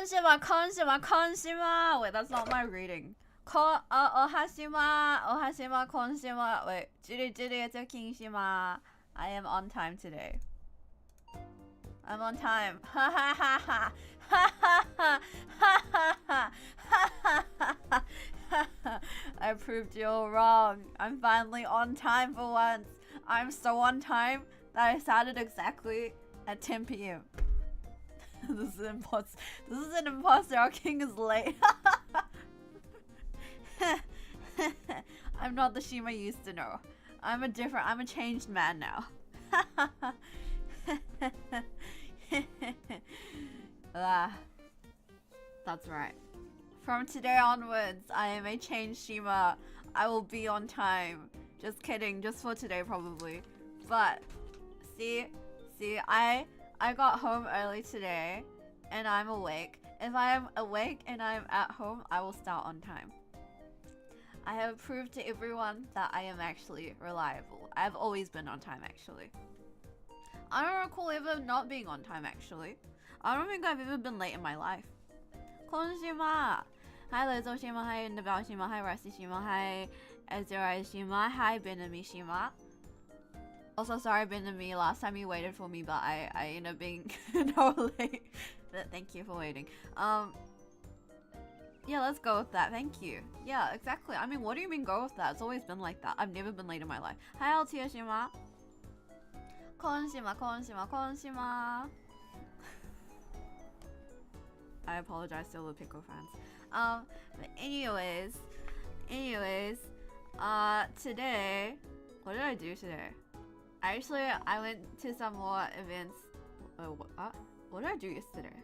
konshima. Wait, that's not my reading. Ohashima, konshima. Wait, juri to kinshima. I am on time today. I'm on time. Ha ha ha ha. Ha ha ha. Ha ha ha. Ha ha ha. I proved you all wrong. I'm finally on time for once. I'm so on time that I started exactly at 10 p.m. This is an imposter. Our king is late. I'm not the Shima used to know. I'm a changed man now. That's right. From today onwards, I am a changed Shima. I will be on time. Just kidding, just for today probably. But see, I got home early today and I'm awake. If I am awake and I'm at home, I will start on time. I have proved to everyone that I am actually reliable. I have always been on time actually. I don't recall ever not being on time actually. I don't think I've ever been late in my life. Konshima! Hi Lizzo Shima, hi Nabal Shima, hi Rusty Shima, hi Azura Shima, hi Benami Shima. Also sorry Benami, last time you waited for me but I ended up being no late. But thank you for waiting. Yeah, let's go with that. Thank you. Yeah, exactly. I mean, what do you mean go with that? It's always been like that. I've never been late in my life. Hi Altia Shima. Konshima. I apologize to all the Pico fans. But anyways, today, what did I do today? Actually, I went to some more events. What did I do yesterday?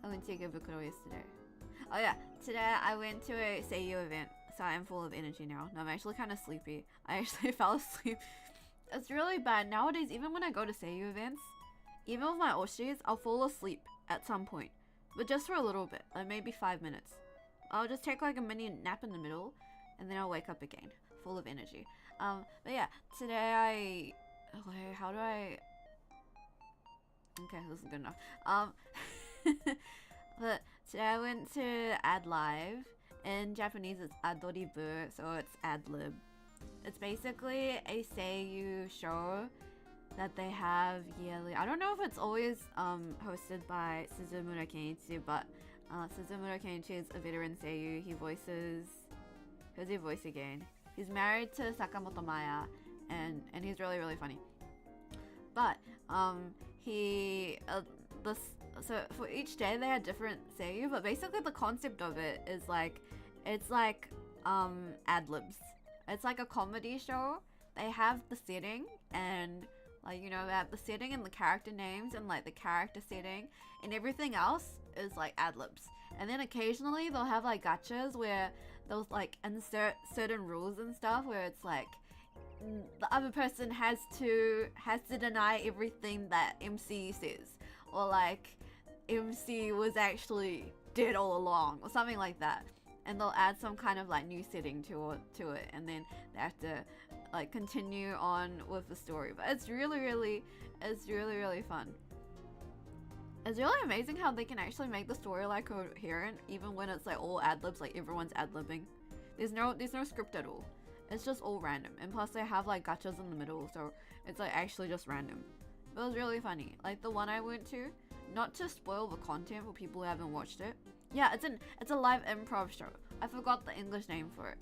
I went to Ikebukuro yesterday. Oh yeah, today I went to a Seiyu event, so I'm full of energy now. No, I'm actually kind of sleepy. I actually fell asleep. It's really bad. Nowadays, even when I go to Seiyu events, even with my oshis, I'll fall asleep at some point. But just for a little bit, like maybe 5 minutes. I'll just take like a mini nap in the middle, and then I'll wake up again, full of energy. But yeah, today how do I... Okay, this is good enough. But today I went to Ad Live. In Japanese it's Adoribu, so it's ad lib. It's basically a Seiyu show that they have yearly. I don't know if it's always hosted by Suzumura Kenichi, but Suzumura Kenichi is a veteran Seiyu. He voices... Who's he voice again? He's married to Sakamoto Maya, and he's really, really funny. But so for each day they had different Seiyu, but basically the concept of it is like, it's like ad-libs. It's like a comedy show. They have the setting and like, you know, they have the setting and the character names and like the character setting, and everything else is like ad-libs. And then occasionally they'll have like gachas where they'll like insert certain rules and stuff where it's like the other person has to deny everything that MC says, or like MC was actually dead all along or something like that, and they'll add some kind of like new setting to it, and then they have to like continue on with the story. But it's really fun. It's really amazing how they can actually make the story like coherent even when it's like all ad-libs, like everyone's ad-libbing. There's no script at all. It's just all random, and plus they have like gachas in the middle, so it's like actually just random. But it was really funny. Like the one I went to, not to spoil the content for people who haven't watched it. Yeah, it's a live improv show. I forgot the English name for it.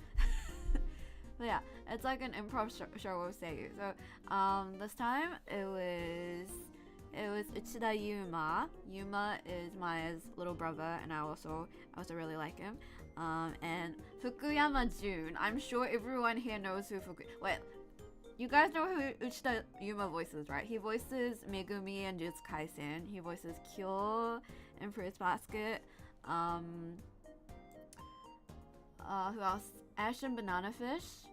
But yeah, it's like an improv show of Seiyu. So this time it was Uchida Yuma. Yuma is Maya's little brother, and I also really like him. And Fukuyama Jun. I'm sure everyone here knows who Wait, you guys know who Uchida Yuma voices, right? He voices Megumi and Jujutsu Kaisen. He voices Kyo in Fruits Basket. Who else? Ash and Banana Fish.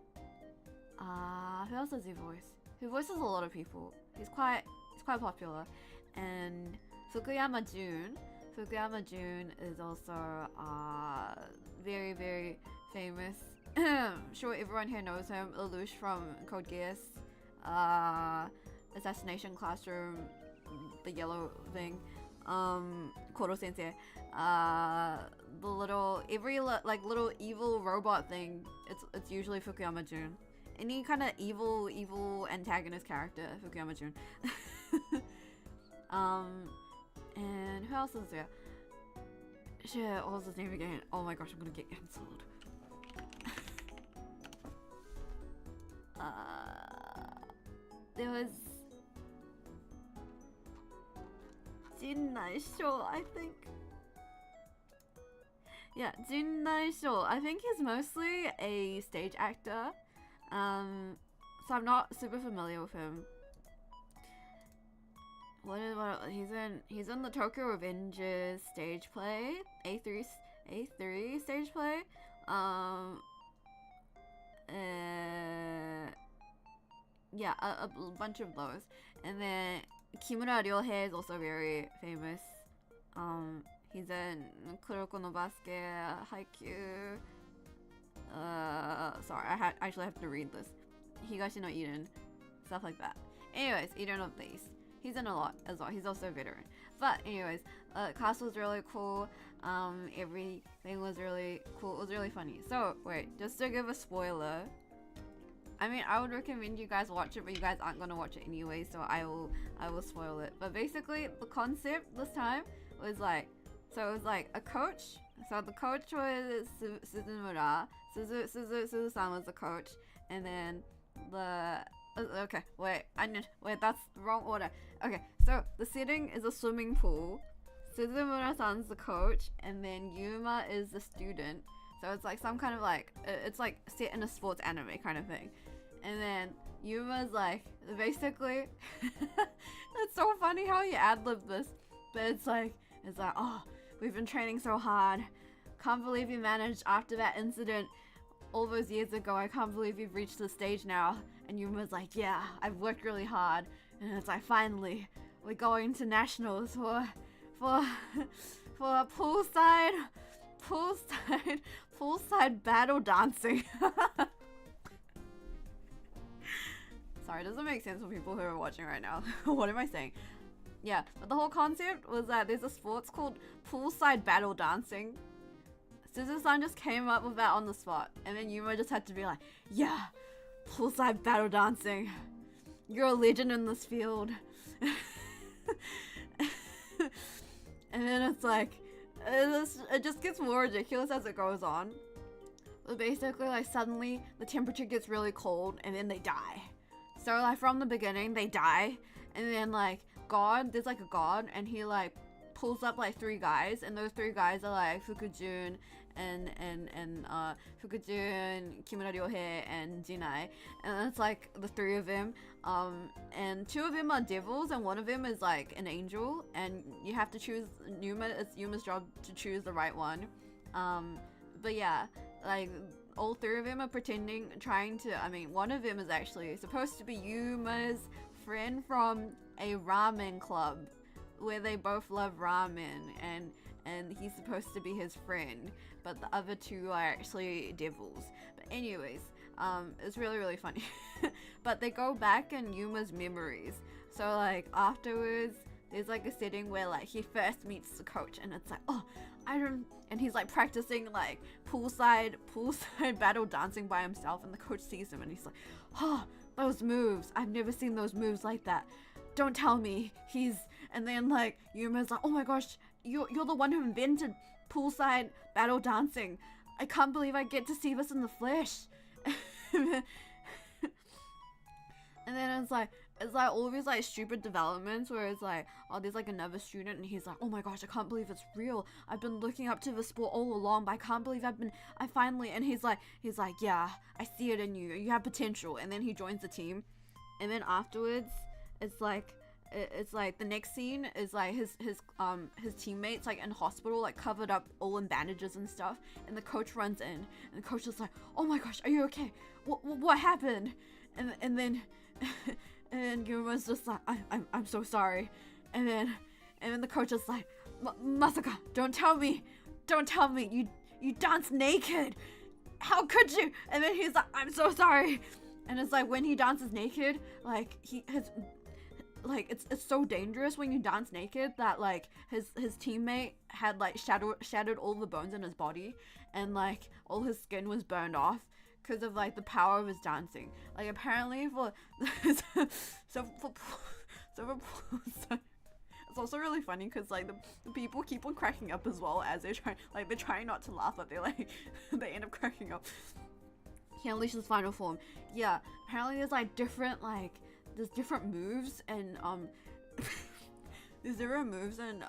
Who else does he voice? He voices a lot of people. He's quite popular. And Fukuyama Jun is also very, very famous. Sure, everyone here knows him. Lelouch from Code Geass, Assassination Classroom, the yellow thing. Koro sensei, the little every like little evil robot thing, it's usually Fukuyama Jun. Any kind of evil antagonist character, Fukuyama Jun. And who else is there? Shit, what was his name again? Oh my gosh, I'm gonna get cancelled. There was Jin Naisho, I think. Yeah, Jin Naisho. I think he's mostly a stage actor. So I'm not super familiar with him. What he's in the Tokyo Revengers stage play, A3 stage play. Yeah, a bunch of those. And then Kimura Ryohei is also very famous. He's in Kuroko no Basket, Haikyuu. Sorry, I actually have to read this. Higashi no Eden, stuff like that. Anyways, Eden of the East. He's in a lot as well. He's also a veteran. But anyways, cast was really cool. Everything was really cool. It was really funny. So wait, just to give a spoiler. I mean, I would recommend you guys watch it, but you guys aren't gonna watch it anyway, so I will spoil it. But basically, the concept this time was like, so it was like a coach. So the coach was Suzumura. Suzu-san was the coach, and then okay, wait, that's the wrong order. Okay, so the setting is a swimming pool. Suzumura-san's the coach, and then Yuma is the student. So it's like some kind of like, it's like set in a sports anime kind of thing. And then Yuma's like, basically, it's so funny how he ad-libbed this. But it's like, oh, we've been training so hard. Can't believe you managed after that incident all those years ago. I can't believe you've reached the stage now. And Yuma's like, yeah, I've worked really hard. And it's like, finally, we're going to nationals for a poolside battle dancing. Sorry, it doesn't make sense for people who are watching right now. What am I saying? Yeah, but the whole concept was that there's a sports called poolside battle dancing. Suzu-san just came up with that on the spot, and then Yuma just had to be like, yeah, poolside battle dancing. You're a legend in this field. And then it's like, it just gets more ridiculous as it goes on. But basically, like, suddenly the temperature gets really cold and then they die. So like from the beginning they die, and then like there's like a god, and he like pulls up like 3 guys, and those 3 guys are like Fukujun and Fukujun, Kimura Ryohei, and Jinai, and it's like the 3 of them, and 2 of them are devils and 1 of them is like an angel, and you have to choose it's Yuma's job to choose the right one. But yeah, like all 3 of them are one of them is actually supposed to be Yuma's friend from a ramen club where they both love ramen, and he's supposed to be his friend, but the other 2 are actually devils. But anyways, it's really, really funny. But they go back in Yuma's memories. So like afterwards, there's like a setting where like he first meets the coach, and it's like, oh, and he's like practicing like poolside battle dancing by himself, and the coach sees him and he's like, oh, those moves, I've never seen those moves like that. Don't tell me and then like Yuma's like, oh my gosh, you're the one who invented poolside battle dancing. I can't believe I get to see this in the flesh. And then it's like all of these like stupid developments where it's like, oh, there's like another student and he's like, oh my gosh, I can't believe it's real. I've been looking up to the sport all along, but I can't believe I finally, and he's like, yeah, I see it in you. You have potential. And then he joins the team. And then afterwards, it's like the next scene is like his teammates like in hospital, like covered up all in bandages and stuff, and the coach runs in, and the coach is like, oh my gosh, are you okay? What happened? And then and Yuma's just like, I'm so sorry. And then the coach is like, Masaka, don't tell me you dance naked. How could you? And then he's like, I'm so sorry. And it's like when he dances naked, like like it's so dangerous when you dance naked that like his teammate had like shattered all the bones in his body, and like all his skin was burned off because of like the power of his dancing. Like apparently for so it's also really funny because like the people keep on cracking up as well as they're trying not to laugh, but they end up cracking up. He unleashes final form. Yeah, apparently there's like different moves and there's different moves in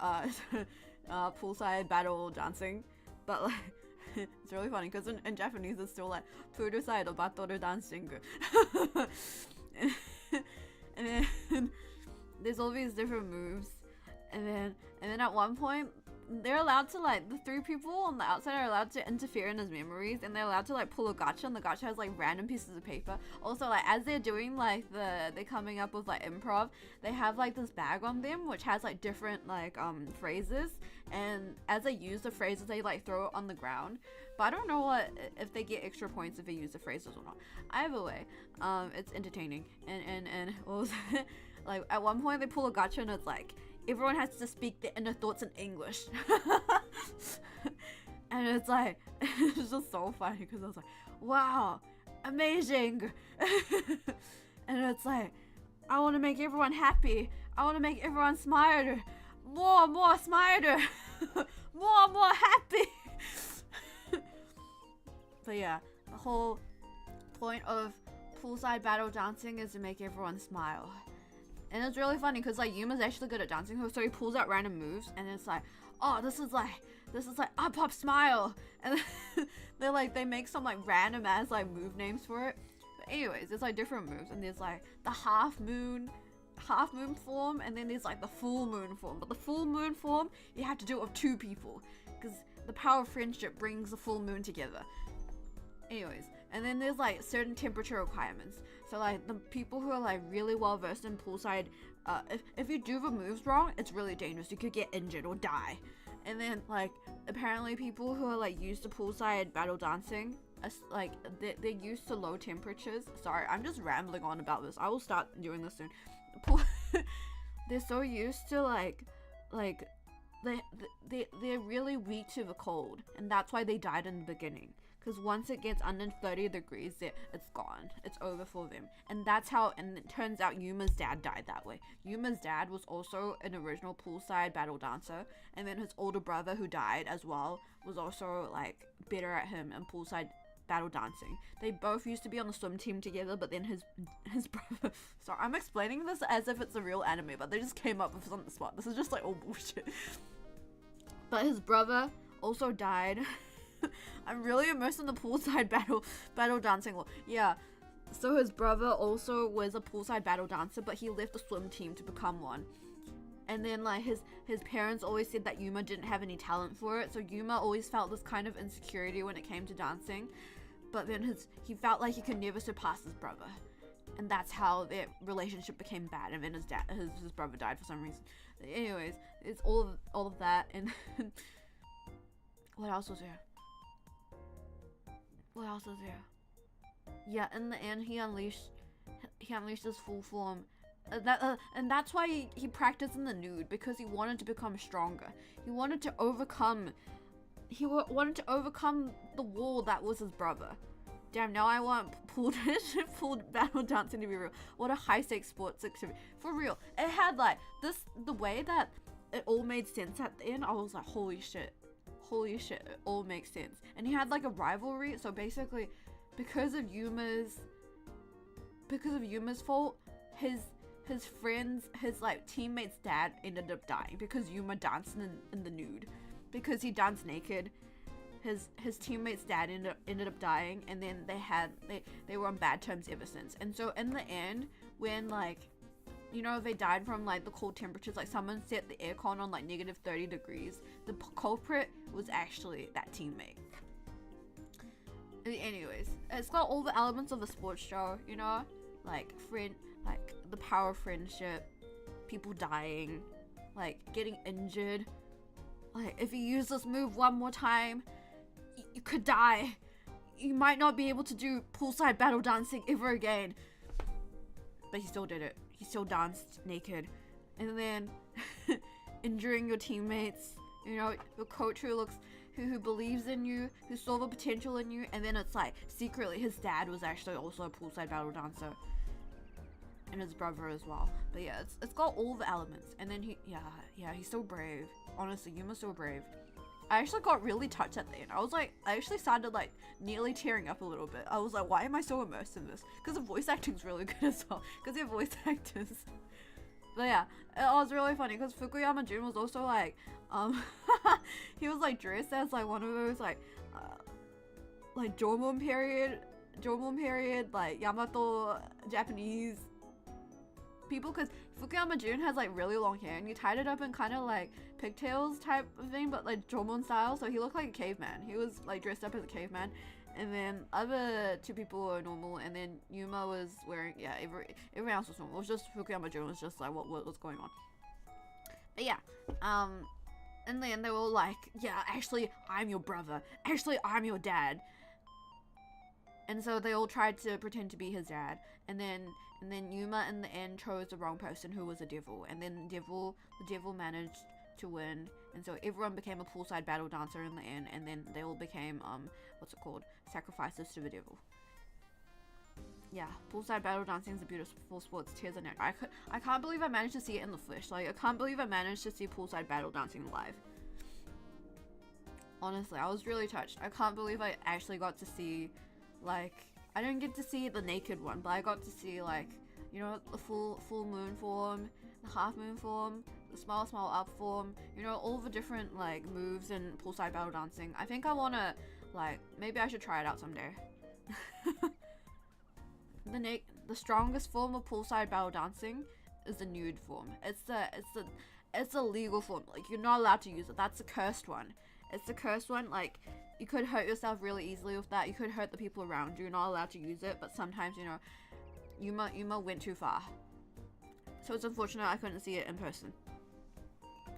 poolside battle dancing, but like it's really funny because in Japanese it's still like poolside battle dancing. And then there's all these different moves, and then at one point they're allowed to like the three people on the outside are allowed to interfere in his memories, and they're allowed to like pull a gacha, and the gacha has like random pieces of paper. Also, like as they're doing like they're coming up with like improv, they have like this bag on them which has like different like phrases, and as they use the phrases they like throw it on the ground. But I don't know if they get extra points if they use the phrases or not. Either way, it's entertaining, and what was it? Like at one point they pull a gacha and it's like everyone has to speak their inner thoughts in English. And it's like it's just so funny because I was like, wow, amazing. And it's like, I want to make everyone happy, I want to make everyone smarter, more smarter, more happy. But yeah, the whole point of poolside battle dancing is to make everyone smile. And it's really funny because like Yuma's actually good at dancing, so he pulls out random moves, and it's like, oh, this is like up smile, and they make some like random ass like move names for it. But anyways, there's like different moves, and there's like the half moon form, and then there's like the full moon form. But the full moon form you have to do it with two people because the power of friendship brings the full moon together. Anyways, and then there's like certain temperature requirements. So like the people who are like really well versed in poolside, if you do the moves wrong, it's really dangerous. You could get injured or die. And then like apparently people who are like used to poolside battle dancing, like they're used to low temperatures. Sorry, I'm just rambling on about this. I will start doing this soon. They're so used to like they're really weak to the cold, and that's why they died in the beginning. Because once it gets under 30 degrees, it's gone. It's over for them. And that's how, and it turns out Yuma's dad died that way. Yuma's dad was also an original poolside battle dancer. And then his older brother, who died as well, was also like better at him in poolside battle dancing. They both used to be on the swim team together, but then his brother... Sorry, I'm explaining this as if it's a real anime, but they just came up with this on the spot. This is just like all bullshit. But his brother also died. I'm really immersed in the poolside battle dancing. Yeah, so his brother also was a poolside battle dancer, but he left the swim team to become one. And then like his parents always said that Yuma didn't have any talent for it, so Yuma always felt this kind of insecurity when it came to dancing. But then he felt like he could never surpass his brother, and that's how their relationship became bad. And then his brother died for some reason. Anyways, it's all of that. And what else was there? What else is there? Yeah, in the end, he unleashed his full form. And that's why he practiced in the nude, because he wanted to become stronger. He wanted to overcome the wall that was his brother. Damn, now I want pool battle dancing to be real. What a high stakes sports activity. For real. It had like the way that it all made sense at the end. I was like, holy shit, it all makes sense. And he had like a rivalry, so basically because of Yuma's fault, his friends, his like teammates' dad ended up dying because Yuma danced in the nude. Because he danced naked, his teammates' dad ended up dying, and then they were on bad terms ever since. And so in the end, when like, you know, they died from like the cold temperatures, like someone set the aircon on like negative 30 degrees. The culprit was actually that teammate. Anyways, it's got all the elements of a sports show, you know, like the power of friendship, people dying, like getting injured. Like if you use this move one more time, you could die. You might not be able to do poolside battle dancing ever again. but he still did it. He still danced naked. And then injuring your teammates, you know, your coach who believes in you, who saw the potential in you, and then it's like secretly his dad was actually also a poolside battle dancer. And his brother as well. But yeah, it's got all the elements. And then he's so brave. Honestly, Yuma's so brave. I actually got really touched at the end. I actually started like nearly tearing up a little bit. I was like, why am I so immersed in this? Because the voice acting's really good as well. Because they're voice actors. But yeah, it was really funny because Fukuyama Jun was also like, he was like dressed as like one of those like Jomon period, like Yamato Japanese people, because Fukuyama Jun has like really long hair and he tied it up in kind of like pigtails type of thing, but like Jomon style, so he looked like a caveman. He was like dressed up as a caveman, and then other two people were normal, and then Yuma was wearing, everyone else was normal. It was just Fukuyama Jun was just like what was going on. But yeah, and then they were like, yeah, actually I'm your brother, actually I'm your dad. And so they all tried to pretend to be his dad, and then Yuma in the end chose the wrong person, who was a devil, and then the devil managed to win, and so everyone became a poolside battle dancer in the end, and then they all became sacrifices to the devil. Yeah, poolside battle dancing is a beautiful sport. It's tears of neck. I can't believe I managed to see it in the flesh. Like, I can't believe I managed to see poolside battle dancing live. Honestly, I was really touched. I can't believe I actually got to see, like, I didn't get to see the naked one, but I got to see, like, you know, the full moon form, the half moon form, the small up form, you know, all the different, like, moves in poolside battle dancing. I think I wanna, like, maybe I should try it out someday. The strongest form of poolside battle dancing is the nude form. It's the legal form. Like, you're not allowed to use it. That's the cursed one. It's the cursed one. Like, you could hurt yourself really easily with that. You could hurt the people around you. You're not allowed to use it. But sometimes, you know, Yuma went too far. So it's unfortunate I couldn't see it in person.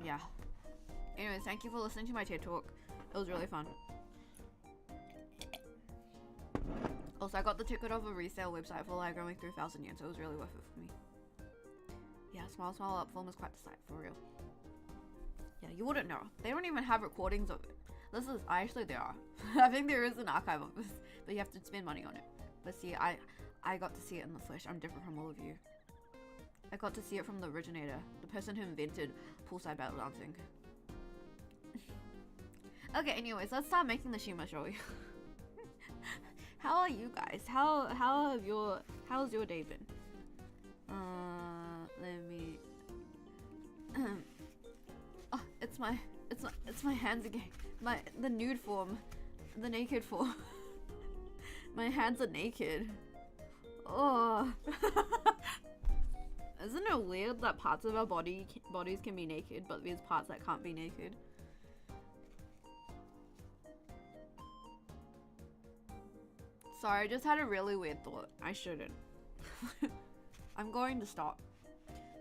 Yeah. Anyways, thank you for listening to my TED Talk. It was really fun. Also, I got the ticket off a resale website for like only 3,000 yen, so it was really worth it for me. Yeah, small up form is quite the sight, for real. Yeah, you wouldn't know. They don't even have recordings of it. Actually there are. I think there is an archive of this, but you have to spend money on it. But see, I got to see it in the flesh. I'm different from all of you. I got to see it from the originator, the person who invented poolside battle dancing. Okay, anyways, let's start making the Shima, shall we? How are you guys? How's your day been? Let me. Oh, it's my hands again. The nude form, the naked form. My hands are naked. Oh. Isn't it weird that parts of our bodies can be naked, but there's parts that can't be naked? Sorry, I just had a really weird thought. I shouldn't. I'm going to stop.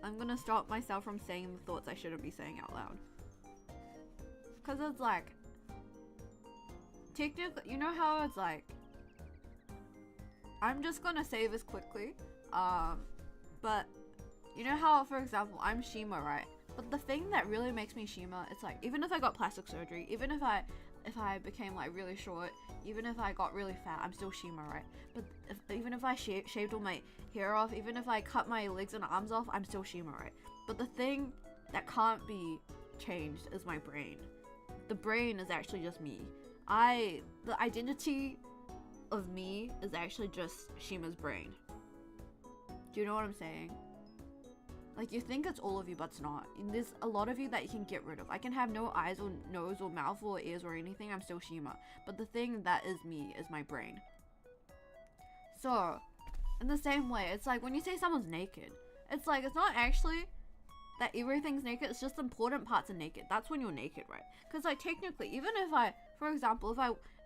I'm gonna stop myself from saying the thoughts I shouldn't be saying out loud. Cause it's like, technically, you know how it's like, I'm just gonna say this quickly, but you know how, for example, I'm Shima, right? But the thing that really makes me Shima, it's like, even if I got plastic surgery, even if I became like really short, even if I got really fat, I'm still Shima, right? But even if I shaved all my hair off, even if I cut my legs and arms off, I'm still Shima, right? But the thing that can't be changed is my brain. The brain is actually just me. The identity of me is actually just Shima's brain. Do you know what I'm saying? Like, you think it's all of you, but it's not. And there's a lot of you that you can get rid of. I can have no eyes or nose or mouth or ears or anything. I'm still Shima. But the thing that is me is my brain. So, in the same way, it's like when you say someone's naked, it's like, it's not actually that everything's naked. It's just important parts are naked. That's when you're naked, right? Because like technically, even if I, for example,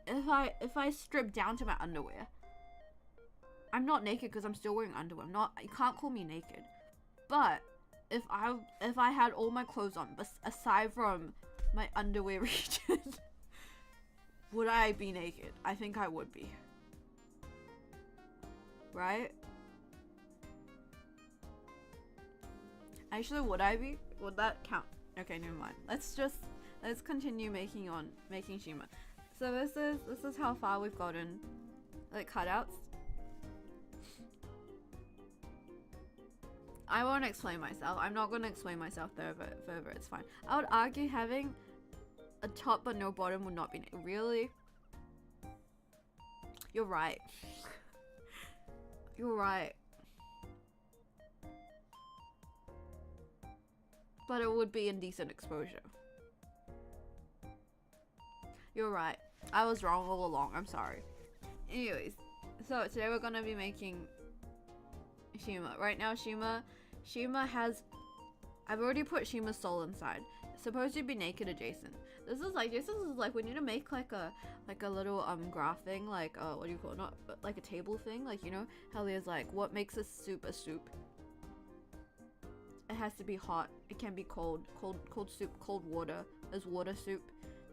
if I strip down to my underwear, I'm not naked because I'm still wearing underwear. You can't call me naked. But if I had all my clothes on, but aside from my underwear region, would I be naked? I think I would be. Right? Actually, would I be? Would that count? Okay, never mind. Let's continue making Shima. So this is how far we've gotten. Like cutouts. I won't explain myself. I'm not gonna explain myself further. It's fine. I would argue having a top but no bottom would not be really. You're right. You're right. But it would be indecent exposure. You're right. I was wrong all along. I'm sorry. Anyways, so today we're gonna be making Shima. Right now, Shima has. I've already put Shima's soul inside. It's supposed to be naked adjacent. This is like we need to make like a little graph thing, like what do you call it? Not like a table thing, like you know how there's like what makes a soup a soup. It has to be hot. It can be cold soup, cold water. Is water soup?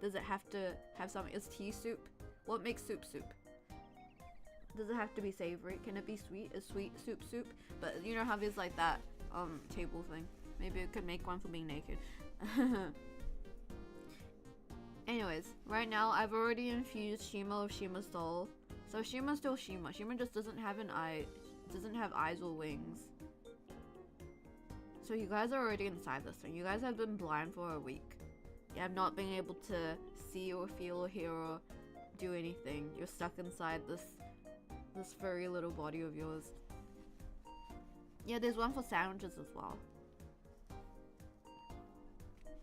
Does it have to have something? Is tea soup? What makes soup soup? Does it have to be savory? Can it be sweet? Is sweet soup? But you know how there's like that table thing. Maybe it could make one for being naked. Anyways, right now I've already infused Shima with Shima's soul. So Shima's still Shima. Shima just doesn't have an eye, doesn't have eyes or wings. So you guys are already inside this thing. You guys have been blind for a week. You have not been able to see or feel or hear or do anything. You're stuck inside this furry little body of yours. Yeah, there's one for sandwiches as well.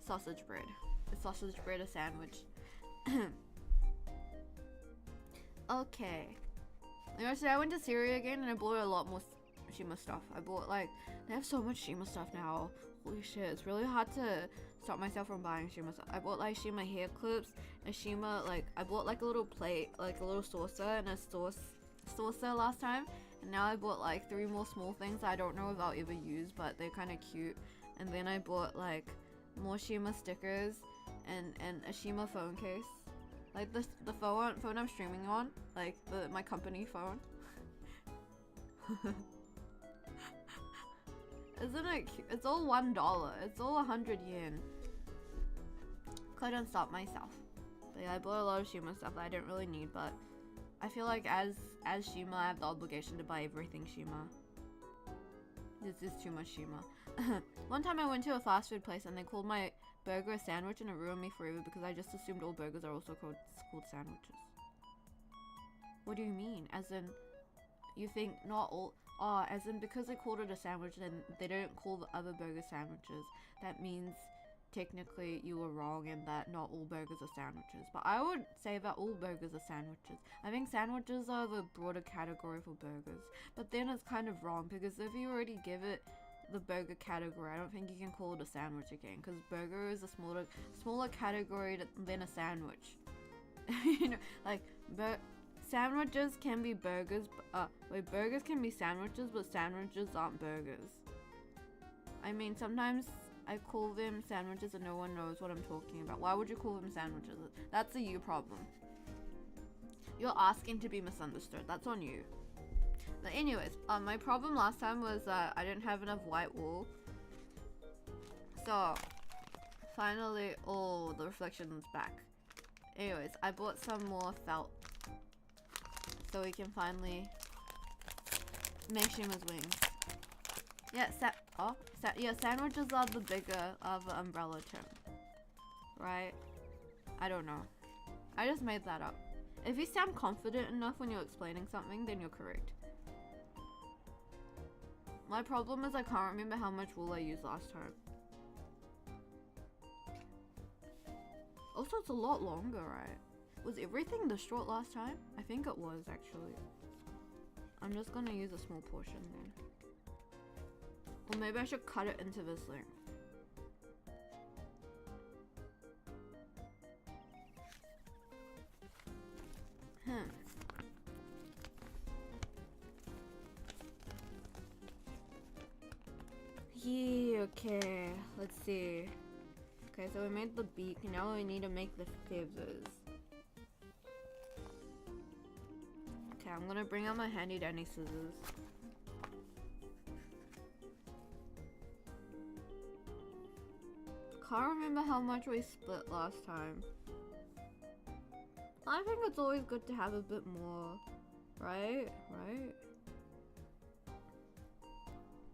Sausage bread. Is sausage bread a sandwich? Okay. You know, today I went to Syria again and I bought a lot more Shima stuff. I bought like, they have so much Shima stuff now. Holy shit, it's really hard to stop myself from buying Shima stuff. I bought like Shima hair clips, a Shima, like, I bought like a little plate, like a little saucer and a saucer last time. And now I bought like 3 more small things I don't know if I'll ever use, but they're kind of cute. And then I bought like more Shima stickers and a Shima phone case. Like the phone I'm streaming on, like my company phone. Isn't it cute? It's all $1. It's all 100 yen. Couldn't stop myself. But yeah, I bought a lot of Shima stuff that I didn't really need, but I feel like as Shima, I have the obligation to buy everything Shima. This is too much Shima. One time I went to a fast food place and they called my burger a sandwich and it ruined me forever because I just assumed all burgers are also called sandwiches. What do you mean? As in, you think not all... Oh, as in because they called it a sandwich then they don't call the other burger sandwiches. That means technically you were wrong in that not all burgers are sandwiches. But I would say that all burgers are sandwiches. I think sandwiches are the broader category for burgers. But then it's kind of wrong because if you already give it the burger category, I don't think you can call it a sandwich again because burger is a smaller category than a sandwich. You know, like sandwiches can be burgers. Burgers can be sandwiches, but sandwiches aren't burgers. I mean, sometimes I call them sandwiches and no one knows what I'm talking about. Why would you call them sandwiches? That's a you problem. You're asking to be misunderstood. That's on you. But anyways, my problem last time was that I didn't have enough white wool. So, finally, oh, the reflection's back. Anyways, I bought some more felt. So we can finally make Shima's wings. Yeah, sandwiches are the bigger of the umbrella term. Right? I don't know. I just made that up. If you sound confident enough when you're explaining something, then you're correct. My problem is I can't remember how much wool I used last time. Also, it's a lot longer, right? Was everything this short last time? I think it was, actually. I'm just gonna use a small portion then. Or maybe I should cut it into this length. Yeah, okay. Let's see. Okay, so we made the beak. Now we need to make the feathers. Okay, I'm gonna bring out my handy dandy scissors. can't remember how much we split last time. I think it's always good to have a bit more, right? Right?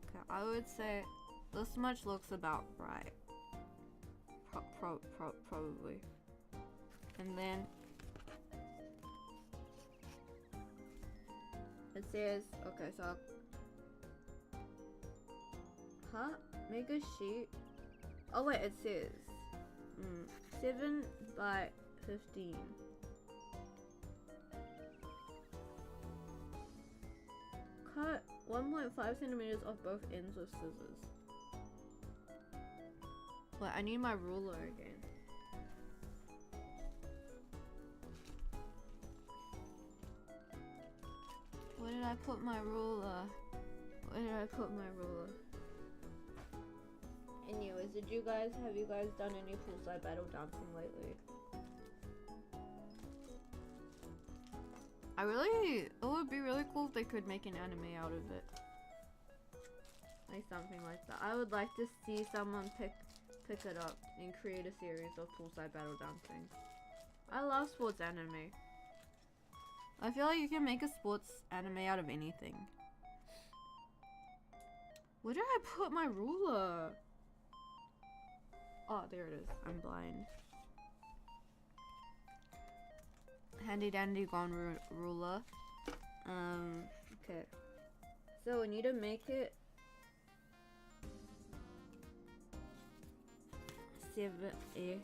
Okay, I would say this much looks about right. Probably. And then it says, okay, so make a sheet. Oh wait, it says 7 by 15. Cut 1.5 centimeters off both ends with scissors. Wait, I need my ruler again. Where did I put my ruler? Where did I put my ruler? Anyways, have you guys done any poolside battle dancing lately? It would be really cool if they could make an anime out of it. Like something like that. I would like to see someone pick it up and create a series of poolside battle dancing. I love sports anime. I feel like you can make a sports anime out of anything. Where did I put my ruler? Oh, there it is. I'm blind. Handy dandy gone ruler. Okay. So we need to make it 7 there.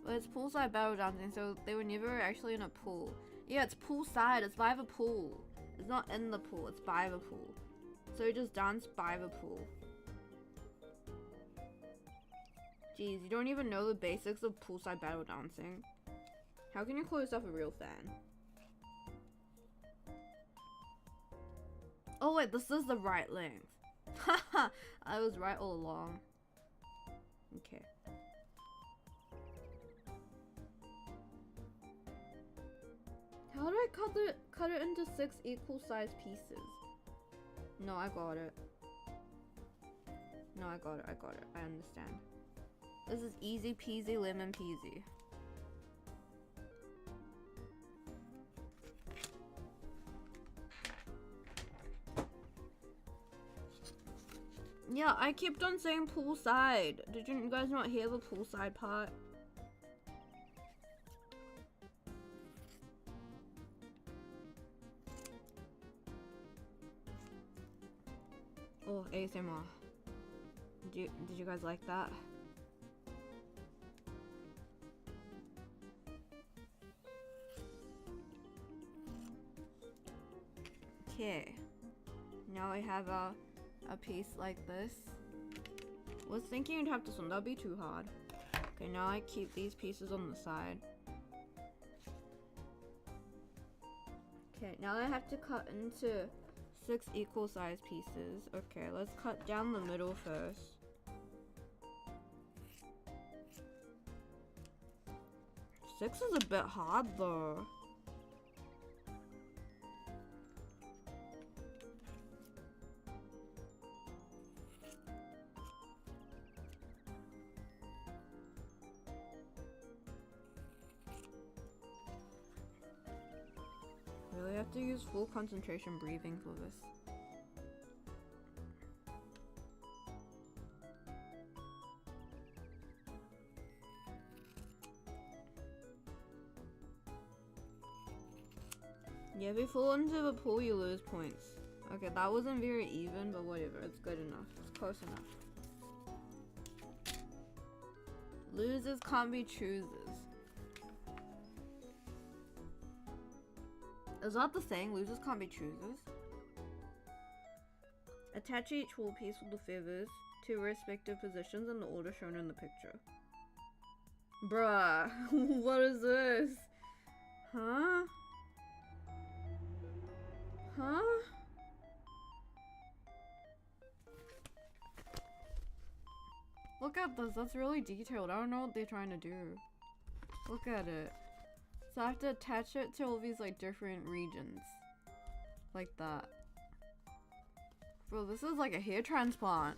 But it's poolside battle dancing, so they were never actually in a pool. Yeah, it's poolside. It's by the pool. It's not in the pool. It's by the pool. So you just dance by the pool. Jeez, you don't even know the basics of poolside battle dancing. How can you call yourself a real fan? Oh wait, this is the right length. Haha, I was right all along. Okay. How do I cut it into 6 equal sized pieces? No, I got it. No, I got it. I understand. This is easy peasy lemon peasy. Yeah, I kept on saying poolside. Did you guys not hear the poolside part? Oh, ASMR. Did you guys like that? Okay. Now I have a piece like this. Was thinking you'd have to swim. That'd be too hard. Okay, now I keep these pieces on the side. Okay, now I have to cut into 6 equal sized pieces. Okay, let's cut down the middle first. Six is a bit hard though. Really have to use full concentration breathing for this. Yeah, if you fall into the pool, you lose points. Okay, that wasn't very even, but whatever. It's good enough. It's close enough. Losers can't be choosers. Is that the saying? Losers can't be choosers? Attach each wool piece with the feathers to respective positions in the order shown in the picture. Bruh, what is this? Huh? Huh? Look at this, that's really detailed. I don't know what they're trying to do. Look at it. So I have to attach it to all these like different regions. Like that. Bro, this is like a hair transplant.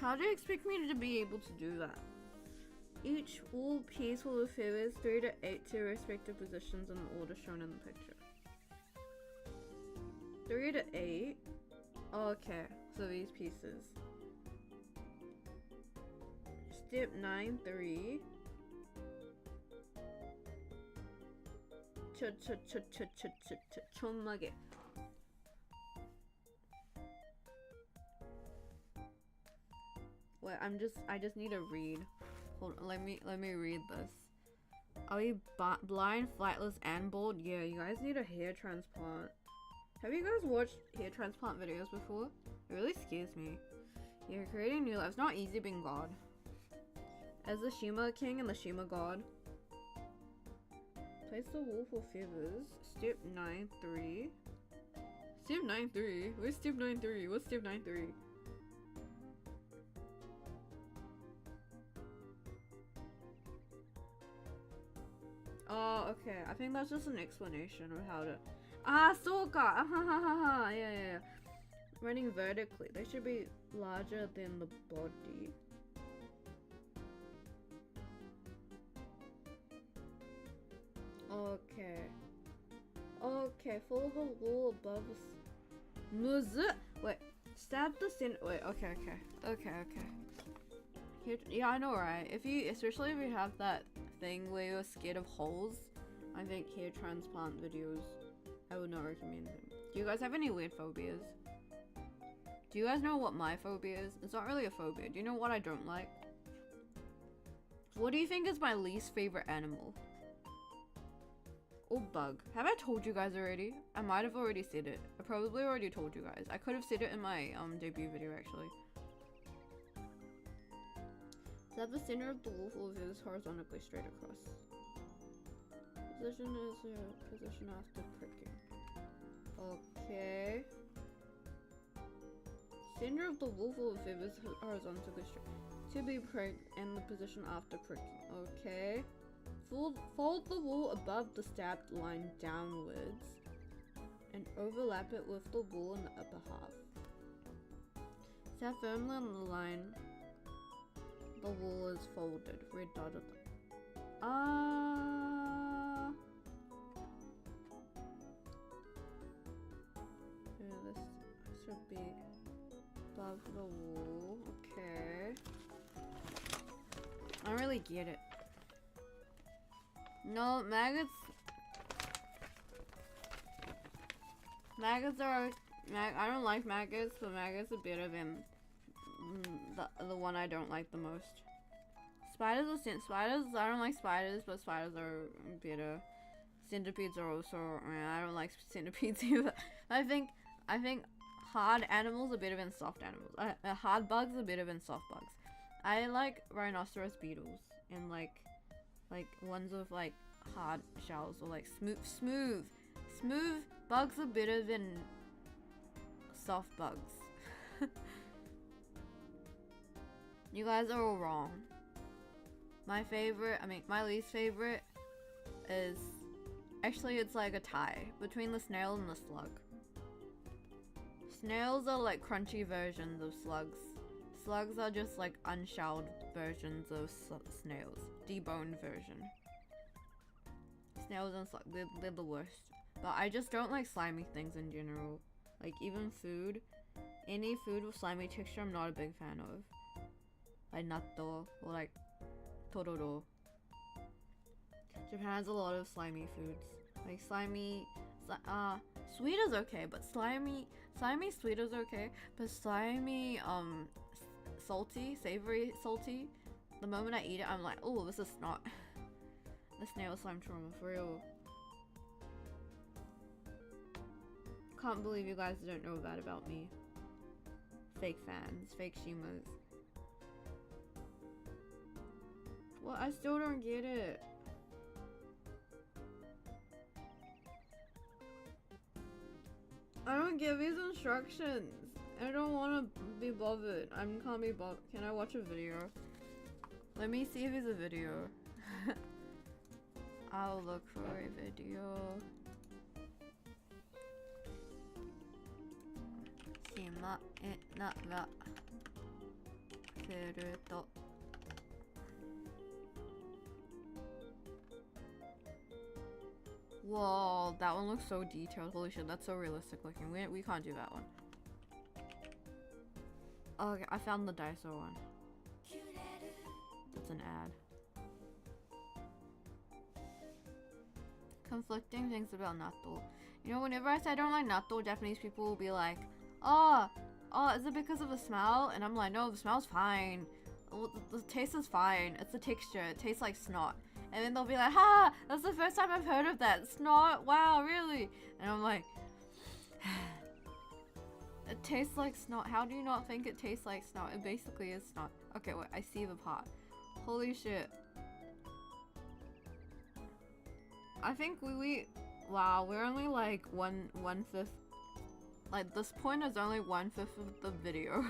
How do you expect me to be able to do that? Each wool piece will have feathers 3 to 8 to respective positions in the order shown in the picture. 3 to 8? Oh, okay, so these pieces. Step 9, 3. Chomage. Wait, I just need to read. Hold on, let me read this. Are you blind, flightless, and bald? Yeah, you guys need a hair transplant. Have you guys watched hair transplant videos before? It really scares me. You're creating new life. It's not easy being God. As the Shima king and the Shima god. Place the wool for feathers. Step 9, 3. Step 9, 3? Where's step 9, 3? What's step 9, 3? Oh, okay. I think that's just an explanation of how to... Ah, soka! Yeah. Running vertically. They should be larger than the body. Okay, follow the wool above wait, stab the center. Wait, okay. Here, yeah, I know, right? Especially if you have that thing where you're scared of holes, I think hair transplant videos, I would not recommend them. Do you guys have any weird phobias? Do you guys know what my phobia is? It's not really a phobia. Do you know what I don't like? What do you think is my least favorite animal? Or bug. Have I told you guys already? I might have already said it. I probably already told you guys. I could have said it in my debut video actually. So at the center of the wolf will is horizontally straight across. Position is position after pricking. Okay. Center of the wolf will is horizontally straight. To be pricked and the position after pricking. Okay. Fold the wool above the stabbed line downwards and overlap it with the wool in the upper half. Step firmly on the line. The wool is folded. Red dotted. This should be above the wool. Okay. I don't really get it. No, maggots are... I don't like maggots, but maggots are better than the one I don't like the most. Spiders are spiders. I don't like spiders, but spiders are better. Centipedes are also... I don't like centipedes either. I think hard animals are better than soft animals. Hard bugs are better than soft bugs. I like rhinoceros beetles and like ones with like hard shells or like smooth bugs are better than soft bugs. You guys are all wrong. My least favorite is actually it's like a tie between the snail and the slug. Snails are like crunchy versions of slugs. Slugs are just like unshelled versions of snails. Deboned version. Snails and slugs, they're the worst. But I just don't like slimy things in general. Like even food. Any food with slimy texture I'm not a big fan of. Like natto or like tororo. Japan has a lot of slimy foods. Like slimy, sweet is okay, but slimy sweet is okay. But slimy, salty, savory salty, the moment I eat it, I'm like, oh, this is snot. The snail slime trauma, for real. Can't believe you guys don't know that about me. Fake fans, fake Shimas. Well, I still don't get it. I don't get these instructions. I don't want to be bothered. I can't be bothered. Can I watch a video? Let me see if there's a video. I'll look for a video. Shima ena ga seru to. Whoa, that one looks so detailed. Holy shit, that's so realistic looking. We can't do that one. Okay, I found the Daiso one. It's an ad. Conflicting things about natto. You know, whenever I say I don't like natto, Japanese people will be like, oh, is it because of the smell? And I'm like, no, the smell's fine. The taste is fine. It's the texture. It tastes like snot. And then they'll be like, ha, that's the first time I've heard of that. Snot, wow, really? And I'm like, it tastes like snot. How do you not think it tastes like snot? It basically is snot. Okay, wait, I see the part. Holy shit. I think wow, we're only like one fifth. Like, this point is only 1/5 of the video.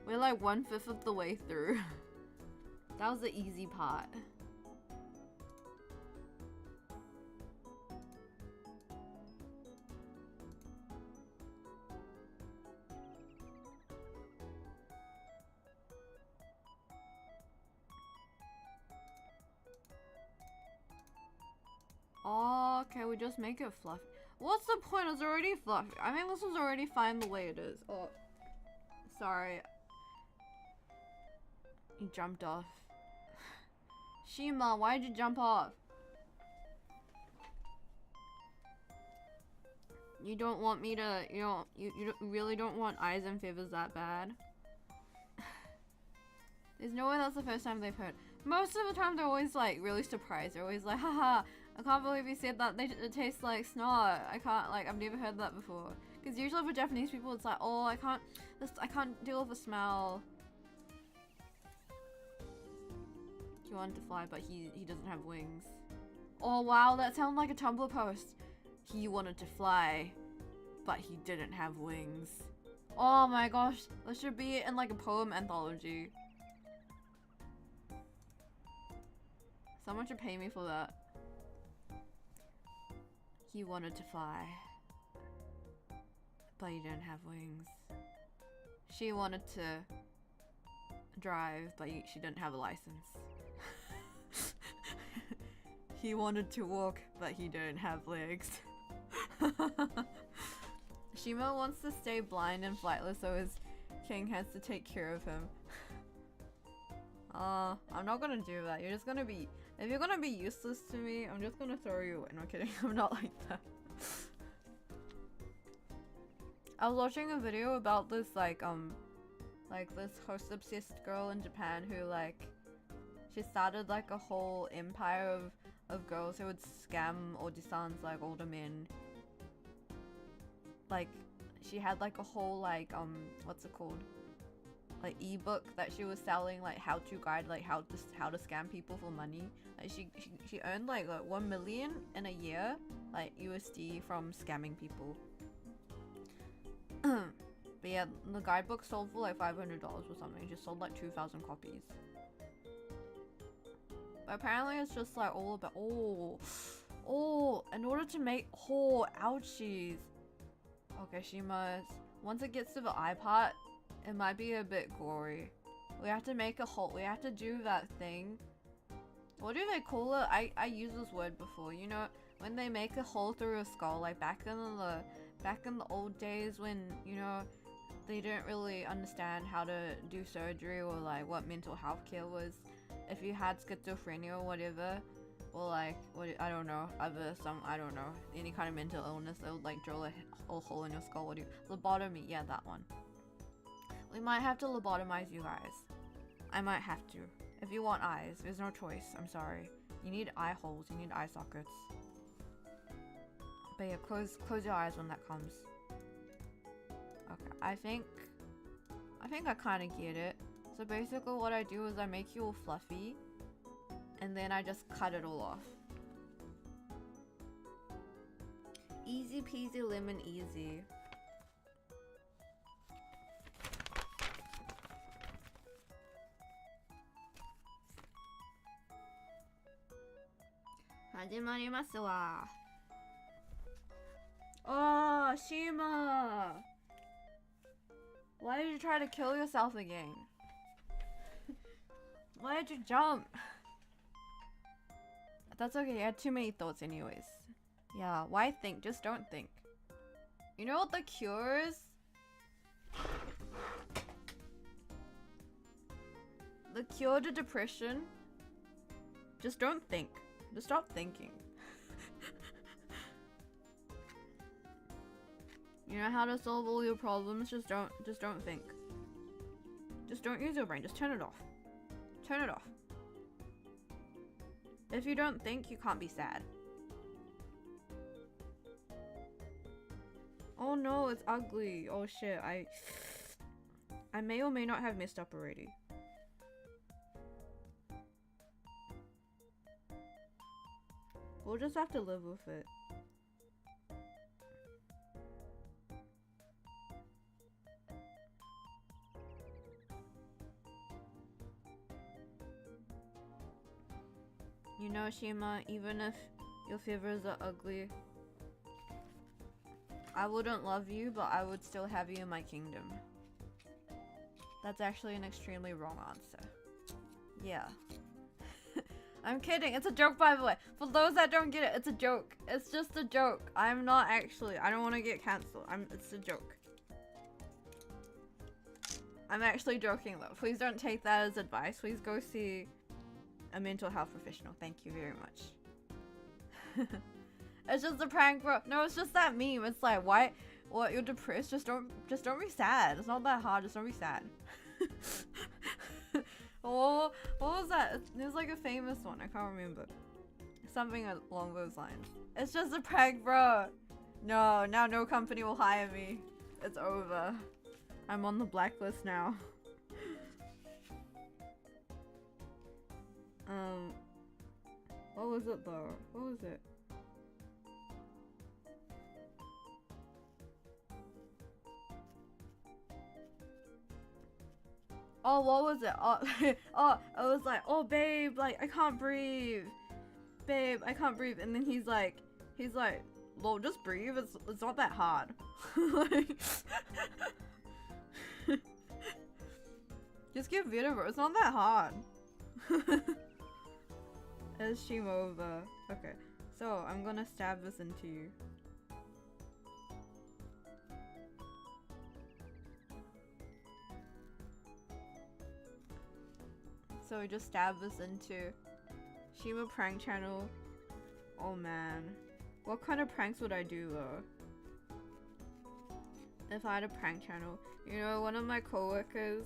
We're like 1/5 of the way through. That was the easy part. Oh, okay, we just make it fluffy. What's the point? It's already fluffy. I mean, this was already fine the way it is. Oh, sorry. You jumped off. Shima, why'd you jump off? You don't want me to, you really don't want eyes and feathers that bad? There's no way that's the first time they've heard. Most of the time they're always like really surprised. They're always like, haha, I can't believe you said that it tastes like snot. I can't, like, I've never heard that before. Because usually for Japanese people it's like, oh, I can't deal with the smell. He wanted to fly, but he doesn't have wings. Oh wow, that sounded like a Tumblr post. He wanted to fly, but he didn't have wings. Oh my gosh, that should be in like a poem anthology. Someone should pay me for that. He wanted to fly, but he didn't have wings. She wanted to drive, but she didn't have a license. He wanted to walk, but he didn't have legs. Shima wants to stay blind and flightless, so his king has to take care of him. I'm not gonna do that. You're just gonna be... If you're gonna be useless to me, I'm just gonna throw you away. No, kidding. I'm not like that. I was watching a video about this, like this host obsessed girl in Japan who, like, she started, like, a whole empire of girls who would scam Ojisans, like, older men. Like, she had, like, a whole, like, what's it called? Like, ebook that she was selling, like, how-to guide, like, how to scam people for money. Like, she earned, like 1 million in a year, like, USD from scamming people. But yeah, the guidebook sold for, like, $500 or something. It just sold, like, 2,000 copies. But apparently it's just, like, all about... Oh, in order to make... Oh, ouchies. Okay, Shima, once it gets to the eye part, it might be a bit gory. We have to make a hole. We have to do that thing. What do they call it? I used this word before. You know, when they make a hole through a skull, like back in the old days when, you know, they didn't really understand how to do surgery or like what mental health care was. If you had schizophrenia or whatever, or like I don't know, I don't know, any kind of mental illness, they would like drill a hole in your skull. What do you, lobotomy? Yeah, that one. We might have to lobotomize you guys. I might have to. If you want eyes, there's no choice. I'm sorry. You need eye holes. You need eye sockets. But yeah, close your eyes when that comes. Okay, I think I kind of get it. So basically what I do is I make you all fluffy, and then I just cut it all off. Easy peasy lemon easy. 始まりますわ. Oh, Shima! Why did you try to kill yourself again? Why did you jump? That's okay, you had too many thoughts anyways. Yeah, why think? Just don't think. You know what the cure is? The cure to depression? Just don't think. Just stop thinking. You know how to solve all your problems? Just don't think. Just don't use your brain. Just turn it off. Turn it off. If you don't think, you can't be sad. Oh no, it's ugly. Oh shit, I may or may not have messed up already. We'll just have to live with it. You know, Shima, even if your fevers are ugly, I wouldn't love you, but I would still have you in my kingdom. That's actually an extremely wrong answer. Yeah. I'm kidding. It's a joke, by the way. For those that don't get it, it's a joke. It's just a joke. I'm not actually. I don't want to get cancelled. It's a joke. I'm actually joking though. Please don't take that as advice. Please go see a mental health professional. Thank you very much. It's just a prank, bro. No, it's just that meme. It's like, why? What? You're depressed? Just don't be sad. It's not that hard. Just don't be sad. Oh, what was that? There's like a famous one. I can't remember. Something along those lines. It's just a prank, bro. No, now no company will hire me. It's over. I'm on the blacklist now. What was it though? What was it? Oh, what was it? Oh, oh, I was like, oh, babe, like, I can't breathe. Babe, I can't breathe. And then he's like, lol, just breathe. It's not that hard. Like, just get rid of it. It's not that hard. It's Shima over. Okay, so I'm gonna stab this into you. So we just stab this into Shima prank channel. Oh man. What kind of pranks would I do though? If I had a prank channel. You know, one of my coworkers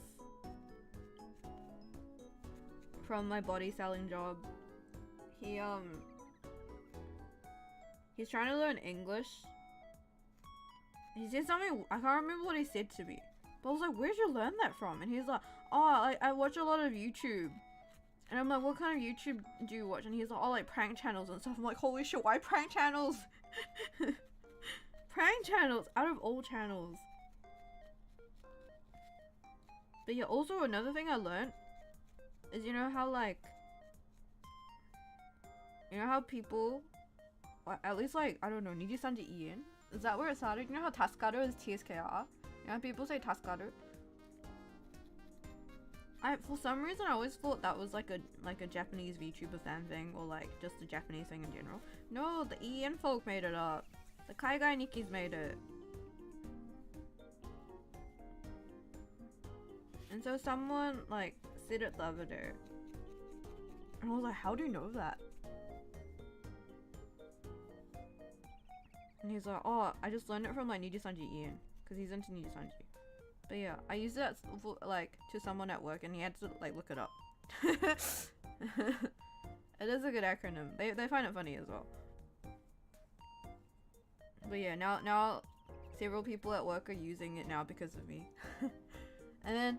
from my body selling job, he's trying to learn English. He said something, I can't remember what he said to me. But I was like, where'd you learn that from? And he's like, oh, I watch a lot of YouTube. And I'm like, what kind of YouTube do you watch? And he's like, oh, like prank channels and stuff. I'm like, holy shit, why prank channels? Prank channels out of all channels. But yeah, also another thing I learned is, you know how like, you know how people, at least like, I don't know, Niji-sanji Ian? Is that where it started? You know how Taskaru is TSKR? You know how people say Taskaru? For some reason I always thought that was like a Japanese VTuber fan thing, or like just a Japanese thing in general. No, the EN folk made it up. The Kaigai Nikis made it. And so someone like said it the other day. And I was like, how do you know that? And he's like, oh, I just learned it from like Niji-sanji Ian, because he's into Niji-sanji. But yeah, I used it like to someone at work, and he had to like look it up. It is a good acronym. They find it funny as well. But yeah, now several people at work are using it now because of me. And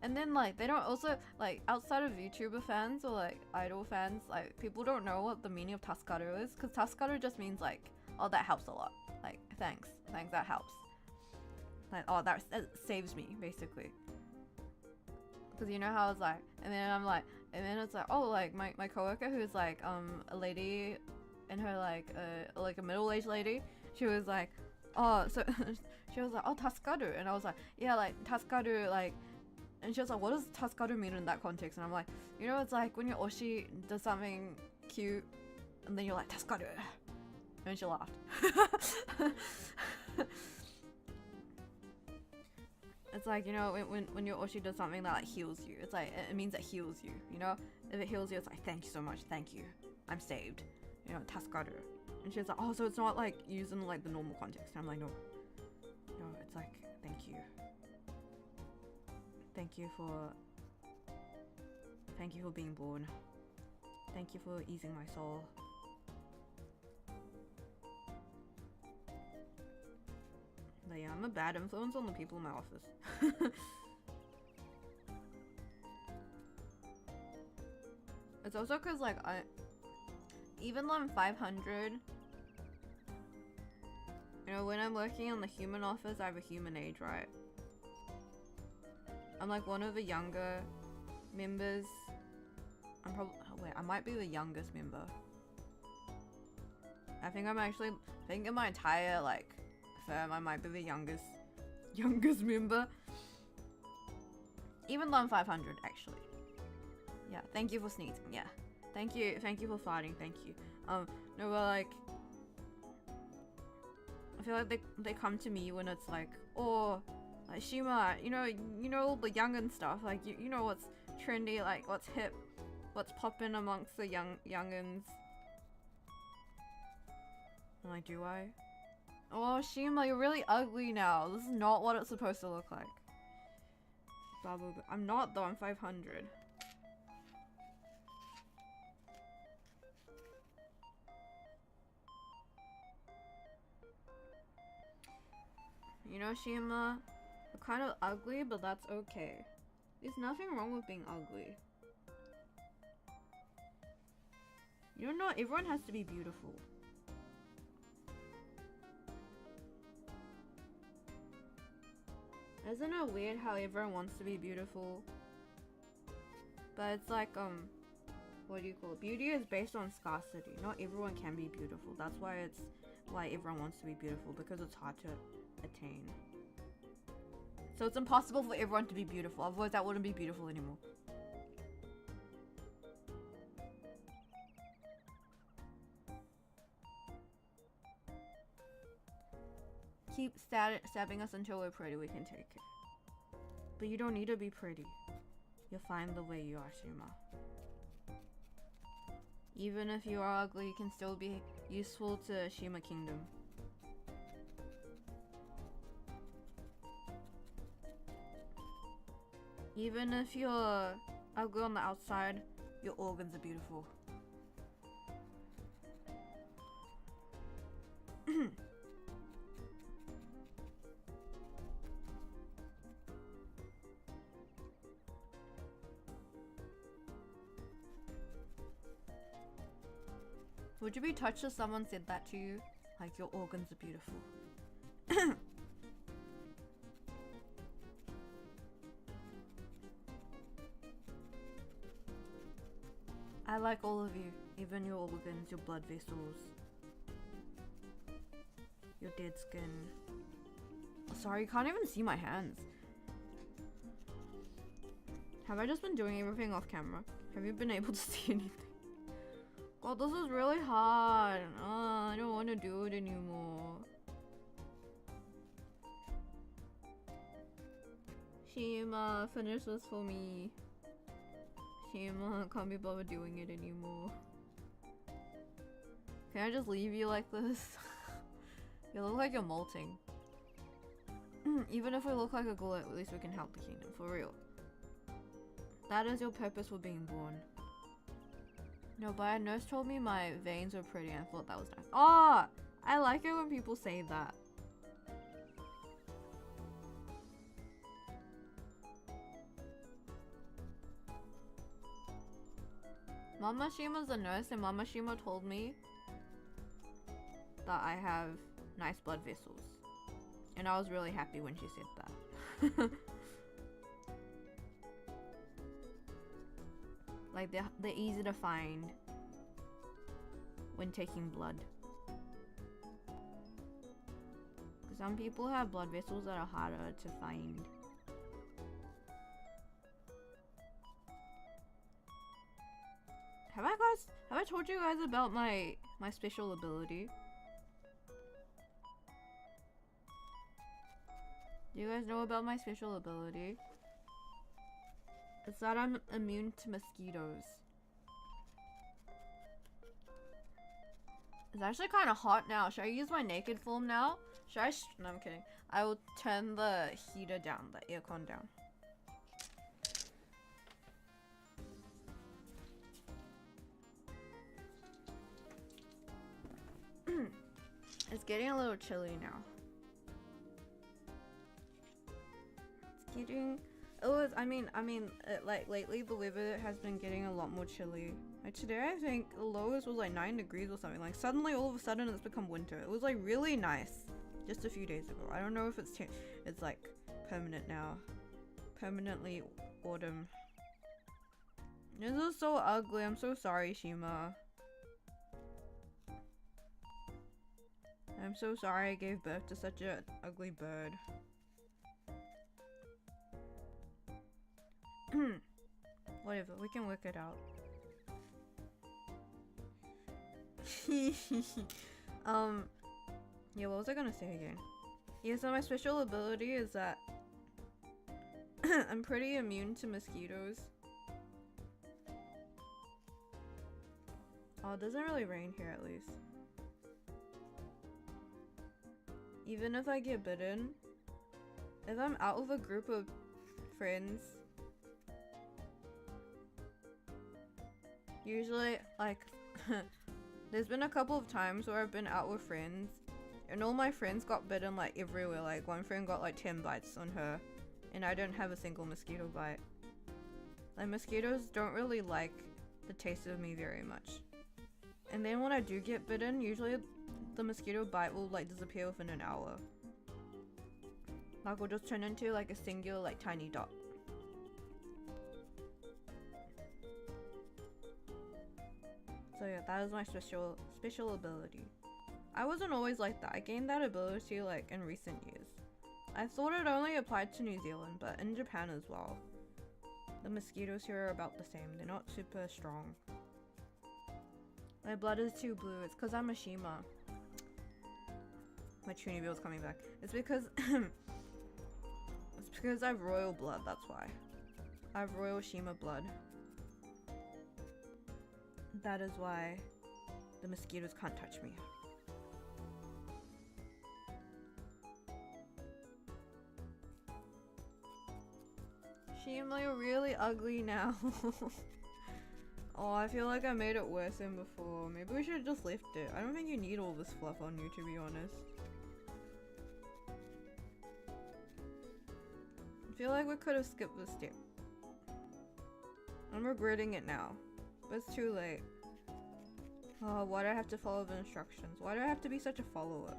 then like they don't also like outside of YouTuber fans or like idol fans, like people don't know what the meaning of Taskaru is, because Taskaru just means like, oh, that helps a lot. Like, thanks, that helps. Like, oh, that saves me, basically. Because you know how it's like, and then I'm like, and then it's like, oh, like my coworker who's like a lady and her like a middle-aged lady, she was like, oh, so she was like, oh, tasukaru, and I was like, yeah, like tasukaru, like, and she was like, what does tasukaru mean in that context? And I'm like, you know, it's like when your oshi does something cute, and then you're like, tasukaru, and she laughed. It's like, you know, when your oshi does something that like heals you, it's like, it means it heals you, you know? If it heals you, it's like, thank you so much, thank you, I'm saved, you know, tasukaru. And she's like, oh, so it's not like used in like the normal context. And I'm like, no, it's like, thank you. Thank you for being born. Thank you for easing my soul. But yeah, I'm a bad influence on the people in my office. It's also because like even though I'm 500, you know, when I'm working in the human office, I have a human age, right? I'm like one of the younger members. I might be the youngest member. I think in my entire like firm, I might be the youngest member. Even though I'm 500, actually. Yeah, thank you for sneezing. Yeah, thank you for farting. Thank you. No, but like, I feel like they come to me when it's like, oh, like Shima, you know all the young and stuff. Like you know what's trendy, like what's hip, what's popping amongst the youngins. I'm like, do I? Oh, Shima, you're really ugly now. This is not what it's supposed to look like. Blah, blah, blah. I'm not though. I'm 500. You know, Shima, you're kind of ugly, but that's okay. There's nothing wrong with being ugly. You know, not everyone has to be beautiful. Isn't it weird how everyone wants to be beautiful? But it's like, what do you call it? Beauty is based on scarcity. Not everyone can be beautiful. That's why everyone wants to be beautiful, because it's hard to attain. So it's impossible for everyone to be beautiful, otherwise that wouldn't be beautiful anymore. Keep stabbing us until we're pretty, we can take it. But you don't need to be pretty. You're fine the way you are, Shima. Even if you are ugly, you can still be useful to Shima Kingdom. Even if you're ugly on the outside, your organs are beautiful. Would you be touched if someone said that to you? Like, your organs are beautiful. I like all of you, even your organs, your blood vessels, your dead skin. Oh, sorry, you can't even see my hands. Have I just been doing everything off camera? Have you been able to see anything? God, this is really hard. I don't want to do it anymore. Shima, finish this for me. Shima, I can't be bothered doing it anymore. Can I just leave you like this? You look like you're molting. Even if we look like a ghoul, at least we can help the kingdom, for real. That is your purpose for being born. No, but a nurse told me my veins were pretty and I thought that was nice. Oh, I like it when people say that. Mama Shima's a nurse and Mama Shima told me that I have nice blood vessels. And I was really happy when she said that. Like they're easy to find when taking blood. Some people have blood vessels that are harder to find. Have I told you guys about my special ability? Do you guys know about my special ability? It's that I'm immune to mosquitoes. It's actually kind of hot now. Should I use my naked form now? Should I? No, I'm kidding. I will turn the heater down, the aircon down. It's getting a little chilly now. It's getting. It was. I mean, like lately the weather has been getting a lot more chilly. Like today, I think the lowest was like 9 degrees or something. Like suddenly, all of a sudden, it's become winter. It was like really nice just a few days ago. I don't know if it's like permanent now. Permanently autumn. This is so ugly. I'm so sorry, Shima. I'm so sorry I gave birth to such an ugly bird. Whatever, we can work it out. Yeah, what was I gonna say again? Yeah, so my special ability is that I'm pretty immune to mosquitoes. Oh, it doesn't really rain here at least. Even if I get bitten, if I'm out with a group of friends, usually, like, there's been a couple of times where I've been out with friends and all my friends got bitten like everywhere. Like one friend got like 10 bites on her and I don't have a single mosquito bite. Like mosquitoes don't really like the taste of me very much. And then when I do get bitten, usually the mosquito bite will like disappear within an hour. Like will just turn into like a singular like tiny dot. So yeah, that is my special ability. I wasn't always like that. I gained that ability like in recent years. I thought it only applied to New Zealand, but in Japan as well. The mosquitoes here are about the same. They're not super strong. My blood is too blue. It's because I'm a Shima. My Trini Bill's coming back. It's because I have royal blood, that's why. I have royal Shima blood. That is why the mosquitoes can't touch me. Shima, you're really ugly now. Oh, I feel like I made it worse than before. Maybe we should have just left it. I don't think you need all this fluff on you, to be honest. I feel like we could have skipped this step. I'm regretting it now. But it's too late. Oh, why do I have to follow the instructions? Why do I have to be such a follower?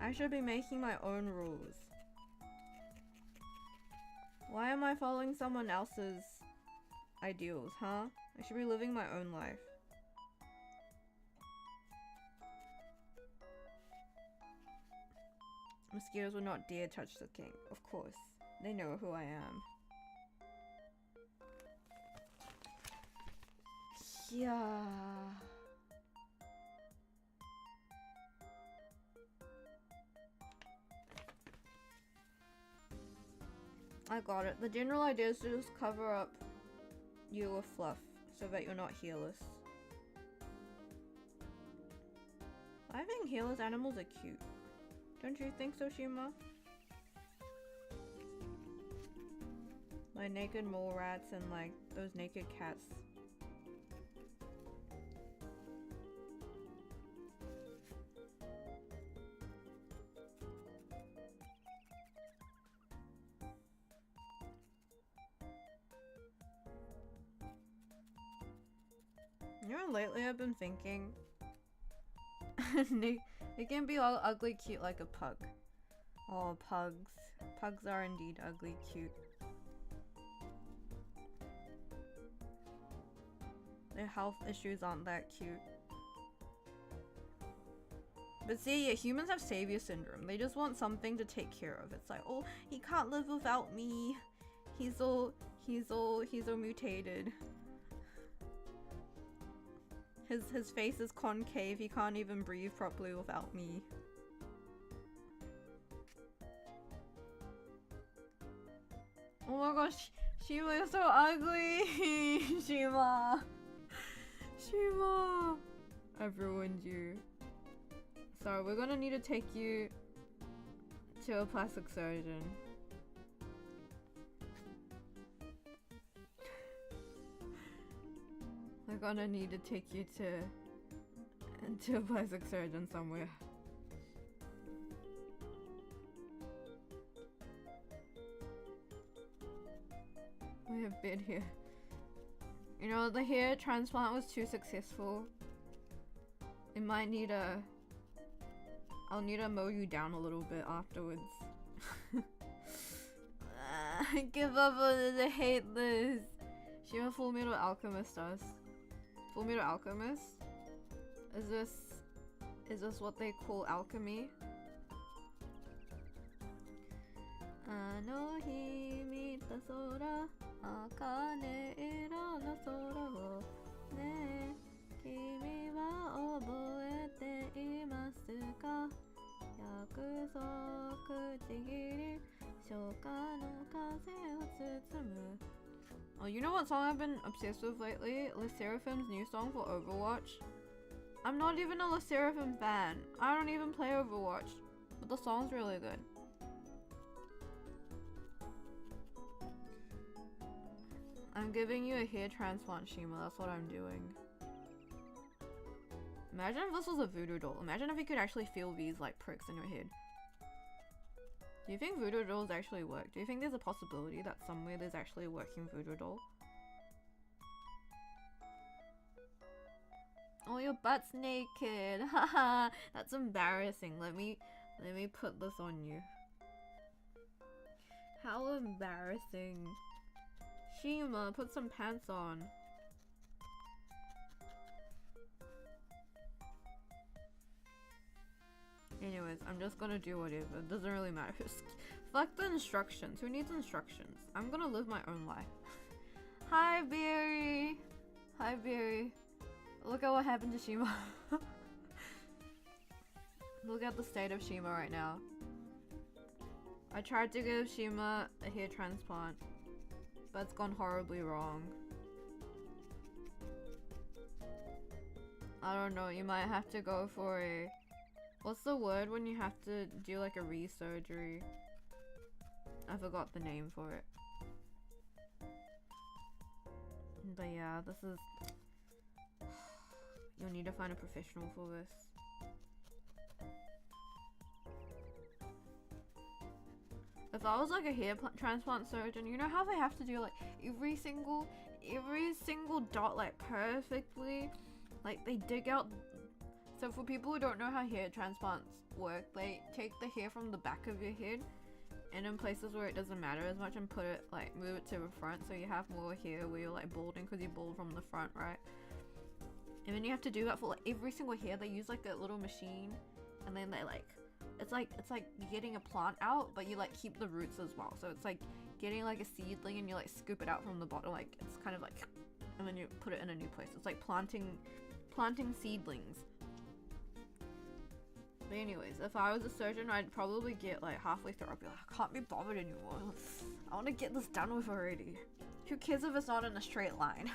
I should be making my own rules. Why am I following someone else's ideals, huh? I should be living my own life. Mosquitoes will not dare touch the king. Of course. They know who I am. Yeah. I got it. The general idea is to just cover up you with fluff so that you're not hairless. I think hairless animals are cute. Don't you think so, Shima? Like naked mole rats and like those naked cats. You know, lately I've been thinking they can be all ugly cute like a pug. Oh, pugs. Pugs are indeed ugly cute. Their health issues aren't that cute. But see, yeah, humans have savior syndrome. They just want something to take care of. It's like, oh, he can't live without me. He's all mutated. His face is concave. He can't even breathe properly without me. Oh my gosh, Shima, you're so ugly. Shima. Shima. I've ruined you. So we're gonna need to take you to a plastic surgeon. We're gonna need to take you to a plastic surgeon somewhere. We have been here. You know, the hair transplant was too successful. It might need a... I'll need to mow you down a little bit afterwards. I give up on this, I hate this. Shima Full Metal Alchemist does. Full Metal Alchemist? Is this what they call alchemy? Anohi mita sora, akane ira no sora wo ne, kimi wa oboete imasu ka? Yakusoku chigiri, shoka no kaze o tsutsumu. Oh, you know what song I've been obsessed with lately? Le Seraphim's new song for Overwatch. I'm not even a Le Seraphim fan. I don't even play Overwatch, but the song's really good. I'm giving you a hair transplant, Shima. That's what I'm doing. Imagine if this was a voodoo doll. Imagine if you could actually feel these like pricks in your head. Do you think voodoo dolls actually work? Do you think there's a possibility that somewhere there's actually a working voodoo doll? Oh, your butt's naked. Haha, that's embarrassing. Let me put this on you. How embarrassing. Shima, put some pants on. Anyways, I'm just gonna do whatever. It doesn't really matter. Fuck the instructions. Who needs instructions? I'm gonna live my own life. Hi, Barry. Hi, Barry. Look at what happened to Shima. Look at the state of Shima right now. I tried to give Shima a hair transplant, but it's gone horribly wrong. I don't know, you might have to go for a... What's the word when you have to do like a re-surgery? I forgot the name for it. But yeah, this is... You'll need to find a professional for this. If I was like a hair transplant surgeon, you know how they have to do like every single dot like perfectly? Like they dig out... So for people who don't know how hair transplants work, they take the hair from the back of your head and in places where it doesn't matter as much and put it like, move it to the front so you have more hair where you're like balding because you bald from the front, right? And then you have to do that for like every single hair. They use like a little machine and then they like, it's like getting a plant out, but you like keep the roots as well. So it's like getting like a seedling and you like scoop it out from the bottom, like it's kind of like, and then you put it in a new place. It's like planting seedlings. But anyways, if I was a surgeon, I'd probably get like halfway through, I'd be like, I can't be bothered anymore. I want to get this done with already. Who cares if it's not in a straight line?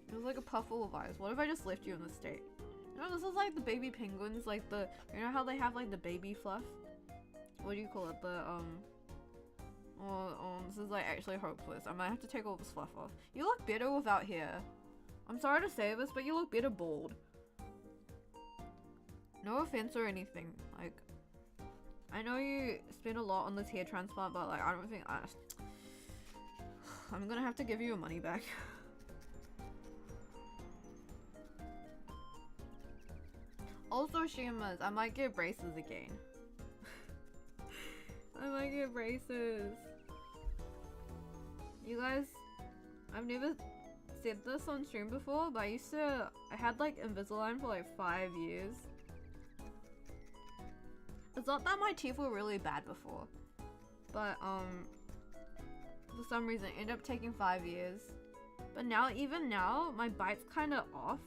It was like a puffle of ice. What if I just left you in this state? You know, this is like the baby penguins, like the, you know how they have like the baby fluff? What do you call it? The, this is like actually hopeless. I might have to take all this fluff off. You look better without hair. I'm sorry to say this, but you look better bald. No offense or anything, like, I know you spend a lot on this hair transplant, but like, I don't think I'm gonna have to give you your money back. Also, Shimas, I might get braces again. I might get braces. You guys, I've never said this on stream before, but I had like Invisalign for like 5 years. It's not that my teeth were really bad before, but for some reason it ended up taking 5 years. But now, even now, my bite's kind of off.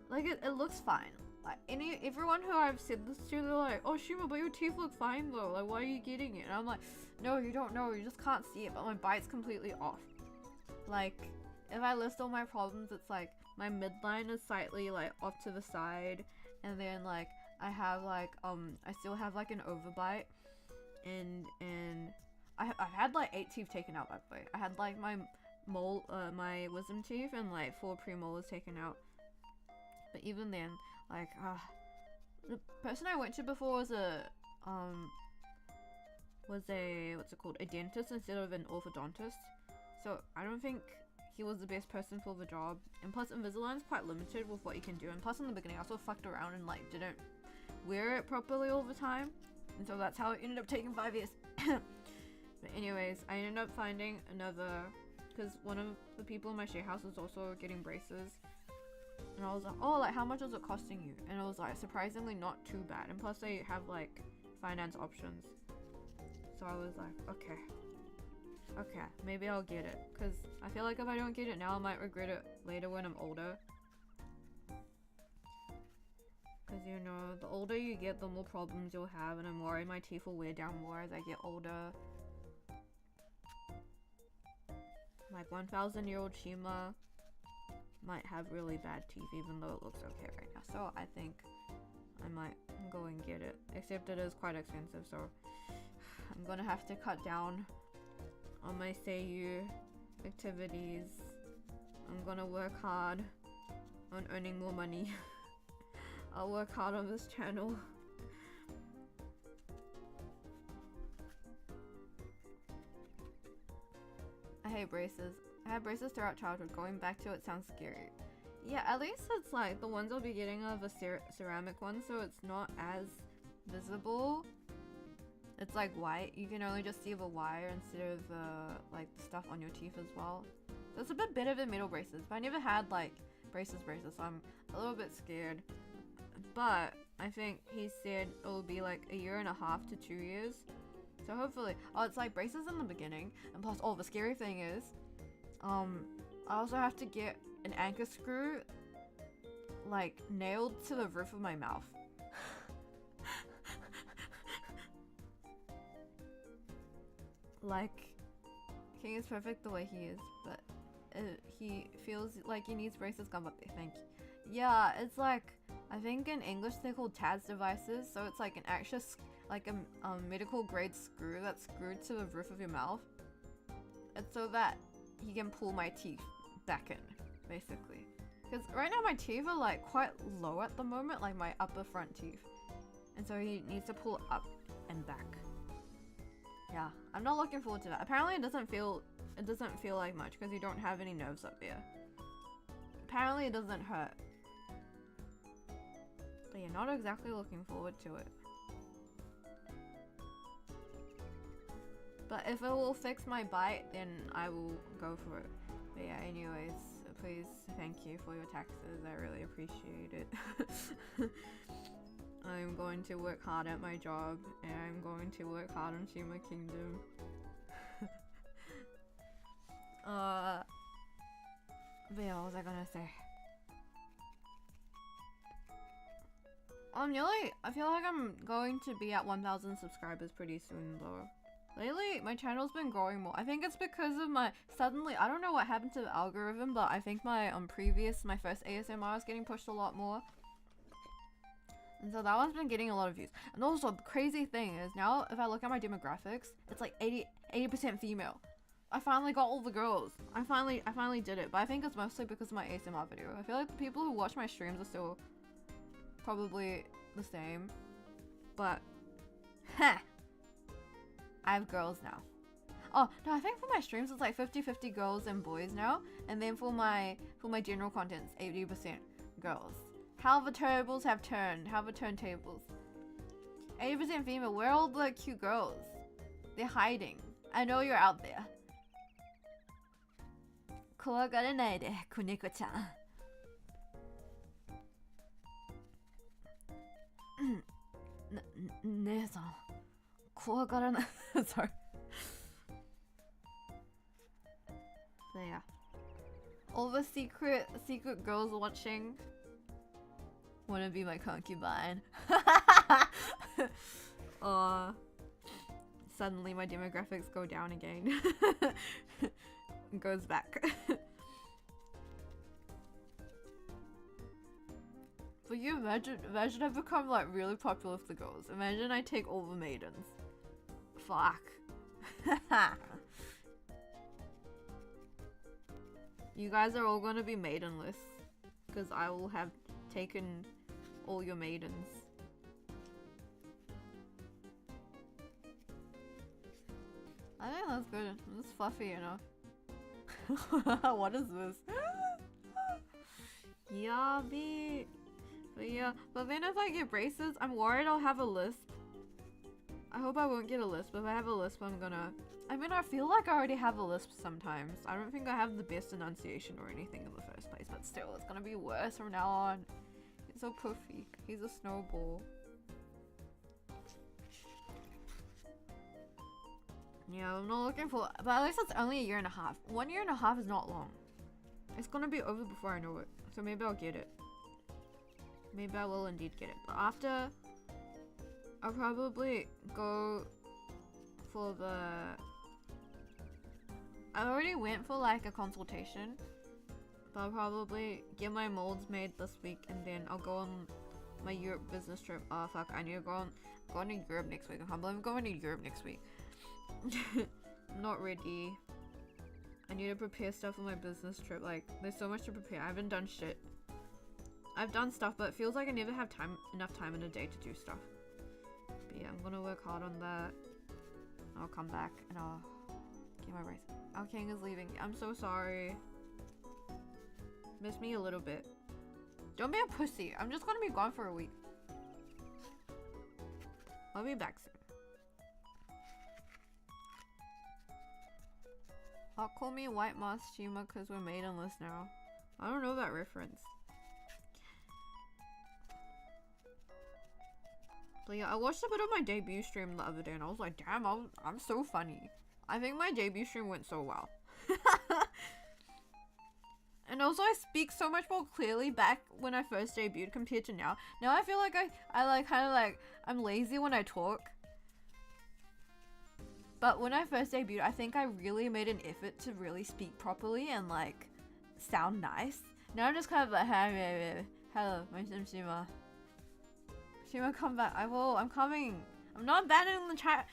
Like it looks fine. Like everyone who I've said this to, they're like, "Oh Shima, but your teeth look fine though. Like why are you getting it?" And I'm like, "No, you don't know. You just can't see it. But my bite's completely off. Like if I list all my problems, it's like my midline is slightly like off to the side, and then like I have like I still have like an overbite, and I've had like 8 teeth taken out by the way. I had like my my wisdom teeth and like 4 premolars taken out. But even then, like the person I went to before was a what's it called, a dentist instead of an orthodontist. So I don't think he was the best person for the job. And plus Invisalign's quite limited with what you can do. And plus in the beginning I also fucked around and like didn't wear it properly all the time. And so that's how it ended up taking 5 years. But anyways, I ended up finding another, because one of the people in my share house was also getting braces. And I was like, oh, like how much is it costing you? And it was like surprisingly not too bad. And plus they have like finance options. So I was like, okay, maybe I'll get it. Because I feel like if I don't get it now, I might regret it later when I'm older. Because you know, the older you get, the more problems you'll have. And I'm worried my teeth will wear down more as I get older. Like 1,000-year-old Shima might have really bad teeth even though it looks okay right now. So I think I might go and get it. Except it is quite expensive, so I'm gonna have to cut down on my Seiyu activities. I'm gonna work hard on earning more money. I'll work hard on this channel. I hate braces. I had braces throughout childhood. Going back to it sounds scary. Yeah, at least it's like the ones I'll be getting are the ceramic ones, so it's not as visible. It's like white. You can only just see the wire instead of the like stuff on your teeth as well. So it's a bit better than metal braces. But I never had like braces, so I'm a little bit scared. But I think he said it will be like 1.5 to 2 years. So hopefully, it's like braces in the beginning, and plus, the scary thing is, I also have to get an anchor screw, like, nailed to the roof of my mouth. Like, King is perfect the way he is, but he feels like he needs braces. Ganbatte, thank you. Yeah, it's like, I think in English they're called TAS devices, so it's like an actual like a medical grade screw that's screwed to the roof of your mouth. It's so that he can pull my teeth back in, basically. Because right now my teeth are like quite low at the moment, like my upper front teeth. And so he needs to pull up and back. Yeah, I'm not looking forward to that. Apparently it doesn't feel like much because you don't have any nerves up there. Apparently it doesn't hurt. But yeah, not exactly looking forward to it. But if it will fix my bite, then I will go for it. But yeah, anyways, please thank you for your taxes. I really appreciate it. I'm going to work hard at my job, and I'm going to work hard on Shima Kingdom. But yeah, what was I gonna say? I feel like I'm going to be at 1,000 subscribers pretty soon though. Lately, my channel's been growing more. I think it's because of I don't know what happened to the algorithm, but I think my first ASMR was getting pushed a lot more. And so that one's been getting a lot of views. And also, the crazy thing is, now if I look at my demographics, it's like 80% female. I finally got all the girls. I finally did it, but I think it's mostly because of my ASMR video. I feel like the people who watch my streams are still probably the same, but I have girls now. Oh no, I think for my streams it's like 50-50 girls and boys now, and then for my general content it's 80% girls. How the tables have turned. How the turntables. 80% female. Where are all the cute girls? They're hiding. I know you're out there. 怖がらないで、子猫ちゃん。姉さん怖がらない sorry. So yeah, all the secret girls watching wanna be my concubine. Suddenly my demographics go down again. Goes back. But you imagine I become like really popular with the girls. Imagine I take all the maidens. Fuck. You guys are all gonna be maidenless because I will have taken all your maidens. I think that's good. It's fluffy enough. What is this? Yabi. But yeah, but then if I get braces, I'm worried I'll have a lisp. I hope I won't get a lisp. If I have a lisp, I'm gonna... I mean, I feel like I already have a lisp sometimes. I don't think I have the best enunciation or anything in the first place, but still, it's gonna be worse from now on. He's so poofy. He's a snowball. Yeah, I'm not looking for... But at least it's only a year and a half. 1 year and a half is not long. It's gonna be over before I know it. So maybe I'll get it. Maybe I will indeed get it. But after... I'll probably go for the... I already went for like a consultation. But I'll probably get my molds made this week. And then I'll go on my Europe business trip. Oh fuck, I need to go on to Europe next week. I can't believe I'm going to Europe next week. I'm not ready. I need to prepare stuff for my business trip. Like, there's so much to prepare. I haven't done shit. I've done stuff, but it feels like I never have enough time in a day to do stuff. But yeah, I'm gonna work hard on that. I'll come back and I'll get my race. Our king is leaving. I'm so sorry. Miss me a little bit. Don't be a pussy. I'm just gonna be gone for a week. I'll be back soon. I'll call me White Mask Shima because we're maidenless now. I don't know that reference. But yeah, I watched a bit of my debut stream the other day and I was like, damn, I'm so funny. I think my debut stream went so well. And also I speak so much more clearly back when I first debuted compared to now. Now I feel like I like kind of like, I'm lazy when I talk. But when I first debuted, I think I really made an effort to really speak properly and like sound nice. Now I'm just kind of like, hello, my name's Shima. Shima, come back. I will. I'm coming. I'm not abandoning the chat.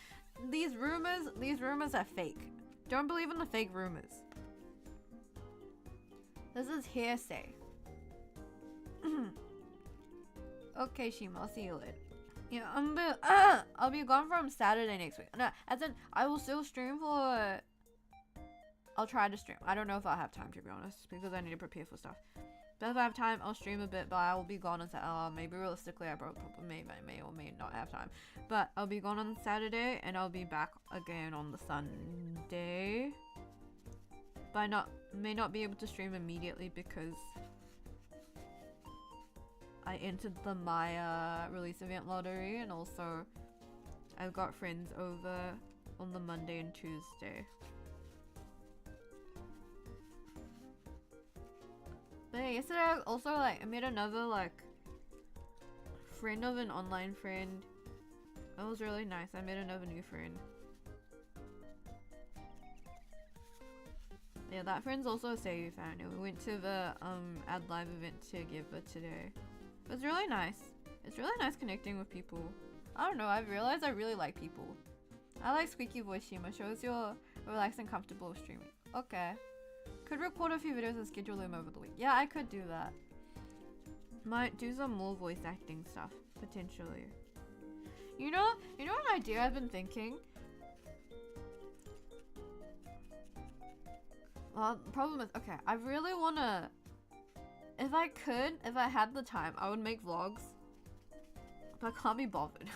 These rumors are fake. Don't believe in the fake rumors. This is hearsay. Okay, Shima, I'll see you later. Yeah, I'll be gone from Saturday next week. No, as in, I will still stream for... I'll try to stream. I don't know if I'll have time, to be honest, because I need to prepare for stuff. But if I have time, I'll stream a bit, but I will be gone on Saturday. Maybe realistically, I probably may or may not have time. But I'll be gone on Saturday, and I'll be back again on the Sunday. But I may not be able to stream immediately because I entered the Maya release event lottery, and also I've got friends over on the Monday and Tuesday. But yeah, yesterday I met another like friend of an online friend. That was really nice. I met another new friend. Yeah, that friend's also a Seiyu fan, and we went to the Ad Live event together today. It was really nice. It's really nice connecting with people. I don't know, I've realized I really like people. I like squeaky voice Shima. Shows you're relaxed and comfortable with streaming. Okay. Could record a few videos and schedule them over the week. Yeah, I could do that. Might do some more voice acting stuff, potentially. You know an idea I've been thinking? Well, the problem is, okay, I really wanna... If I had the time, I would make vlogs. But I can't be bothered.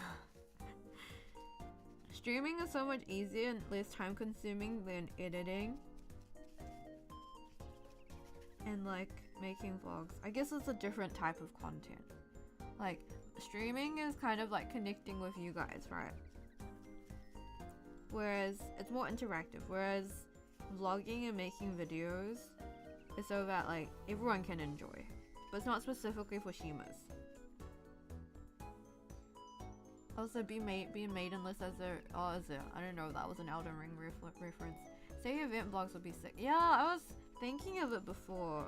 Streaming is so much easier and less time consuming than editing. And like making vlogs. I guess it's a different type of content. Like streaming is kind of like connecting with you guys, right? Whereas it's more interactive. Whereas vlogging and making videos is so that like everyone can enjoy, but it's not specifically for Shimas. Also, being maidenless as a I don't know, that was an Elden Ring reference. Say event vlogs would be sick. Yeah, I was thinking of it before.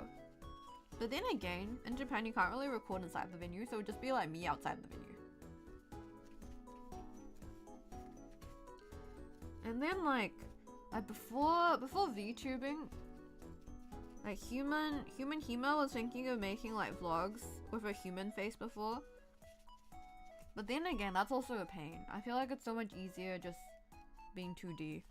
But then again, in Japan you can't really record inside the venue, so it would just be like me outside the venue. And then like before VTubing, like human Hima was thinking of making like vlogs with a human face before. But then again, that's also a pain. I feel like it's so much easier just being 2D.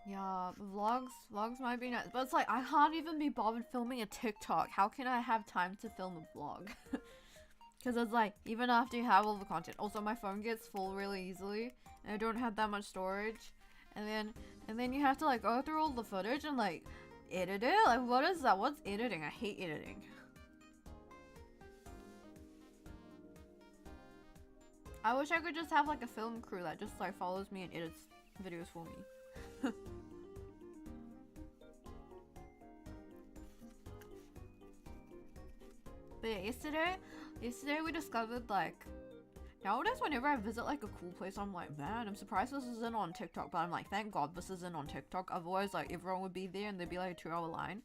Yeah, vlogs might be nice, but it's like I can't even be bothered filming a TikTok. How can I have time to film a vlog? Because it's like, even after you have all the content. Also, my phone gets full really easily, and I don't have that much storage. And then you have to like go through all the footage and like edit it. Like, what is that? What's editing? I hate editing. I wish I could just have like a film crew that just like follows me and edits videos for me. But yeah, yesterday we discovered like, nowadays whenever I visit like a cool place, I'm like, man, I'm surprised this isn't on TikTok. But I'm like, thank God this isn't on TikTok. Otherwise like everyone would be there and there'd be like a 2-hour line.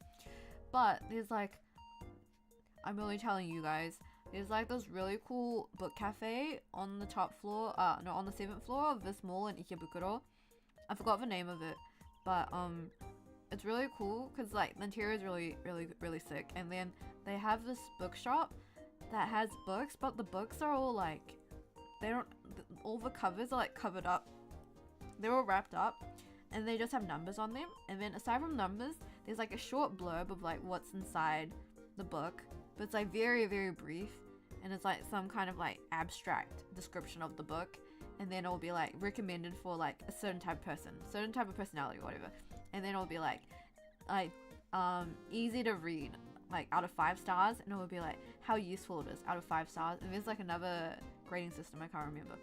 But there's like, I'm really telling you guys, there's like this really cool book cafe on the top floor, no, on the 7th floor of this mall in Ikebukuro. I forgot the name of it, but it's really cool because like the interior is really sick. And then they have this bookshop that has books, but the books are all like, all the covers are like covered up. They're all wrapped up and they just have numbers on them. And then aside from numbers, there's like a short blurb of like what's inside the book, but it's like very brief, and it's like some kind of like abstract description of the book. And then it'll be like recommended for like a certain type of personality or whatever. And then it'll be like easy to read, like out of 5 stars, and it will be like how useful it is out of 5 stars. And there's like another grading system, I can't remember.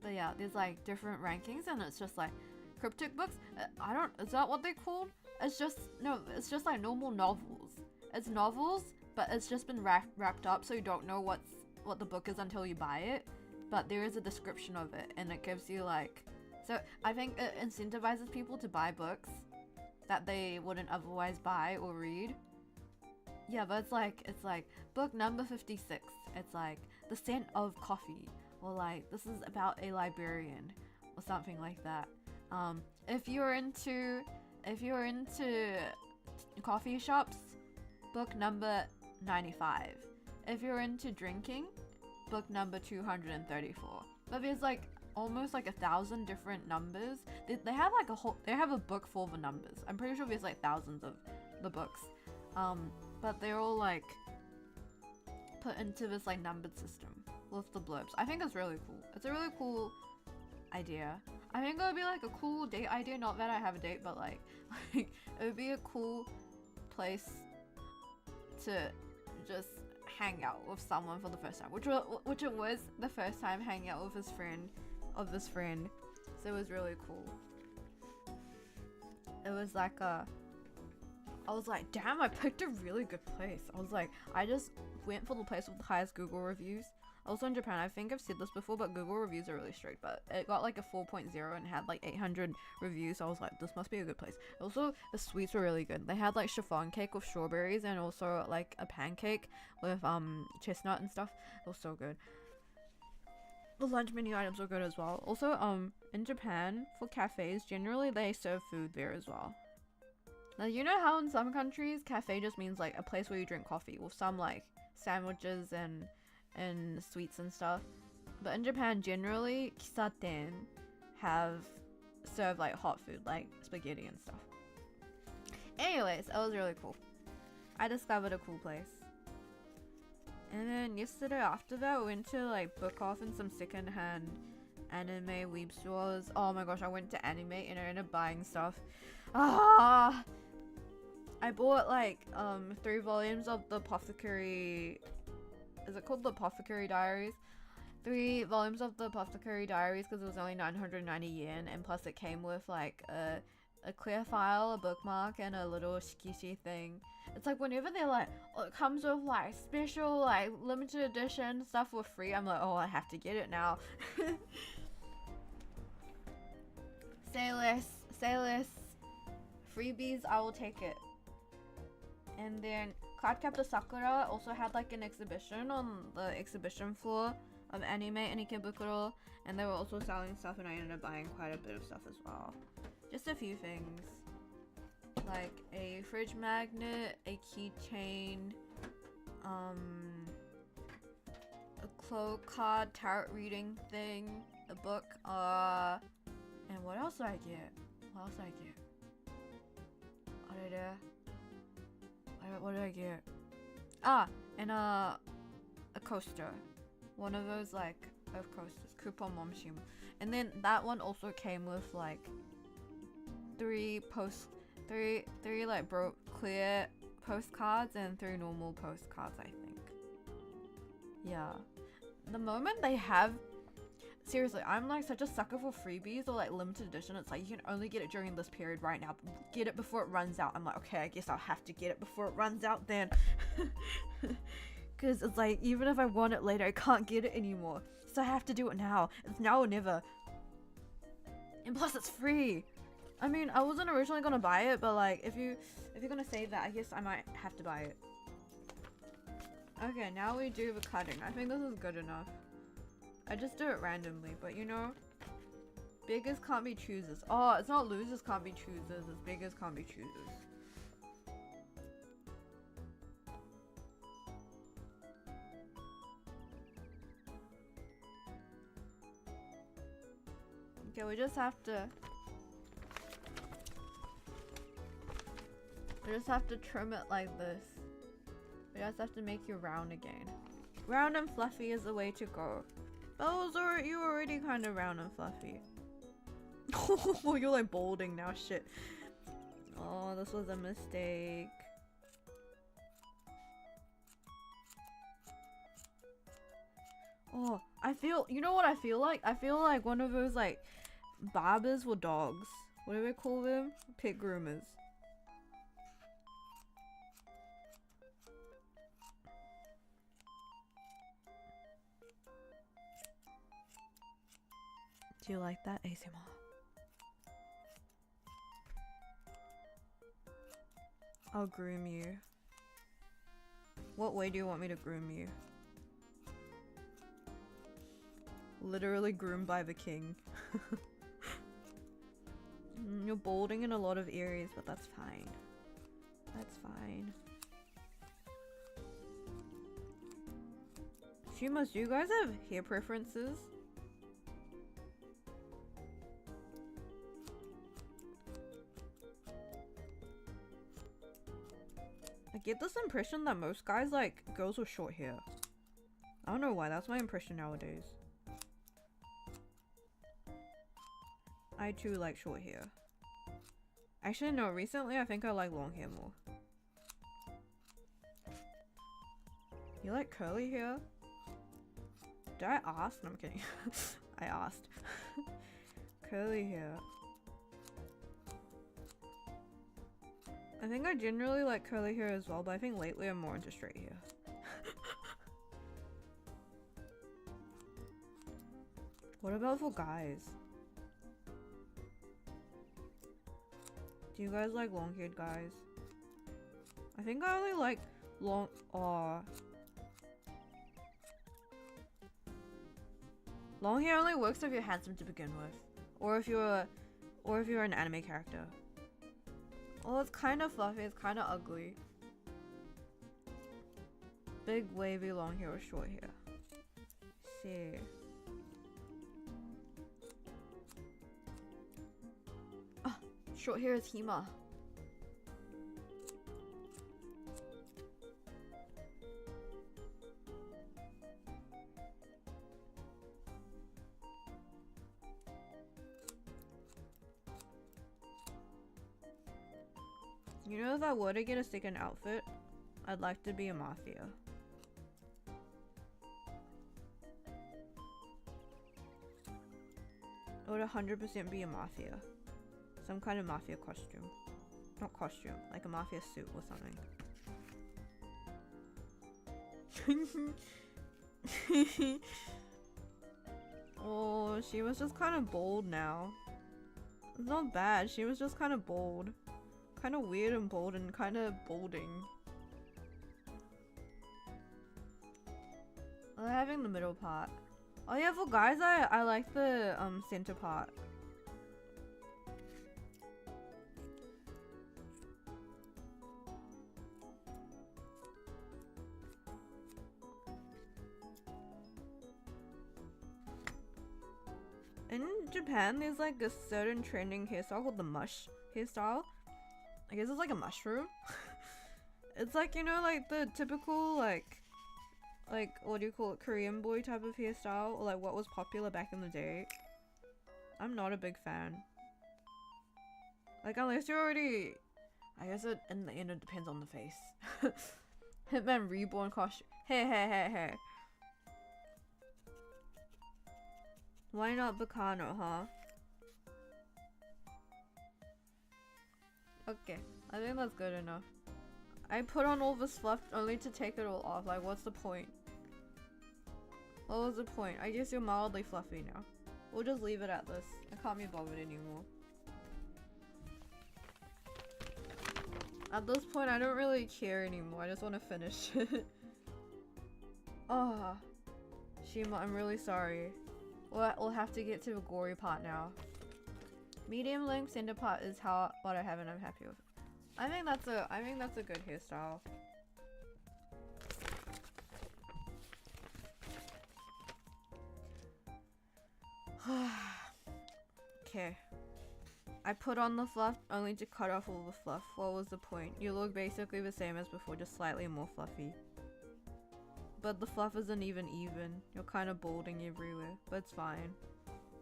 But yeah, there's like different rankings, and it's just like cryptic books. Is that what they're called? It's just like normal novels. It's novels, but it's just been wrapped up, so you don't know what the book is until you buy it. But there is a description of it, and it gives you like, so I think it incentivizes people to buy books that they wouldn't otherwise buy or read. Yeah, but it's like book number 56. It's like the scent of coffee, or like this is about a librarian, or something like that. If you're into coffee shops, book number 95. If you're into drinking, book number 234. But there's like almost like 1,000 different numbers. They have like they have a book for the numbers. I'm pretty sure there's like thousands of the books. But they're all like put into this like numbered system with the blurbs. I think it's really cool. It's a really cool idea. I think it would be like a cool date idea. Not that I have a date, but like it would be a cool place to just hang out with someone for the first time, which it was the first time hanging out with this friend, so it was really cool. It was like I was like, damn, I picked a really good place. I was like, I just went for the place with the highest Google reviews. Also in Japan, I think I've said this before, but Google reviews are really strict, but it got like a 4.0 and had like 800 reviews, so I was like, this must be a good place. Also, the sweets were really good. They had like chiffon cake with strawberries, and also like a pancake with chestnut and stuff. It was so good. The lunch menu items were good as well. Also, in Japan, for cafes, generally they serve food there as well. Now, you know how in some countries, cafe just means like a place where you drink coffee with some like sandwiches and sweets and stuff. But in Japan, generally, kisaten serve like hot food, like spaghetti and stuff. Anyways, that was really cool. I discovered a cool place. And then yesterday after that, we went to like book off in some secondhand anime weeb stores. Oh my gosh, I went to anime and I ended up buying stuff. Ah, I bought like 3 volumes of the Apothecary. Is it called the Apothecary Diaries? 3 volumes of the Apothecary Diaries because it was only 990 yen, and plus it came with like a clear file, a bookmark, and a little shikishi thing. It's like whenever they're like, oh, it comes with like special like limited edition stuff for free, I'm like, oh, I have to get it now. Say less, say less. Freebies, I will take it. And then Cardcaptor Sakura also had like an exhibition on the exhibition floor of anime and Ikebukuro, and they were also selling stuff, and I ended up buying quite a bit of stuff as well. Just a few things, like a fridge magnet, a keychain, a Clo card tarot reading thing, a book, and what else did I get? What else did I get? What did I get? Ah, and a coaster. One of those like of coasters, Coupon Mom Shima. And then that one also came with like 3 like clear postcards and 3 normal postcards, I think. Yeah. The moment they have, seriously, I'm like such a sucker for freebies or like limited edition. It's like you can only get it during this period right now. Get it before it runs out. I'm like, okay, I guess I'll have to get it before it runs out then. Because it's like, even if I want it later, I can't get it anymore. So I have to do it now. It's now or never. And plus it's free. I mean, I wasn't originally gonna buy it, but like, if you're gonna save that, I guess I might have to buy it. Okay, now we do the cutting. I think this is good enough. I just do it randomly, but you know, beggars can't be choosers. Oh, it's not losers can't be choosers, it's beggars can't be choosers. Okay, we just have to trim it like this. We just have to make you round again. Round and fluffy is the way to go. Bowser, you're already kind of round and fluffy. Oh, you're like balding now, shit. Oh, this was a mistake. Oh, you know what I feel like? I feel like one of those like barbers for dogs. What do we call them? Pet groomers. Do you like that, ASMR? I'll groom you. What way do you want me to groom you? Literally groomed by the king. You're balding in a lot of areas, but that's fine. That's fine. Shimas, do you guys have hair preferences? I get this impression that most guys like girls with short hair. I don't know why, that's my impression nowadays. I too like short hair. Actually no, recently I think I like long hair more. You like curly hair? Did I ask? No, I'm kidding. I asked. Curly hair. I think I generally like curly hair as well, but I think lately I'm more into straight hair. What about for guys? Do you guys like long-haired guys? I think I only like long hair only works if you're handsome to begin with. Or if you're an anime character. Oh, it's kind of fluffy, it's kind of ugly. Big wavy long hair or short hair. See. Oh, short hair is Hima. You know, if I were to get a second outfit, I'd like to be a mafia. I would 100% be a mafia. Some kind of mafia costume. Not costume, like a mafia suit or something. Oh, she was just kind of bold now. It's not bad, she was just kind of bold. Kind of weird and bold and kind of bolding. I like having the middle part. Oh yeah, for guys, I like the center part. In Japan, there's like a certain trending hairstyle called the mush hairstyle. I guess it's like a mushroom. It's like, you know, like the typical like what do you call it, Korean boy type of hairstyle, or like what was popular back in the day. I'm not a big fan. Like unless you're already, I guess it in the end it depends on the face. Hitman Reborn costume. Hey. Why not Bacano, huh? Okay, I think that's good enough. I put on all this fluff only to take it all off. Like, what's the point? What was the point? I guess you're mildly fluffy now. We'll just leave it at this. I can't be bothered anymore. At this point, I don't really care anymore. I just want to finish it. Oh, Shima, I'm really sorry. We'll have to get to the gory part now. Medium length center part is what I have and I'm happy with. I think that's a good hairstyle. Okay. I put on the fluff only to cut off all the fluff. What was the point? You look basically the same as before, just slightly more fluffy. But the fluff isn't even. You're kind of balding everywhere, but it's fine.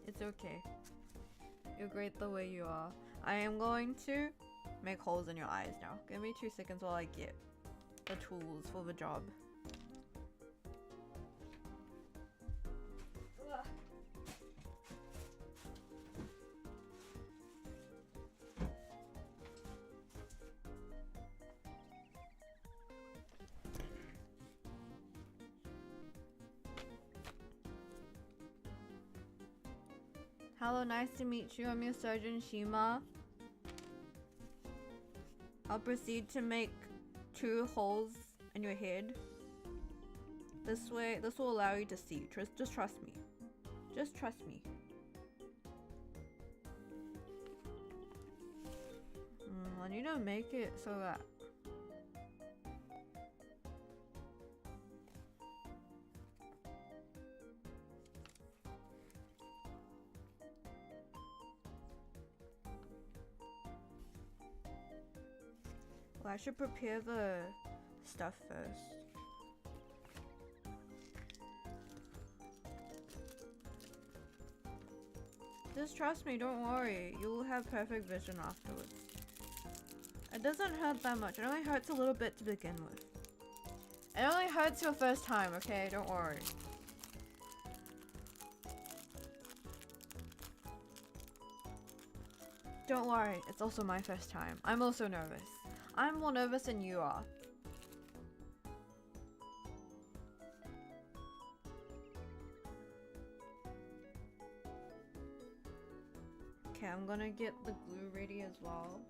It's okay. You're great the way you are. I am going to make holes in your eyes now. Give me 2 seconds while I get the tools for the job. Hello, nice to meet you. I'm your surgeon, Shima. I'll proceed to make 2 holes in your head. This way, this will allow you to see. Just trust me. Just trust me. I need to make it so that... Well, I should prepare the stuff first. Just trust me, don't worry. You'll have perfect vision afterwards. It doesn't hurt that much. It only hurts a little bit to begin with. It only hurts your first time, okay? Don't worry. Don't worry, it's also my first time. I'm also nervous. I'm more nervous than you are. Okay, I'm gonna get the glue ready as well.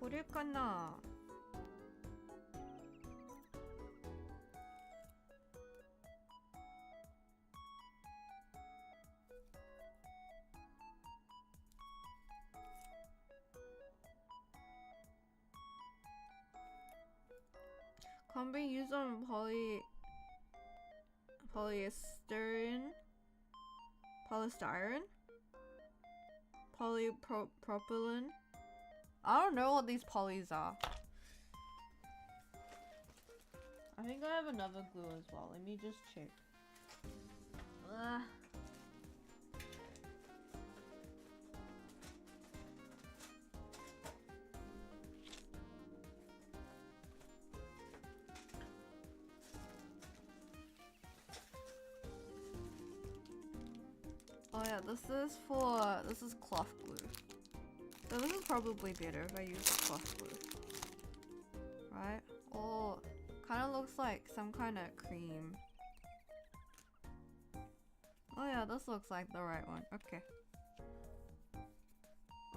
Korekana? Can be used on polystyrene, polypropylene. I don't know what these polys are. I think I have another glue as well. Let me just check. Oh yeah, this is cloth glue. So this is probably better if I use the cloth glue. Right? Oh, kind of looks like some kind of cream. Oh yeah, this looks like the right one. Okay.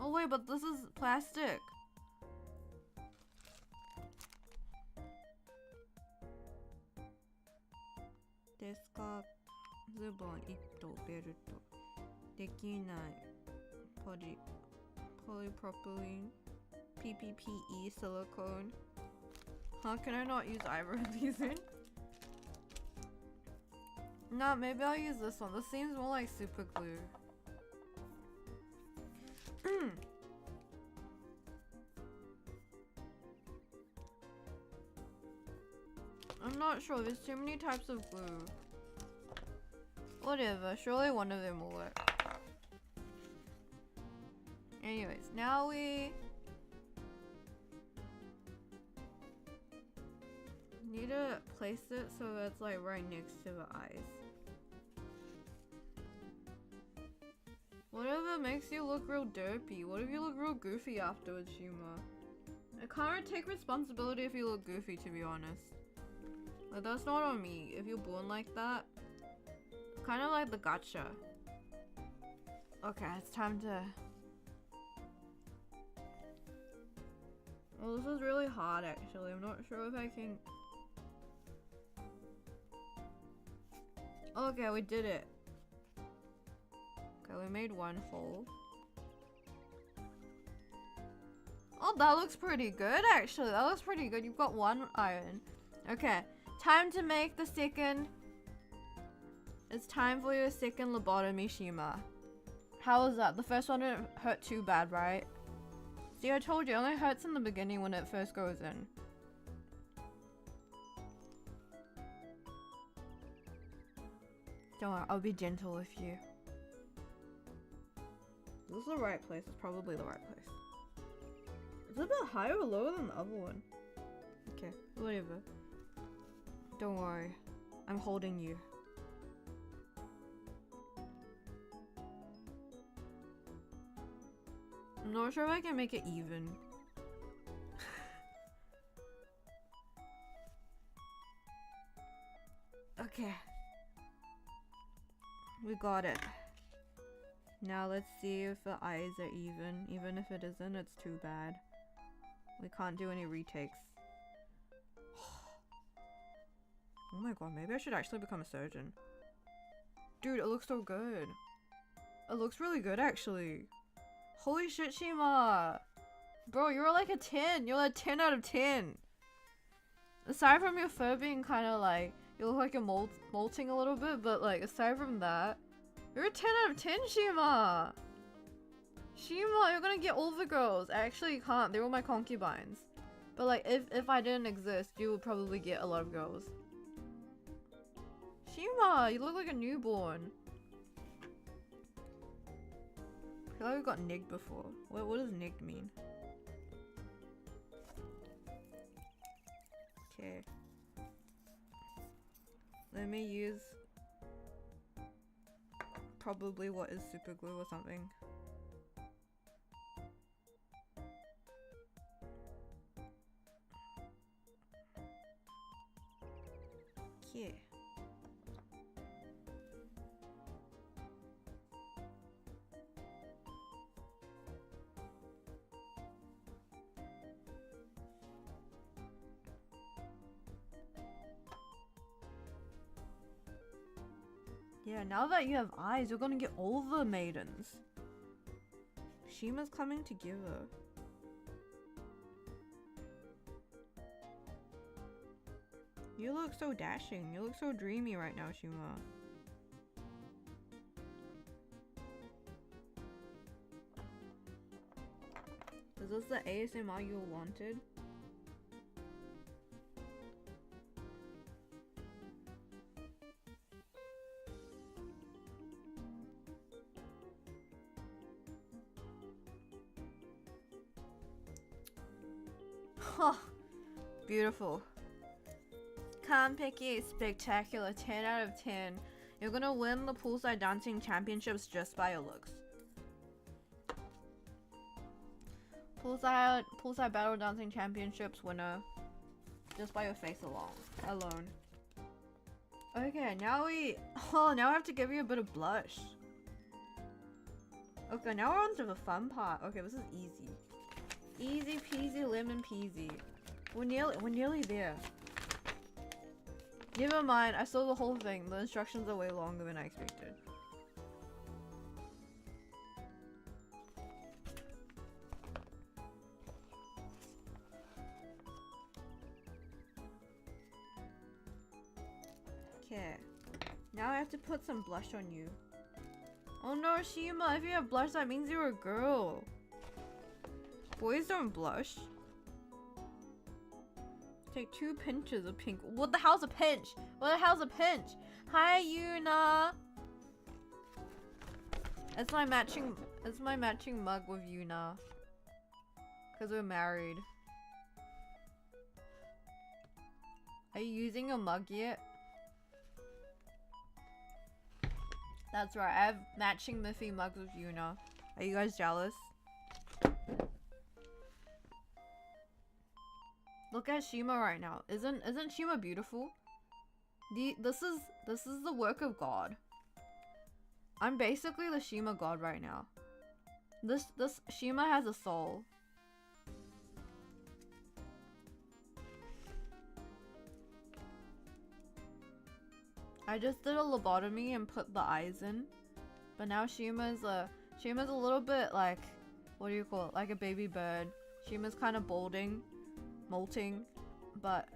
Oh wait, but this is plastic. Deska zubon itto belto dekinai polypropylene PPPE silicone. Huh? Can I not use either of these in? No, maybe I'll use this one. This seems more like super glue. I'm not sure. There's too many types of glue. Whatever. Surely one of them will work. Anyways, now we need to place it so it's like right next to the eyes. Whatever makes you look real derpy. What if you look real goofy afterwards, Shima? I can't take responsibility if you look goofy, to be honest. Like, that's not on me. If you're born like that, kind of like the gotcha. Okay, it's time to... Well, this is really hard, actually. I'm not sure if I can... Okay, we did it. Okay, we made one hole. Oh, that looks pretty good, actually. That looks pretty good. You've got one iron. Okay, time to make the second. It's time for your second lobotomy, Shima. How was that? The first one didn't hurt too bad, right? See, I told you, it only hurts in the beginning when it first goes in. Don't worry, I'll be gentle with you. This is the right place. It's probably the right place. Is it a bit higher or lower than the other one? Okay, whatever. Don't worry. I'm holding you. I'm not sure if I can make it even. Okay. We got it. Now let's see if the eyes are even. Even if it isn't, it's too bad. We can't do any retakes. Oh my god, maybe I should actually become a surgeon. Dude, it looks so good. It looks really good, actually. Holy shit, Shima! Bro, you're like a 10. You're a 10 out of 10. Aside from your fur being kind of like... You look like you're molting a little bit, but like, aside from that... You're a 10 out of 10, Shima! Shima, you're gonna get all the girls. Actually, you can't. They're all my concubines. But like, if I didn't exist, you would probably get a lot of girls. Shima, you look like a newborn. I feel like we got nigged before. What does nigged mean? Okay. Let me use probably what is super glue or something. Okay. Yeah, now that you have eyes, you're gonna get all the maidens. Shima's coming together. You look so dashing. You look so dreamy right now, Shima. Is this the ASMR you wanted? Oh, beautiful. Kanpeki, spectacular, 10 out of 10. You're gonna win the poolside dancing championships just by your looks. Poolside battle dancing championships winner just by your face alone. Okay, now I have to give you a bit of blush. Okay, now we're on to the fun part. Okay, this is easy. Easy peasy lemon peasy. We're nearly there. Never mind, I saw the whole thing. The instructions are way longer than I expected. Okay. Now I have to put some blush on you. Oh no, Shima, if you have blush, that means you're a girl. Boys don't blush. Take 2 pinches of pink. What the hell's a pinch? What the hell's a pinch? Hi, Yuna. It's my matching mug with Yuna. Cause we're married. Are you using your mug yet? That's right. I have matching Miffy mugs with Yuna. Are you guys jealous? Look at Shima right now. Isn't Shima beautiful? This is the work of God. I'm basically the Shima god right now. This Shima has a soul. I just did a lobotomy and put the eyes in, but now Shima's a little bit like, what do you call it? Like a baby bird. Shima's kind of molting, but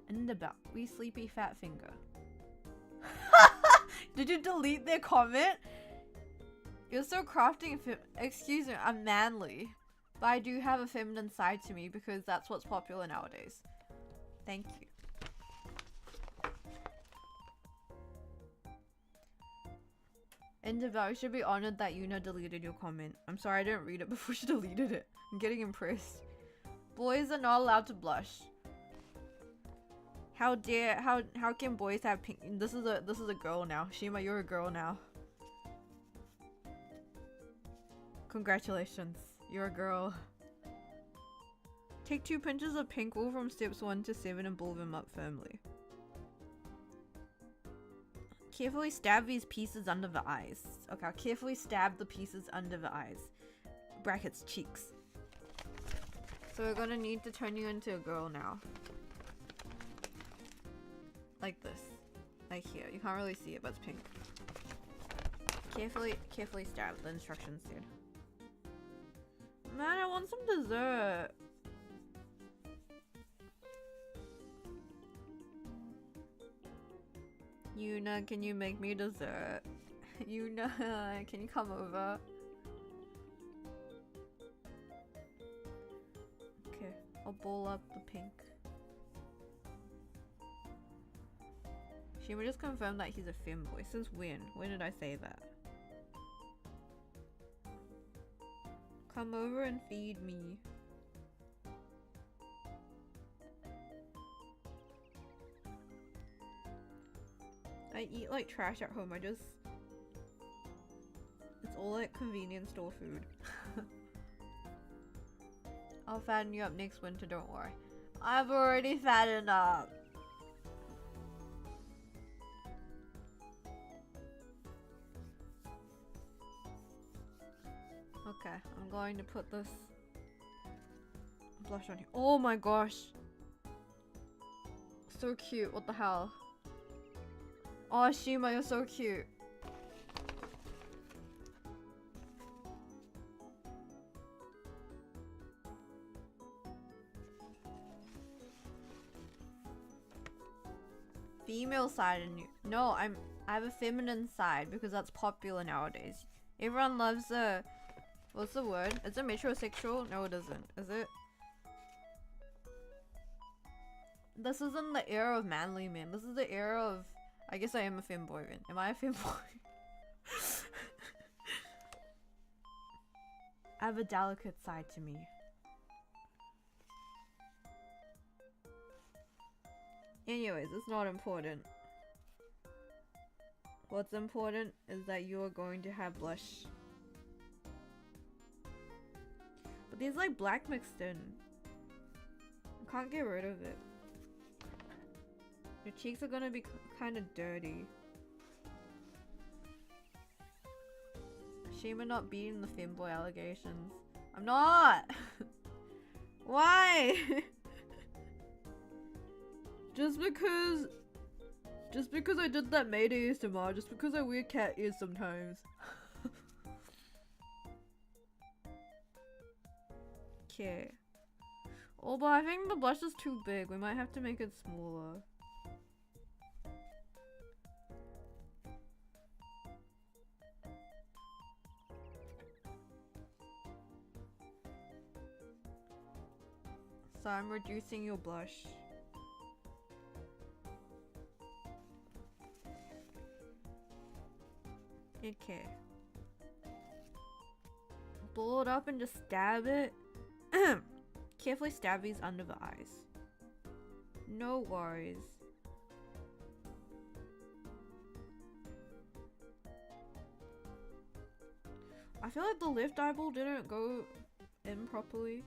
in the back, we sleepy fat finger. Did you delete their comment? You're so crafty. Excuse me, I'm manly, but I do have a feminine side to me because that's what's popular nowadays. Thank you. Endeavour, you should be honored that Yuna deleted your comment. I'm sorry I didn't read it before she deleted it. I'm getting impressed. Boys are not allowed to blush. How can boys have pink? This is a girl now. Shima, you're a girl now. Congratulations, you're a girl. Take 2 pinches of pink wool from steps 1 to 7 and ball them up firmly. Carefully stab these pieces under the eyes. Okay, I'll carefully stab the pieces under the eyes. Brackets, cheeks. So we're gonna need to turn you into a girl now. Like this. Like here. You can't really see it, but it's pink. Carefully stab, the instructions said. Man, I want some dessert. Yuna, can you make me dessert? Yuna, can you come over? Okay, I'll bowl up the pink. Shima just confirmed that he's a femboy. Since when? When did I say that? Come over and feed me. I eat like trash at home. It's all like convenience store food. I'll fatten you up next winter, don't worry. I've already fattened up. Okay, I'm going to put this blush on here. Oh my gosh. So cute, what the hell? Oh, Shima, you're so cute. Female side in you. No, I have a feminine side because that's popular nowadays. Everyone loves a... What's the word? Is it metrosexual? No, it isn't. Is it? This isn't the era of manly men. This is the era of... I guess I am a femboy then. Am I a femboy? I have a delicate side to me. Anyways, it's not important. What's important is that you are going to have blush. But there's like black mixed in. I can't get rid of it. Your cheeks are gonna be kind of dirty. Shima not beating the femboy allegations. I'm not! Why? Just because I did that maid ASMR, just because I wear cat ears sometimes. Okay. Oh, but I think the blush is too big. We might have to make it smaller. So I'm reducing your blush. Okay. Blow it up and just stab it. Carefully stab these under the eyes. No worries. I feel like the left eyeball didn't go in properly.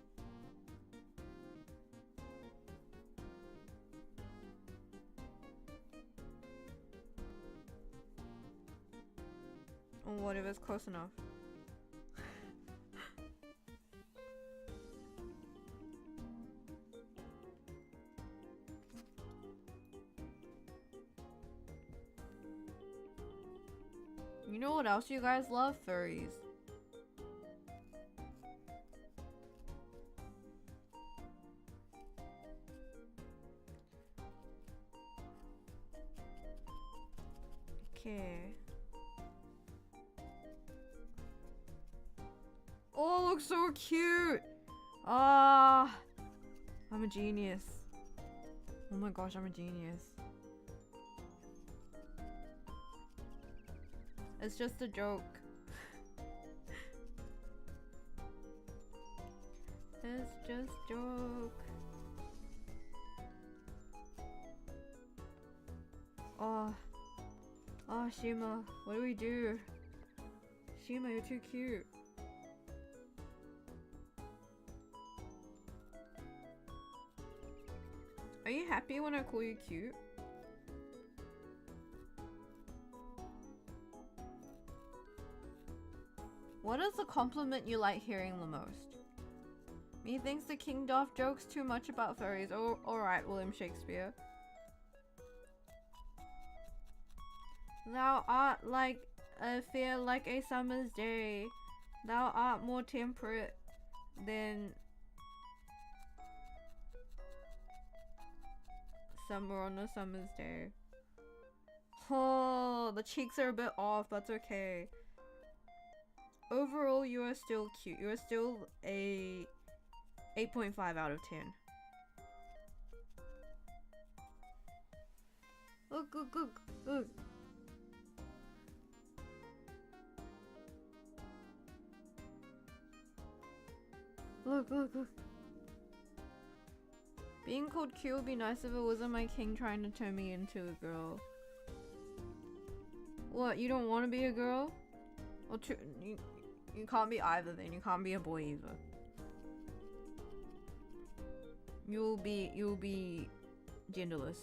Or whatever, it's close enough. You know what else you guys love? Furries. Okay. Oh, looks so cute! Ah, I'm a genius. Oh my gosh, I'm a genius. It's just a joke. It's just a joke. Oh. Oh, Shima, what do we do? Shima, you're too cute. Are you happy when I call you cute? What is the compliment you like hearing the most? Me thinks the King Doff jokes too much about furries. Oh, alright, William Shakespeare. Thou art like a fair like a summer's day. Thou art more temperate than summer on a summer's day. Oh, the cheeks are a bit off. That's okay. Overall, you are still cute. You are still a 8.5 out of 10. Look, look, look, look. Look, look, look. Being called cute would be nice if it wasn't my king trying to turn me into a girl. What, you don't want to be a girl? Or you can't be either then. You can't be a boy either. You'll be genderless.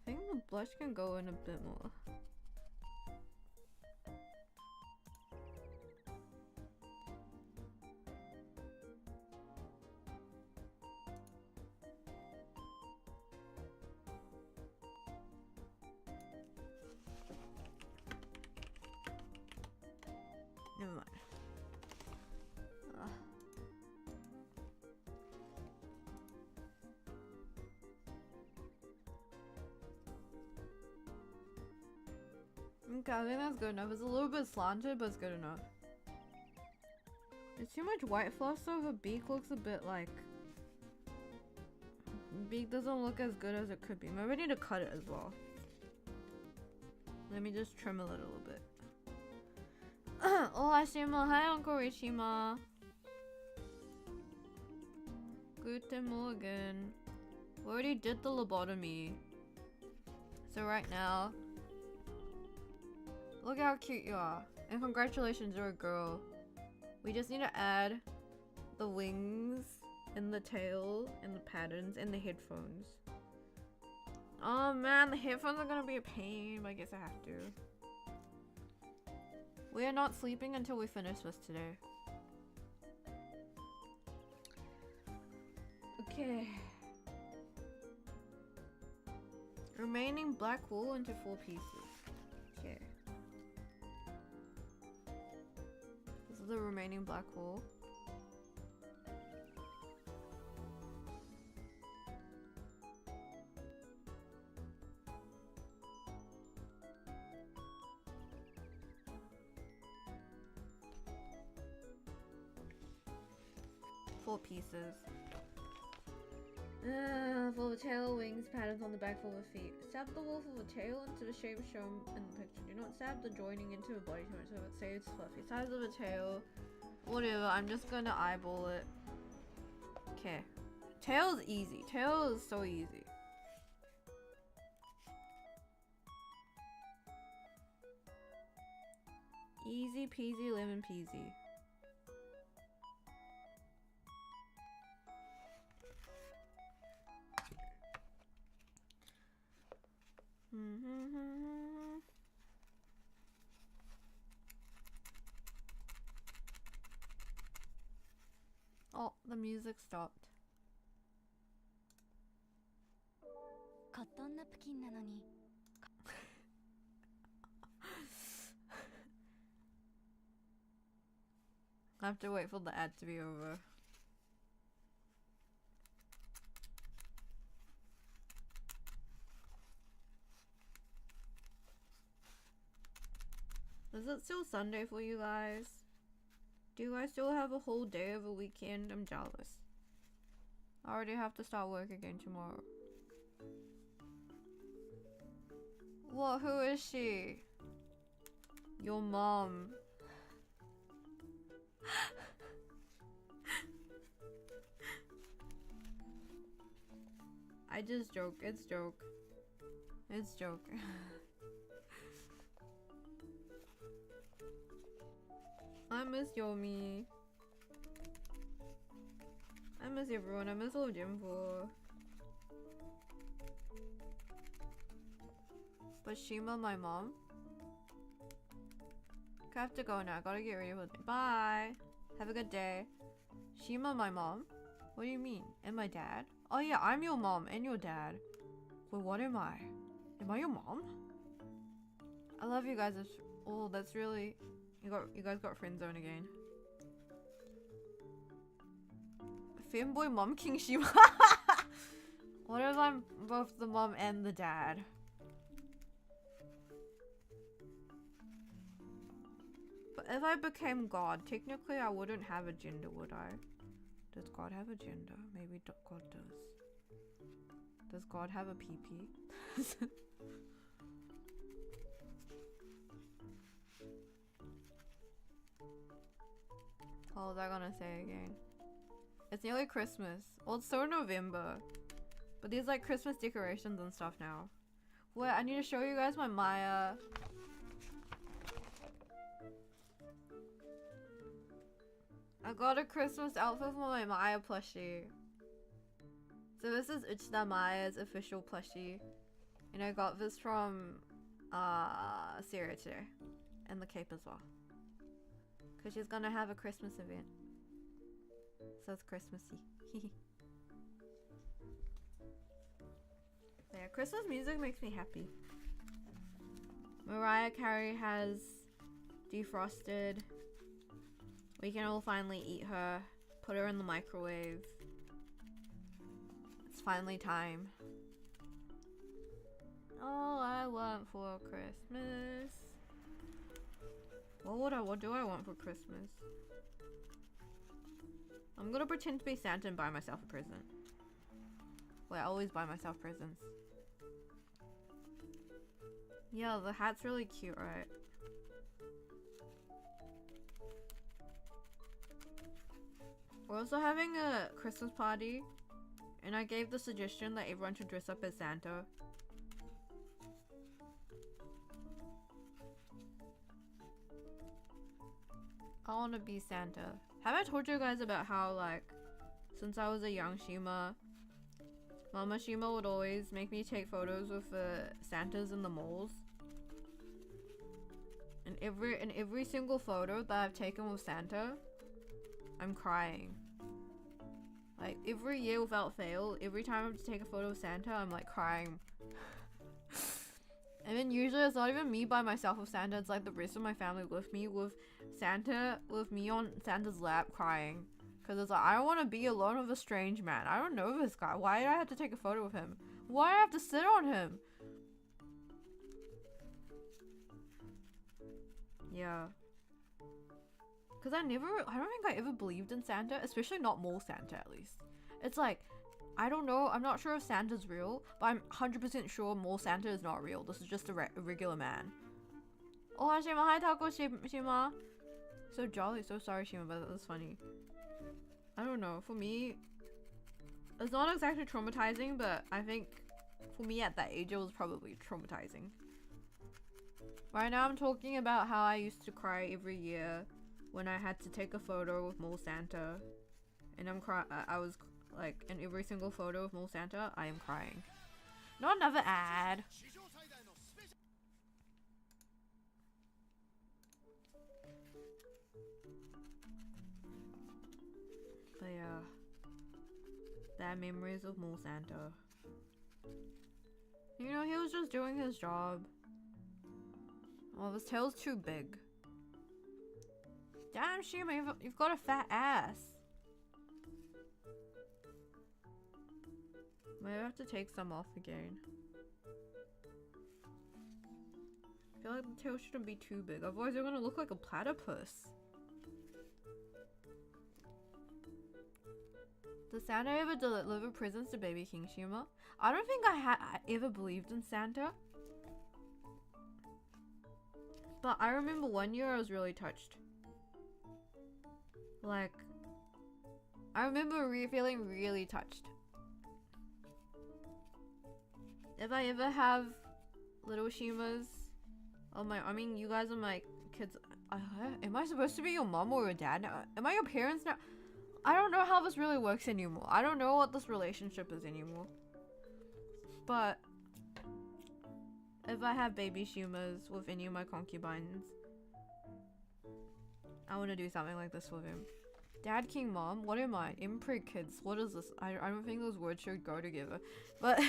I think the blush can go in a bit more. Never mind. Okay, I think that's good enough. It's a little bit slanted, but it's good enough. There's too much white fluff, so her beak looks a bit like... Beak doesn't look as good as it could be. Maybe I need to cut it as well. Let me just trim it a little bit. Hola Shima, hi Uncle Shima. Guten Morgen. We already did the lobotomy. So right now, look how cute you are. And congratulations, you're a girl. We just need to add the wings and the tail and the patterns and the headphones. Oh man, the headphones are gonna be a pain, but I guess I have to. We are not sleeping until we finish this today. Okay. Remaining black wool into 4 pieces. Okay. This is the remaining black wool. Four pieces. For the tail, wings, patterns on the back for the feet. Stab the wool for the tail into the shape shown in the picture. Do not stab the joining into the body too much so it stays fluffy. Size of the tail. Whatever, I'm just gonna eyeball it. Okay. Tail's easy. Tail is so easy. Easy peasy lemon peasy. Oh, the music stopped. I have to wait for the ad to be over. Is it still Sunday for you guys? Do you guys still have a whole day of a weekend? I'm jealous. I already have to start work again tomorrow. What? Who is she? Your mom. I just joke. It's joke. It's joke. I miss Yomi. I miss everyone. I miss old Jimbo. But Shima, my mom. I have to go now. I gotta get ready for the day. Bye. Have a good day. Shima, my mom? What do you mean? And my dad? Oh yeah, I'm your mom and your dad. Wait, what am I? Am I your mom? I love you guys. Oh, that's really... You guys got friend zone again. Fanboy mom king Shima. What if I'm both the mom and the dad? But if I became God, technically I wouldn't have a gender, would I? Does God have a gender? Maybe God does. Does God have a pee-pee? What was I gonna say again? It's nearly Christmas. Well, it's still November. But there's like Christmas decorations and stuff now. Wait, I need to show you guys my Maya. I got a Christmas outfit for my Maya plushie. So this is Uchida Maya's official plushie. And I got this from Sarah today. And the cape as well. Because she's gonna have a Christmas event. So it's Christmassy. Yeah, Christmas music makes me happy. Mariah Carey has defrosted. We can all finally eat her. Put her in the microwave. It's finally time. All I want for Christmas. What do I want for Christmas? I'm gonna pretend to be Santa and buy myself a present. Wait, I always buy myself presents. Yeah, the hat's really cute, right? We're also having a Christmas party, and I gave the suggestion that everyone should dress up as Santa. I want to be Santa. Have I told you guys about how, like, since I was a young Shima, Mama Shima would always make me take photos with Santas in the malls? And every single photo that I've taken with Santa, I'm crying. Like, every year without fail, every time I have to take a photo of Santa, I'm like crying. And then usually it's not even me by myself with Santa, it's like the rest of my family with me, with Santa, with me on Santa's lap crying. Because it's like, I don't want to be alone with a strange man. I don't know this guy. Why do I have to take a photo with him? Why do I have to sit on him? Yeah. Because I don't think I ever believed in Santa, especially not mole Santa at least. It's like, I don't know, I'm not sure if Santa's real, but I'm 100% sure mole Santa is not real. This is just a regular man. Oh, hi Shima, hi Taco Shima. So jolly, so sorry Shima, but that was funny. I don't know, for me, it's not exactly traumatizing, but I think for me at that age it was probably traumatizing. Right now I'm talking about how I used to cry every year when I had to take a photo with Mole Santa. And I was like, in every single photo of Mole Santa, I am crying. Not another ad. But yeah, bad memories of Mole Santa. You know, he was just doing his job. Well, his tail's too big. Damn, Shima, you've got a fat ass. Maybe I have to take some off again. I feel like the tail shouldn't be too big, otherwise you're gonna look like a platypus. Does Santa ever deliver presents to baby King Shima? I don't think I ever believed in Santa. But I remember one year I was really touched. Like, I remember feeling really touched. If I ever have little Shimas, I mean, you guys are my kids. Am I supposed to be your mom or your dad now? Am I your parents now? I don't know how this really works anymore. I don't know what this relationship is anymore. But if I have baby Shimas with any of my concubines, I want to do something like this with him. Dad, king, mom, what am I? Impreg kids, what is this? I don't think those words should go together. But,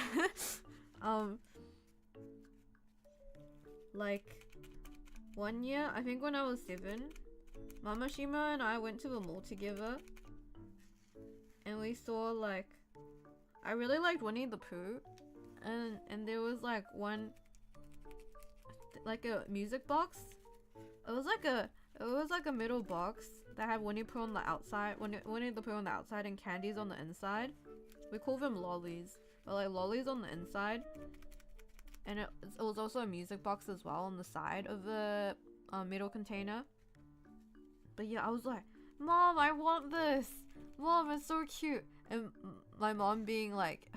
like, one year, I think when I was 7, Mama Shima and I went to the mall together. And we saw, like, I really liked Winnie the Pooh. And there was, like, one, like a music box. It was like a middle box that had Winnie the Pooh on the outside, Winnie the Pooh on the outside and candies on the inside. We call them lollies, but like lollies on the inside. And it was also a music box as well on the side of the middle container. But yeah, I was like, Mom, I want this. Mom, it's so cute. And my mom being like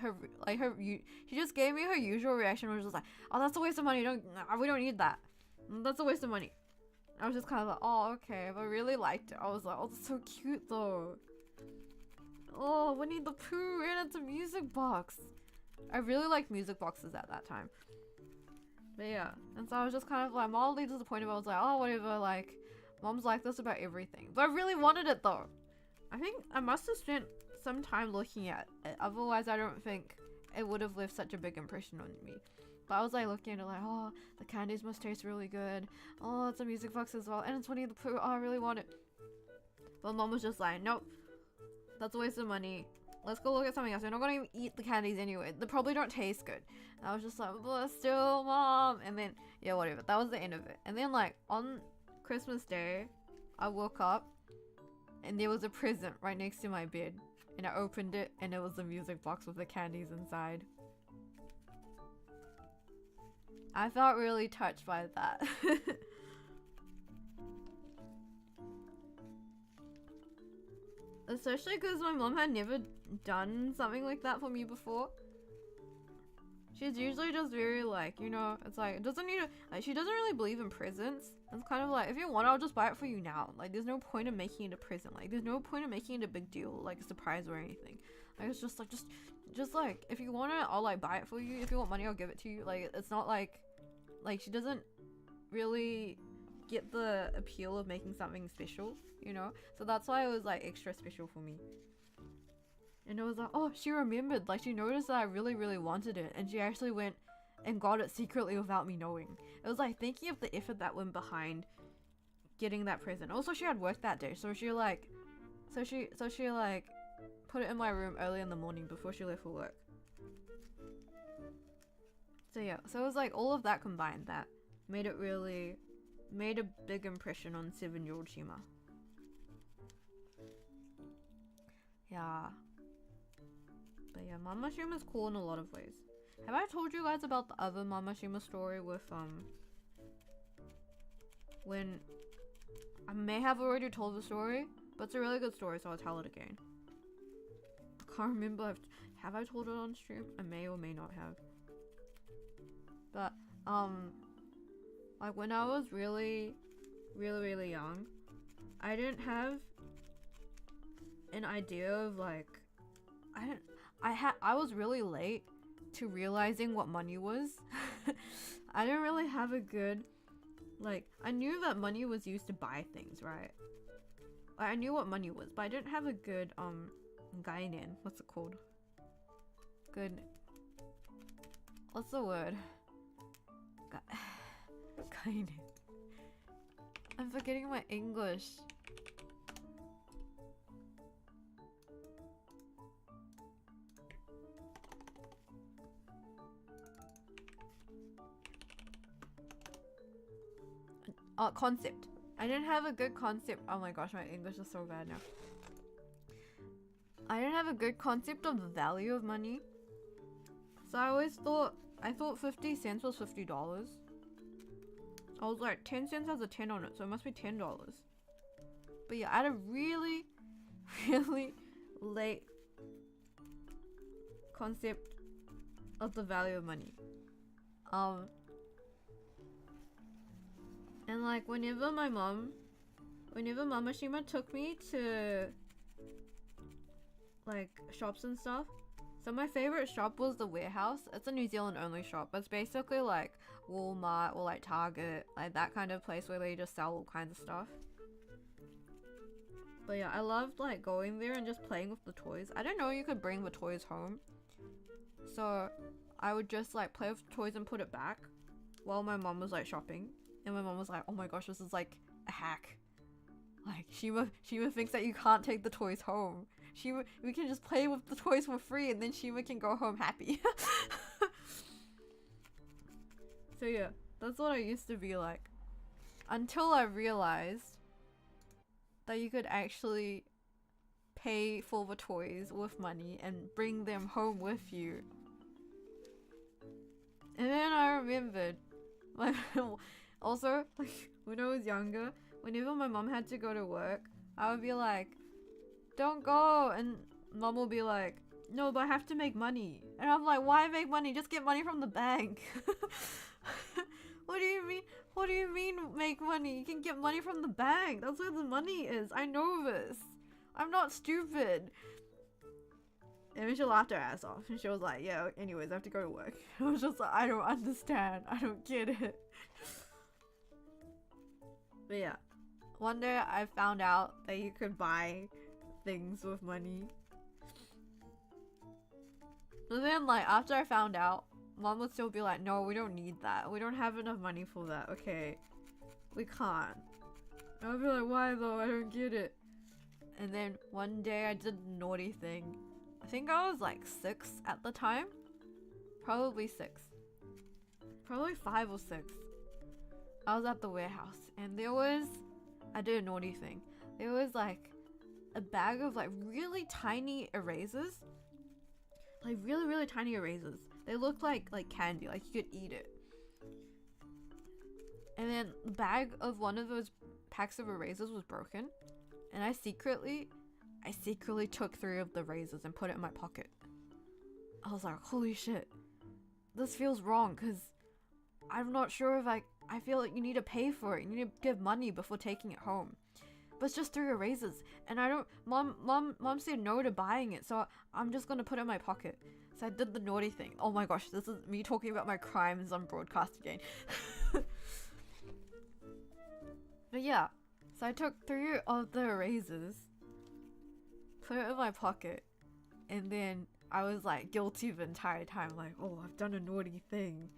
she just gave me her usual reaction, which was like, oh, that's a waste of money. We don't need that. That's a waste of money. I was just kind of like, oh, okay. But I really liked it. I was like, oh, that's so cute though. Oh, Winnie the Pooh, and it's a music box. I really liked music boxes at that time. But yeah, and so I was just kind of like, mildly disappointed. But I was like, oh, whatever. Like, mom's like this about everything. But I really wanted it though. I think I must have spent some time looking at it. Otherwise, I don't think it would have left such a big impression on me. But I was like looking at it like, oh, the candies must taste really good. Oh, it's a music box as well. And it's Winnie the Pooh. Oh, I really want it. But mom was just like, nope. That's a waste of money. Let's go look at something else. We're not going to even eat the candies anyway. They probably don't taste good. And I was just like, but still, mom. And then, yeah, whatever. That was the end of it. And then like on Christmas Day, I woke up and there was a present right next to my bed. And I opened it and it was a music box with the candies inside. I felt really touched by that. Especially because my mom had never done something like that for me before. She's usually just very like, you know, it's like, it doesn't need to, like, she doesn't really believe in presents. It's kind of like, if you want, I'll just buy it for you now. Like, there's no point in making it a present. Like, there's no point in making it a big deal, like a surprise or anything. Like, it's just like, just like, if you want it, I'll like buy it for you. If you want money, I'll give it to you. Like, it's not like she doesn't really get the appeal of making something special, you know? So that's why it was like extra special for me. And it was like, oh, she remembered. Like, she noticed that I really, really wanted it. And she actually went and got it secretly without me knowing. It was like thinking of the effort that went behind getting that present. Also, she had work that day. So she like put it in my room early in the morning before she left for work. So yeah, so it was like all of that combined that made a big impression on 7-year-old Shima. Yeah. But yeah, Mama Shima's cool in a lot of ways. Have I told you guys about the other Mama Shima story with when I may have already told the story, but it's a really good story, so I'll tell it again. I can't remember. Have I told it on stream? I may or may not have. But like when I was really young, I didn't have an idea of like I was really late to realizing what money was. I didn't really have a good, like, I knew that money was used to buy things, right? Like, I knew what money was, but I didn't have a good gainen. What's it called? Good. What's the word? Gainen. I'm forgetting my English. Concept. I didn't have a good concept. Oh my gosh, my English is so bad now. I didn't have a good concept of the value of money. So I thought 50 cents was $50. I was like, 10 cents has a 10 on it, so it must be $10. But yeah, I had a really late concept of the value of money. And like whenever Mama Shima took me to like shops and stuff, so my favorite shop was the Warehouse. It's a New Zealand only shop, but it's basically like Walmart or like Target, like that kind of place where they just sell all kinds of stuff. But yeah, I loved like going there and just playing with the toys. I didn't know you could bring the toys home, so I would just like play with the toys and put it back while my mom was like shopping. And my mom was like, oh my gosh, this is like a hack. Like, Shima thinks that you can't take the toys home. We can just play with the toys for free and then Shima can go home happy. So yeah, that's what I used to be like. Until I realized that you could actually pay for the toys with money and bring them home with you. And then I remembered, also, like, when I was younger, whenever my mom had to go to work, I would be like, don't go, and mom will be like, no, but I have to make money. And I'm like, why make money? Just get money from the bank. What do you mean? What do you mean make money? You can get money from the bank. That's where the money is. I know this. I'm not stupid. And then she laughed her ass off. And she was like, yeah, anyways, I have to go to work. I was just like, I don't understand. I don't get it. But yeah, one day I found out that you could buy things with money. But then like after I found out, mom would still be like, no, we don't need that. We don't have enough money for that. Okay, we can't. I would be like, why though? I don't get it. And then one day I did a naughty thing. I think I was like 6 at the time. Probably 6. Probably 5 or 6. I was at the Warehouse and I did a naughty thing. There was like a bag of like really tiny erasers. Like really tiny erasers. They looked like candy, like you could eat it. And then the bag of one of those packs of erasers was broken. And I secretly I secretly took 3 of the razors and put it in my pocket. I was like, holy shit, this feels wrong, because I'm not sure if I feel like you need to pay for it. You need to give money before taking it home. But it's just 3 erasers, and I don't. Mom said no to buying it, so I'm just gonna put it in my pocket. So I did the naughty thing. Oh my gosh, this is me talking about my crimes on broadcast again. But yeah, so I took 3 of the erasers, put it in my pocket, and then I was like guilty the entire time, like, oh, I've done a naughty thing.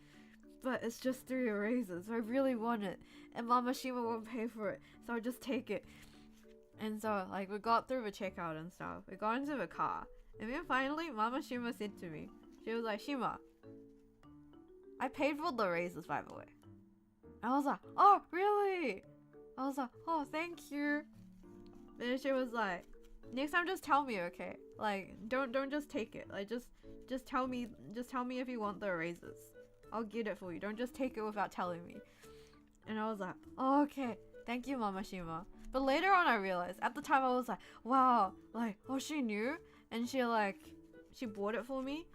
But it's just 3 erasers, so I really want it, and Mama Shima won't pay for it, so I just take it. And so, like, we got through the checkout and stuff. We got into the car. And then finally, Mama Shima said to me, she was like, Shima, I paid for the erasers, by the way. And I was like, oh, really? I was like, oh, thank you. And she was like, next time just tell me, okay? Like, don't just take it. Like, just tell me if you want the erasers. I'll get it for you. Don't just take it without telling me. And I was like, oh, okay. Thank you, Mama Shima. But later on I realized, at the time I was like, wow, like, oh, she knew, and she bought it for me.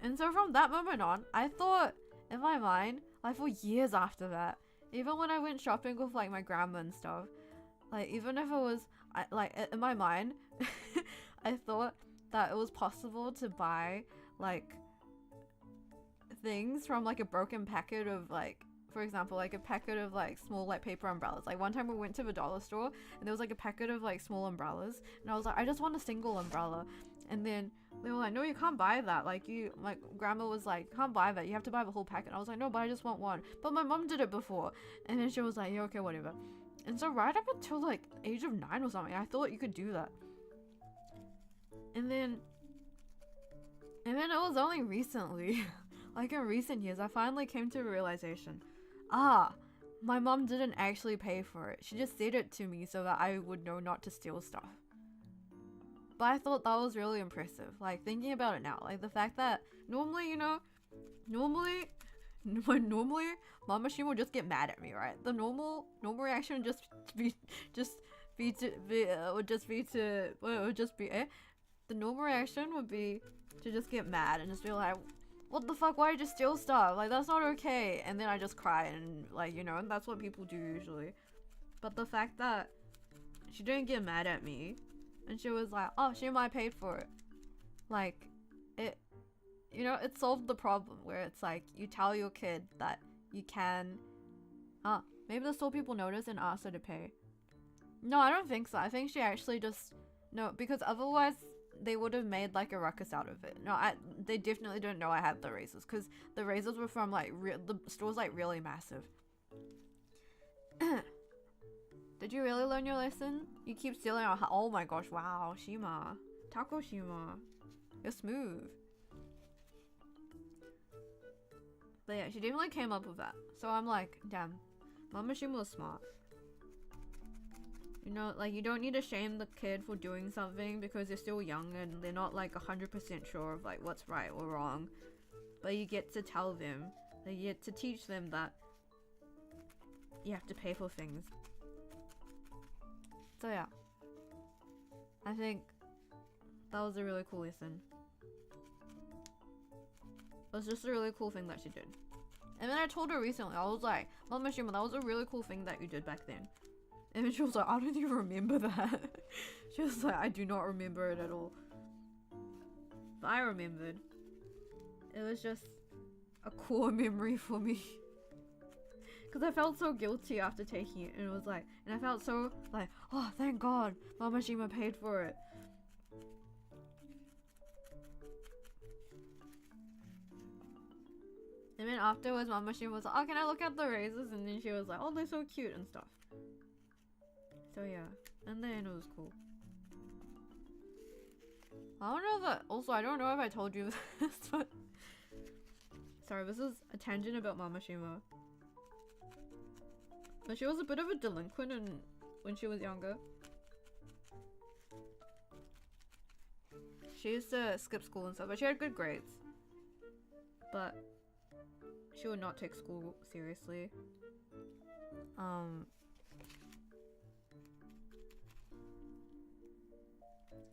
And so from that moment on, I thought, in my mind, like, for years after that, even when I went shopping with, like, my grandma and stuff, like, even if it was, like, in my mind, I thought that it was possible to buy, like, things from, like, a broken packet of, like, for example, like a packet of like small like paper umbrellas. Like one time we went to the dollar store and there was like a packet of like small umbrellas, and I was like, I just want a single umbrella. And then they were like, no, you can't buy that. Like grandma was like, can't buy that. You have to buy the whole packet. I was like, no, but I just want one. But my mom did it before. And then she was like, yeah, okay, whatever. And so right up until like age of 9 or something, I thought you could do that. And then it was only recently, like in recent years, I finally came to a realization. My mom didn't actually pay for it. She just said it to me so that I would know not to steal stuff. But I thought that was really impressive. Like, thinking about it now, like the fact that normally Mama Shima would just get mad at me, right? The normal reaction would just be the normal reaction would be to just get mad and just be like, what the fuck, why did you steal stuff? Like, that's not okay. And then I just cry and, like, you know, and that's what people do usually. But the fact that she didn't get mad at me and she was like, oh, Shima paid for it. Like, it, you know, it solved the problem where it's like, you tell your kid that you can, maybe the store people notice and ask her to pay. No, I don't think so. I think she actually just, no, because otherwise they would have made like a ruckus out of it. No, they definitely didn't know I had the razors, because the razors were from like the store's like really massive. Did you really learn your lesson? You keep stealing our oh my gosh, wow, Shima. Taco Shima. You're smooth. But yeah, she definitely came up with that. So I'm like, damn, Mama Shima was smart. You know, like, you don't need to shame the kid for doing something because they're still young and they're not like 100% sure of like what's right or wrong. But you get to tell them, like, you get to teach them that you have to pay for things. So yeah, I think that was a really cool lesson. It was just a really cool thing that she did. And then I told her recently, I was like, Mama Shima, that was a really cool thing that you did back then. And then she was like, I don't even remember that. She was like, I do not remember it at all. But I remembered. It was just a core memory for me. Because I felt so guilty after taking it. And it was like, and I felt so like, oh, thank God, Mama Shima paid for it. And then afterwards, Mama Shima was like, oh, can I look at the razors? And then she was like, oh, they're so cute and stuff. So yeah, and then it was cool. I don't know if also I don't know if I told you this, but sorry, this is a tangent about Mama Shima. But she was a bit of a delinquent when she was younger. She used to skip school and stuff, but she had good grades. But she would not take school seriously.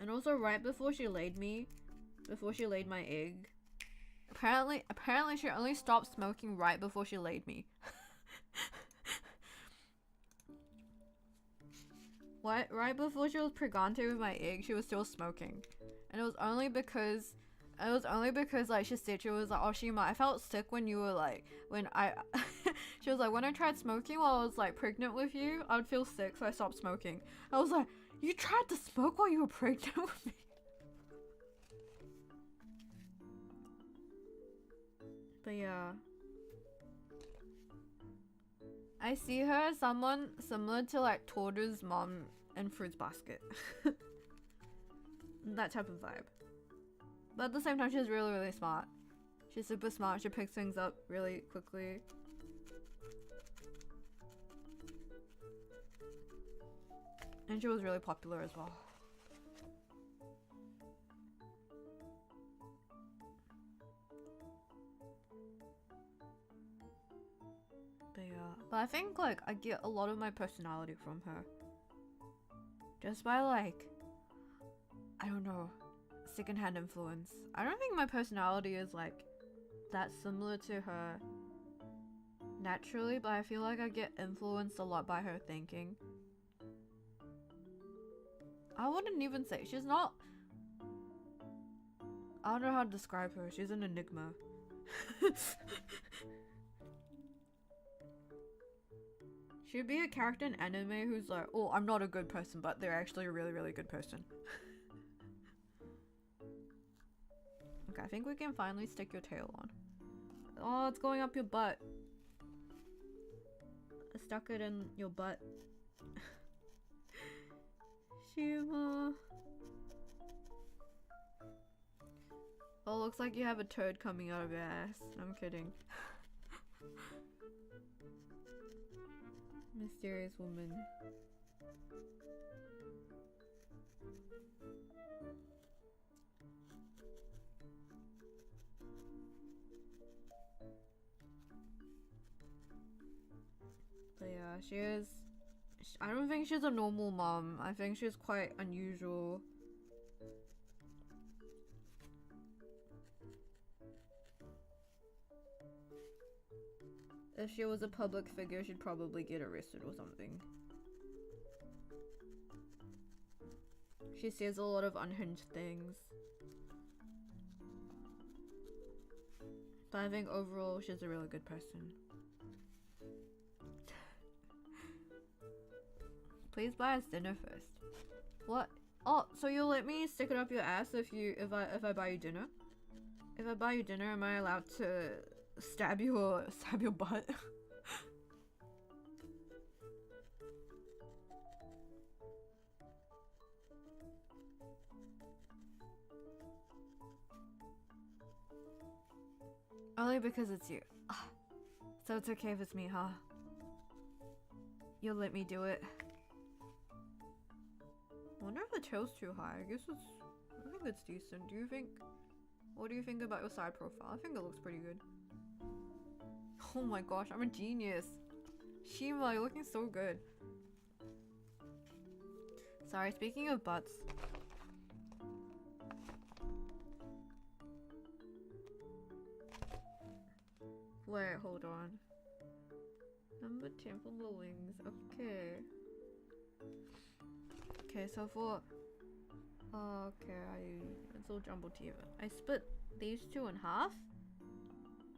And also right before she laid my egg. Apparently she only stopped smoking right before she laid me. What? Right before she was pregante with my egg, she was still smoking. And it was only because like she said, she was like, oh Shima, I felt sick when you were like, when I she was like, when I tried smoking while I was like pregnant with you, I would feel sick, so I stopped smoking. I was like, you tried to smoke while you were pregnant with me? But yeah, I see her as someone similar to like Torda's mom in Fruits Basket. That type of vibe. But at the same time, she's really, really smart. She's super smart. She picks things up really quickly. And she was really popular as well. But yeah. But I think like I get a lot of my personality from her. Just by like, I don't know, secondhand influence. I don't think my personality is like that similar to her naturally, but I feel like I get influenced a lot by her thinking. I wouldn't even say she's not. I don't know how to describe her. She's an enigma. She'd be a character in anime who's like, oh, I'm not a good person, but they're actually a really, really good person. Okay, I think we can finally stick your tail on. Oh, it's going up your butt. I stuck it in your butt. Shima. Oh, looks like you have a turd coming out of your ass. I'm kidding. Mysterious woman. But yeah, she is. I don't think she's a normal mom. I think she's quite unusual. If she was a public figure, she'd probably get arrested or something. She says a lot of unhinged things. But I think overall, she's a really good person. Please buy us dinner first. What? Oh, so you'll let me stick it up your ass if I buy you dinner? If I buy you dinner, am I allowed to stab your butt? Only because it's you. So it's okay if it's me, huh? You'll let me do it. I wonder if the tail's too high. I think it's decent. What do you think about your side profile? I think it looks pretty good. Oh my gosh, I'm a genius. Shima, you're looking so good. Sorry, speaking of butts. Wait, hold on. Number 10 for the wings. Okay. Okay, so for... Oh, okay, it's all jumbled together. I split these two in half?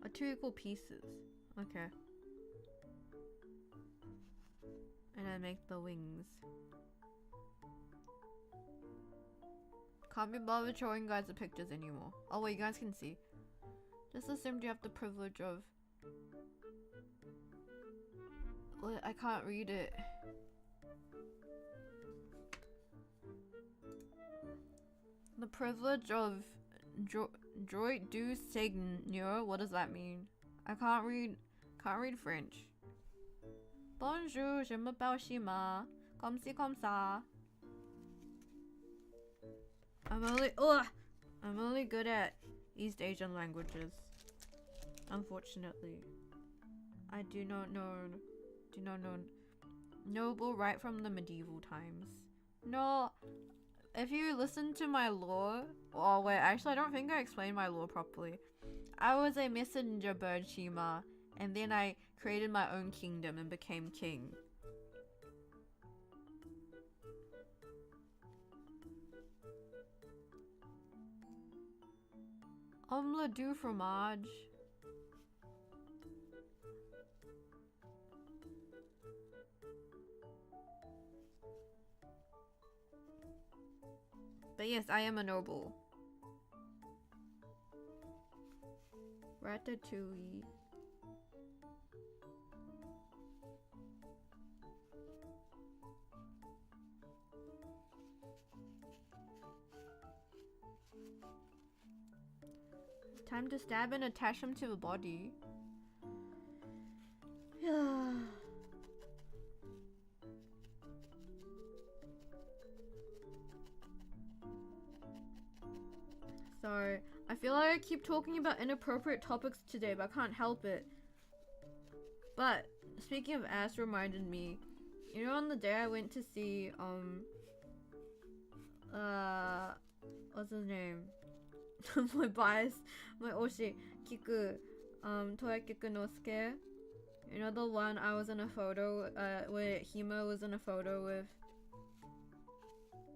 Or two equal pieces. Okay. And I make the wings. Can't be bothered showing you guys the pictures anymore. Oh wait, you guys can see. Just assumed you have the privilege of... Well, I can't read it. The privilege of droit du seigneur. What does that mean? I can't read French. Bonjour, je m'appelle Shima. Comme ci comme ça. I'm only good at East Asian languages. Unfortunately. I do not know noble right from the medieval times. No, if you listen to my lore, oh wait, actually I don't think I explained my lore properly. I was a messenger bird Shima, and then I created my own kingdom and became king. Omelette du fromage. But yes, I am a noble. Ratatouille. Time to stab and attach him to the body. Yeah. Sorry, I feel like I keep talking about inappropriate topics today, but I can't help it. But speaking of ass reminded me, you know, on the day I went to see what's his name? My bias, my oshi, Kiku, Toya Kikunosuke. You know, the one I was in a photo, where Hima was in a photo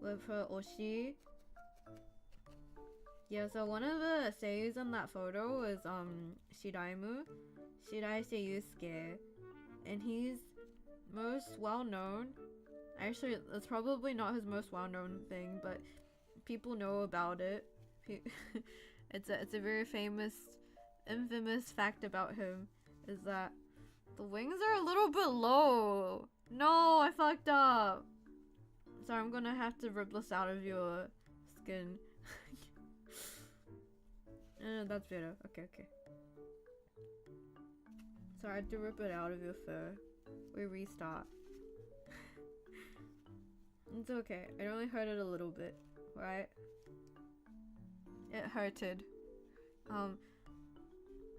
with her oshi. Yeah, so one of the seiyus in that photo is Shiraise Yusuke, and he's most well known. Actually, that's probably not his most well known thing, but people know about it. It's a very infamous fact about him is that the wings are a little bit low. No, I fucked up. So I'm gonna have to rip this out of your skin. That's better. Okay. So I had to rip it out of your fur. We restart. It's okay. It only hurted a little bit, right? It hurted.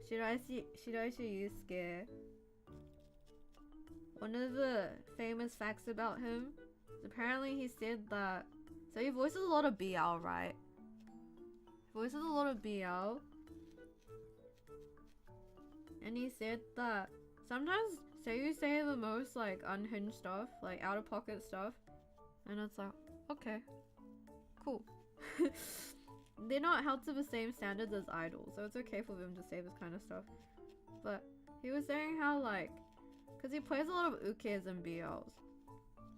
Shiraise Yusuke. One of the famous facts about him is apparently he said that. So he voices a lot of BL, right? Voices a lot of BL, and he said that sometimes you say the most like unhinged stuff, like out of pocket stuff, and it's like, okay, cool. They're not held to the same standards as idols, so it's okay for them to say this kind of stuff. But he was saying how like, cause he plays a lot of ukes and BLs.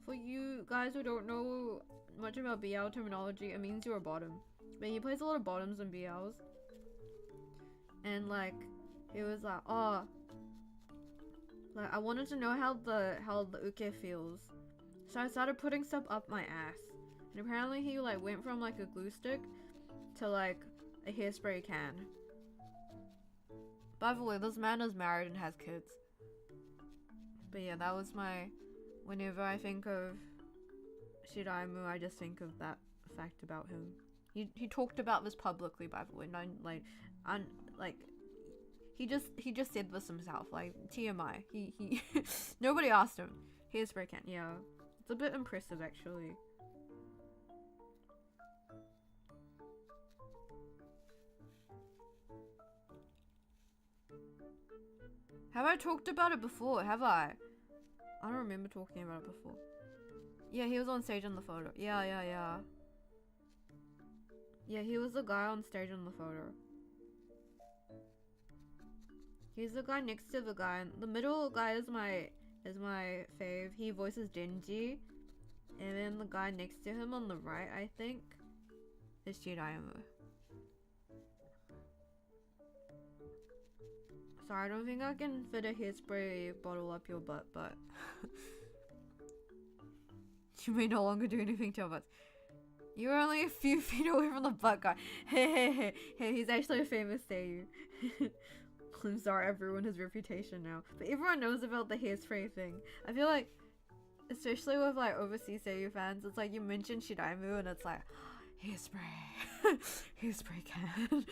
For you guys who don't know much about BL terminology, it means you're a bottom. But he plays a lot of bottoms and BLs. And like, he was like, oh, like I wanted to know how the uke feels. So I started putting stuff up my ass. And apparently he like went from like a glue stick to like a hairspray can. By the way, this man is married and has kids. But yeah, that was my, whenever I think of Shiraimu, I just think of that fact about him. He talked about this publicly, by the way. Not like he just said this himself. Like TMI. He nobody asked him. Hairspray can. Yeah, it's a bit impressive actually. Have I talked about it before? Have I? I don't remember talking about it before. Yeah, he was on stage in the photo. Yeah. Yeah, he was the guy on stage in the photo. He's the guy next to the guy. The middle guy is my fave. He voices Denji. And then the guy next to him on the right, I think, is Shiraimu. Sorry, I don't think I can fit a hairspray bottle up your butt, but you may no longer do anything to our butts. You're only a few feet away from the butt guy. Hey, he's actually a famous seiyu. I'm sorry, everyone has reputation now. But everyone knows about the hairspray thing. I feel like, especially with like overseas seiyu fans, it's like you mention Shiraimu and it's like, hairspray. Hairspray can.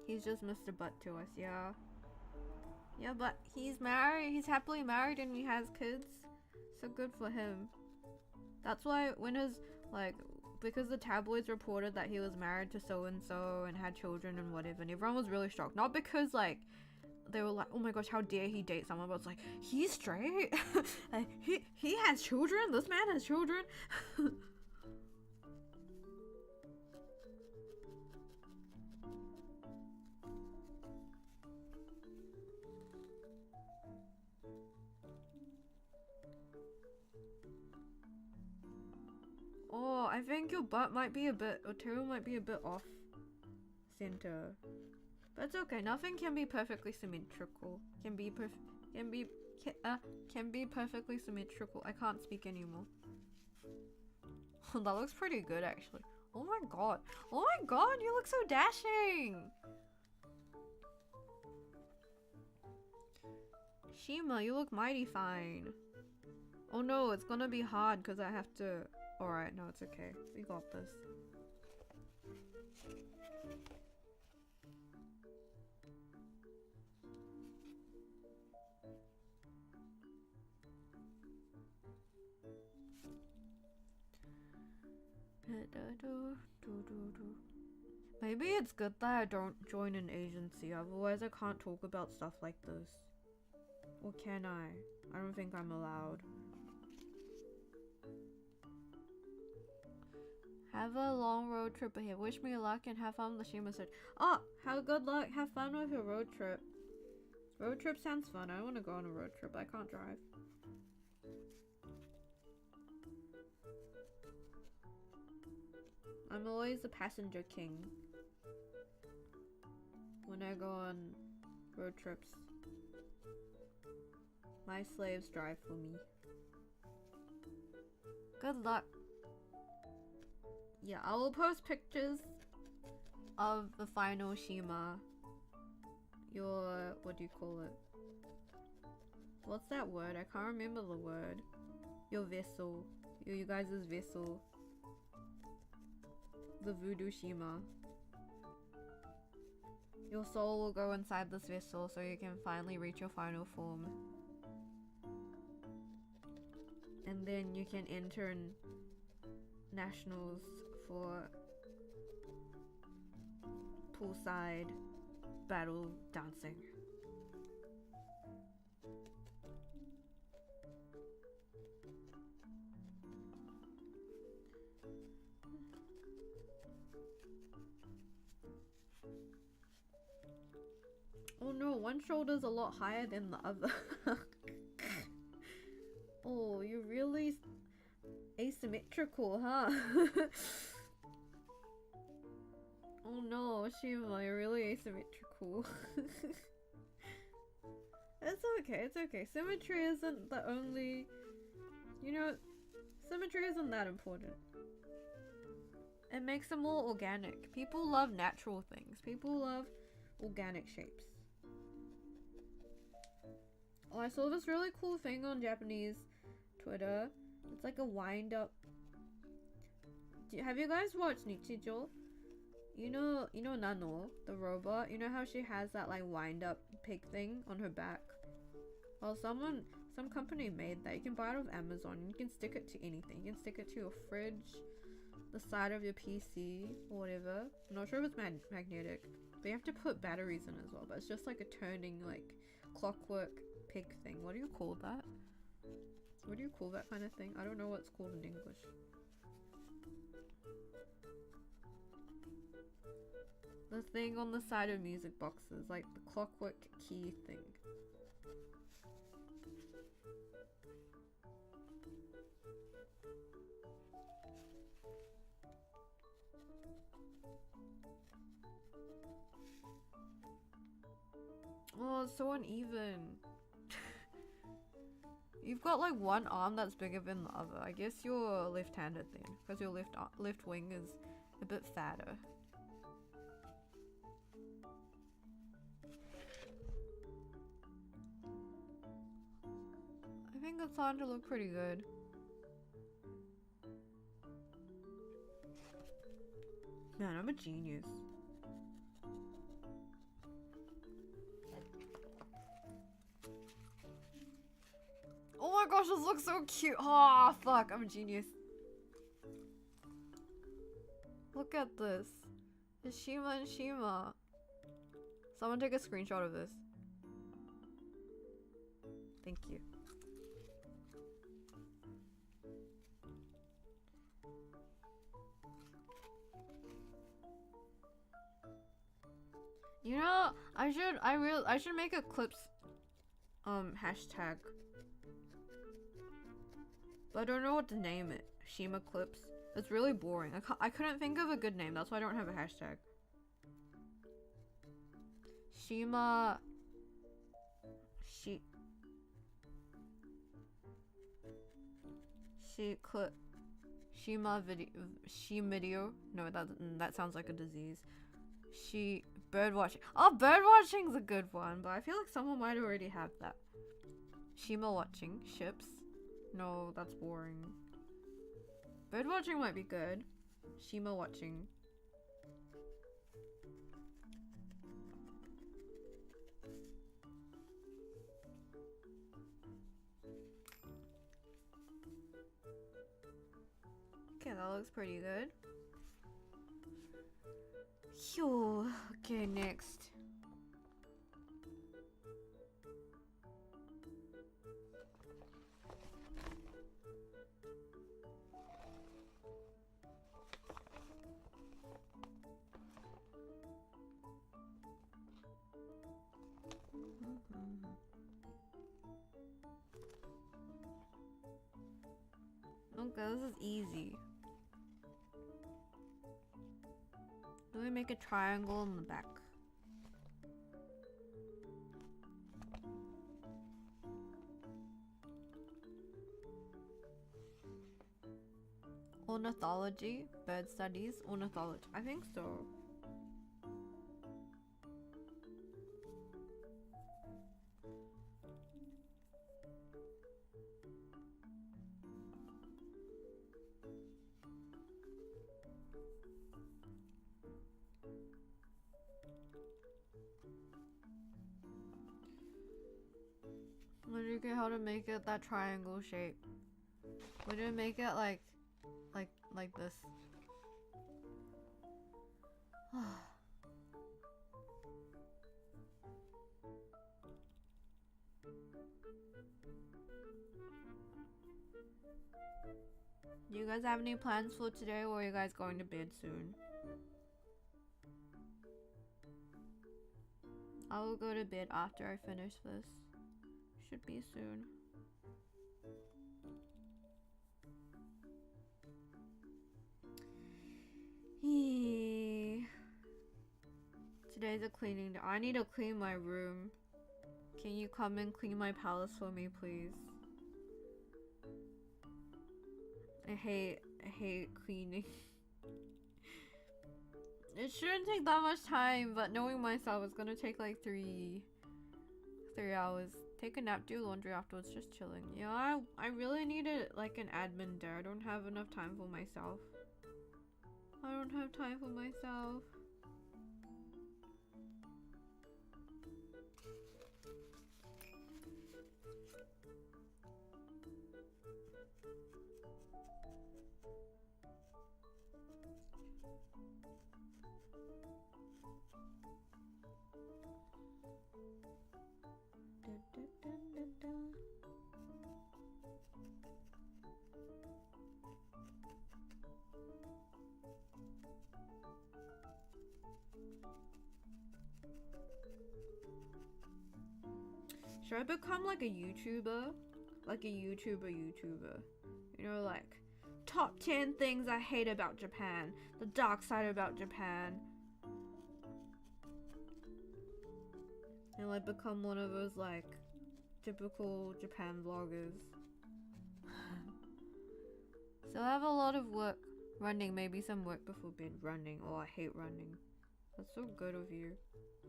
He's just Mr. Butt to us, yeah. Yeah, but he's married, he's happily married and he has kids. So good for him. That's why when his, like, because the tabloids reported that he was married to so-and-so and had children and whatever, and everyone was really shocked. Not because, like, they were like, oh my gosh, how dare he date someone, but it's like, he's straight? Like, he has children? This man has children? Oh, I think your butt might be a bit, or tail might be a bit off center. But it's okay, nothing can be perfectly symmetrical. Can be perfectly symmetrical. I can't speak anymore. That looks pretty good actually. Oh my god. Oh my god, you look so dashing! Shima, you look mighty fine. Oh no, it's gonna be hard because I have to... Alright, no, it's okay. We got this. Maybe it's good that I don't join an agency, otherwise I can't talk about stuff like this. Or can I? I don't think I'm allowed. Have a long road trip ahead. Wish me luck and have fun, the Shima said. Oh, have good luck. Have fun with your road trip. Road trip sounds fun. I want to go on a road trip. I can't drive. I'm always a passenger king when I go on road trips. My slaves drive for me. Good luck. Yeah, I will post pictures of the final Shima. Your, what do you call it? What's that word? I can't remember the word. Your vessel. You guys' vessel. The voodoo Shima. Your soul will go inside this vessel so you can finally reach your final form. And then you can enter in nationals for poolside battle dancing. Oh no, one shoulder's a lot higher than the other. Oh, you're really asymmetrical, huh? Oh no, Shima, you're really asymmetrical. It's okay, it's okay. Symmetry isn't the only... You know, symmetry isn't that important. It makes them more organic. People love natural things. People love organic shapes. Oh, I saw this really cool thing on Japanese Twitter. It's like a wind-up... Have you guys watched Nichijou? You know Nano, the robot? You know how she has that like wind-up pig thing on her back? Well, some company made that. You can buy it off Amazon. You can stick it to anything. You can stick it to your fridge, the side of your PC, or whatever. I'm not sure if it's magnetic. But you have to put batteries in as well. But it's just like a turning, like, clockwork pig thing. What do you call that? What do you call that kind of thing? I don't know what it's called in English. The thing on the side of music boxes, like the clockwork key thing. Oh, it's so uneven. You've got like one arm that's bigger than the other. I guess you're left-handed then, because your left wing is a bit fatter. I think it's starting to look pretty good. Man, I'm a genius. Oh my gosh, this looks so cute. Oh, fuck, I'm a genius. Look at this. It's Shima and Shima. Someone take a screenshot of this. Thank you. You know, I should make a clips hashtag. But I don't know what to name it. Shima clips. It's really boring. I couldn't think of a good name. That's why I don't have a hashtag. Shima clip Shima video. No, that sounds like a disease. Bird watching. Oh, bird watching's a good one, but I feel like someone might already have that. Shima watching ships. No, that's boring. Bird watching might be good. Shima watching. Okay, that looks pretty good. Phew. Okay, next. Okay, this is easy. Let me make a triangle in the back. Ornithology, bird studies, ornithology. I think so. Okay, how to make it that triangle shape? We didn't make it like this. Do you guys have any plans for today, or are you guys going to bed soon? I will go to bed after I finish this. Should be soon. Today's a cleaning day. I need to clean my room. Can you come and clean my palace for me, please? I hate cleaning. It shouldn't take that much time, but knowing myself, it's gonna take like 3 hours. Take a nap, do laundry afterwards, just chilling. Yeah, I really need like an admin day. I don't have enough time for myself. I don't have time for myself. Should I become like a YouTuber? Like a YouTuber. You know, like top 10 things I hate about Japan. The dark side about Japan. And like become one of those like typical Japan vloggers. So I have a lot of work running, maybe some work before bed running. Oh, I hate running. That's so good of you.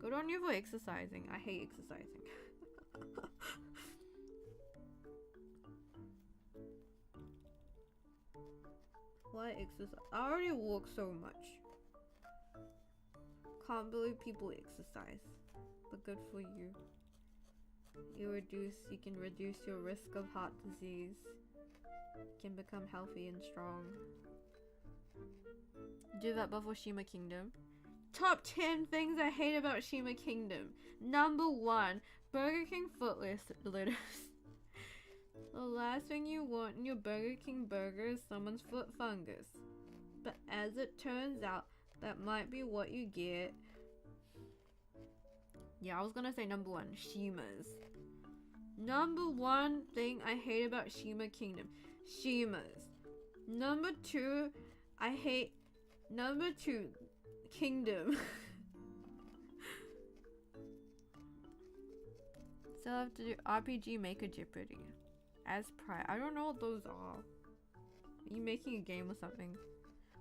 Good on you for exercising. I hate exercising. Why exercise? I already walk so much. Can't believe people exercise. But good for you. You can reduce your risk of heart disease. You can become healthy and strong. Do that before Shima Kingdom. Top 10 things I hate about Shima Kingdom. Number 1, Burger King foot litters. The last thing you want in your Burger King burger is someone's foot fungus. But as it turns out, that might be what you get. Yeah, I was gonna say number 1, Shimas. Number 1 thing I hate about Shima Kingdom. Shimas. Number 2, Number 2, Kingdom. Still have to do RPG Maker Jeopardy. As Pride. I don't know what those are. Are you making a game or something?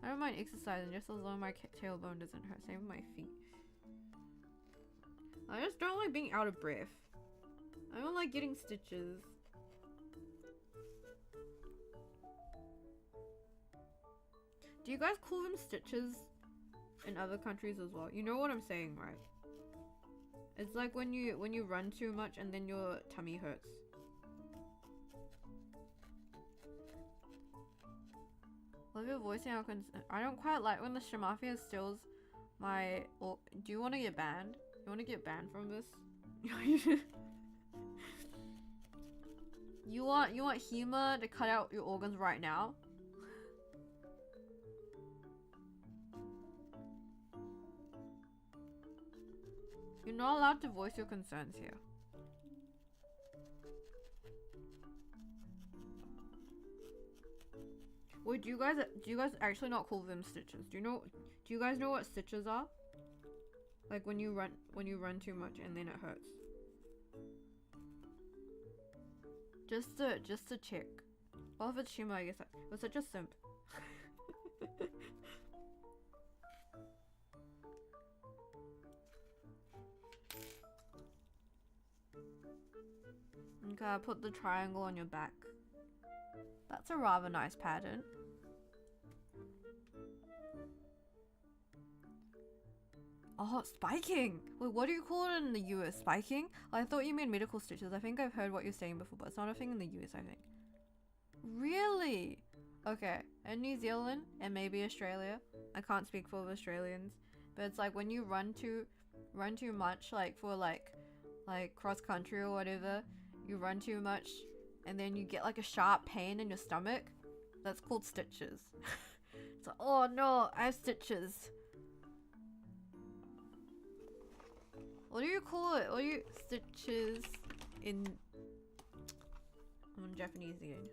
I don't mind exercising just as long as my tailbone doesn't hurt. Same with my feet. I just don't like being out of breath. I don't like getting stitches. Do you guys call them stitches in other countries as well? You know what I'm saying, right? It's like when you run too much and then your tummy hurts. Love your voicing out concern. I don't quite like when the Shimafia steals my. Or do you want to get banned? You want to get banned from this? You want Hema to cut out your organs right now? You're not allowed to voice your concerns here. Wait, do you guys actually not call them stitches? Do you guys know what stitches are? Like when you run too much and then it hurts. Just to check. Well, if it's Shima, I guess it was such a simp. Okay, put the triangle on your back. That's a rather nice pattern. Oh, spiking! Wait, what do you call it in the US? Spiking? I thought you meant medical stitches. I think I've heard what you're saying before, but it's not a thing in the US, I think. Really? Okay, in New Zealand and maybe Australia, I can't speak for the Australians, but it's like when you run too much, like for like cross country or whatever, you run too much and then you get like a sharp pain in your stomach. That's called stitches. It's like, oh no, I have stitches. What do you call it? What do you stitches in? I'm Japanese again.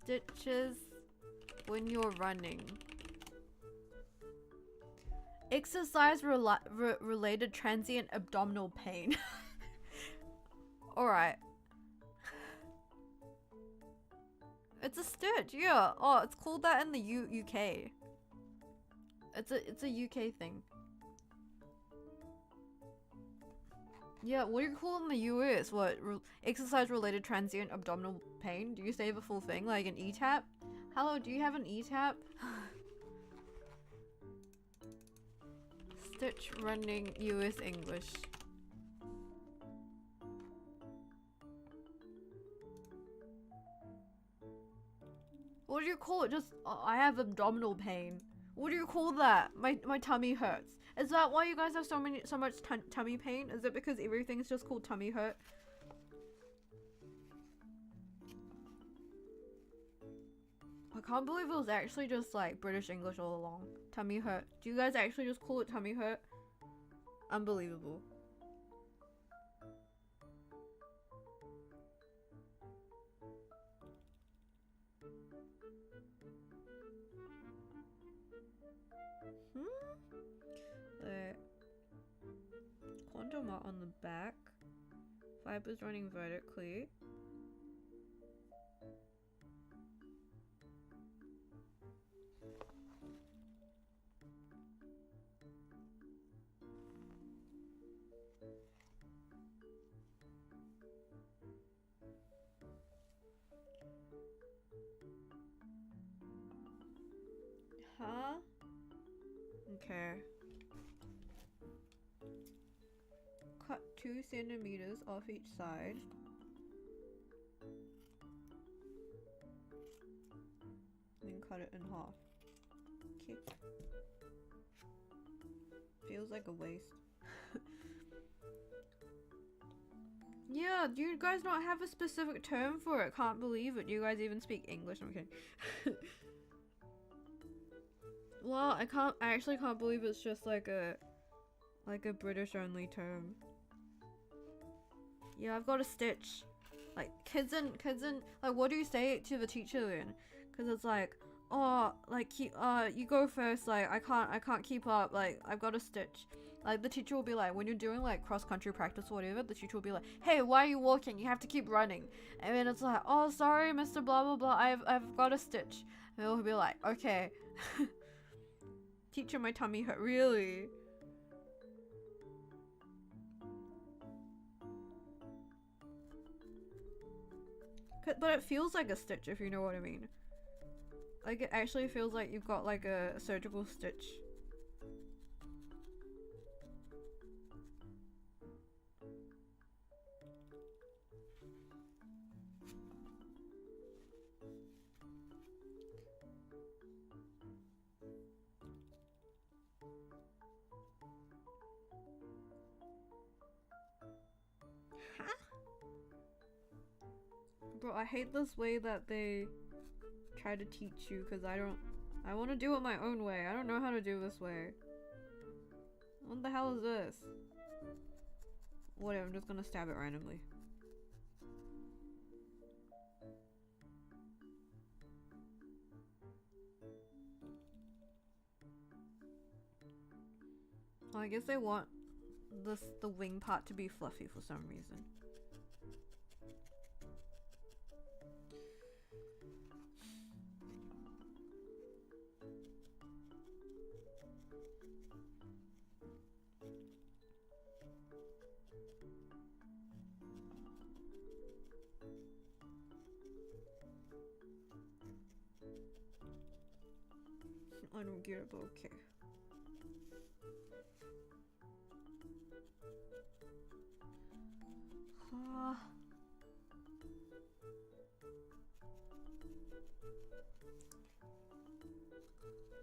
Stitches when you're running. Exercise related transient abdominal pain. Alright. It's a stitch, yeah. Oh, it's called that in the UK. It's a UK thing. Yeah, what do you call it in the US? What? Exercise related transient abdominal pain? Do you say the full thing? Like an E-tap? Hello, do you have an E-tap? Stitch running US English. What do you call it? Just, I have abdominal pain. What do you call that? My tummy hurts. Is that why you guys have so much tummy pain? Is it because everything's just called tummy hurt? I can't believe it was actually just like British English all along. Tummy hurt. Do you guys actually just call it tummy hurt? Unbelievable. The quantum on the back. Fibers running vertically. Huh? Okay. Cut 2 centimeters off each side. And then cut it in half. Okay. Feels like a waste. Yeah, do you guys not have a specific term for it? Can't believe it. Do you guys even speak English? I'm kidding. Well, I actually can't believe it's just like a British only term. Yeah, I've got a stitch. Like kids in like, what do you say to the teacher then? Cause it's like, oh, like you go first. Like I can't keep up. Like I've got a stitch. Like the teacher will be like, when you're doing like cross country practice or whatever, the teacher will be like, hey, why are you walking? You have to keep running. And then it's like, oh, sorry, Mr. Blah blah blah. I've got a stitch. And they'll be like, okay. Teacher, my tummy hurt. Really? But it feels like a stitch, if you know what I mean. Like it actually feels like you've got like a surgical stitch. Bro, I hate this way that they try to teach you, because I want to do it my own way. I don't know how to do this way. What the hell is this? Whatever, I'm just gonna stab it randomly. Well, I guess they want the wing part to be fluffy for some reason. I don't get it, but okay.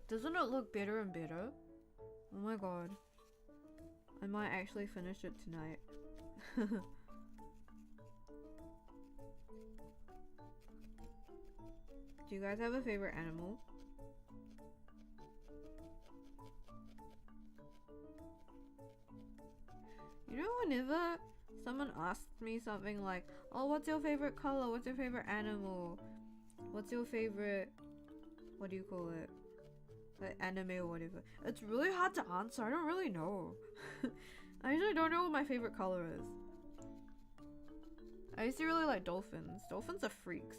Doesn't it look better and better? Oh my god. I might actually finish it tonight. Do you guys have a favorite animal? You know, whenever someone asks me something like, oh, what's your favorite color? What's your favorite animal? What's your favorite, what do you call it? Like anime or whatever. It's really hard to answer. I don't really know. I usually don't know what my favorite color is. I used to really like dolphins. Dolphins are freaks.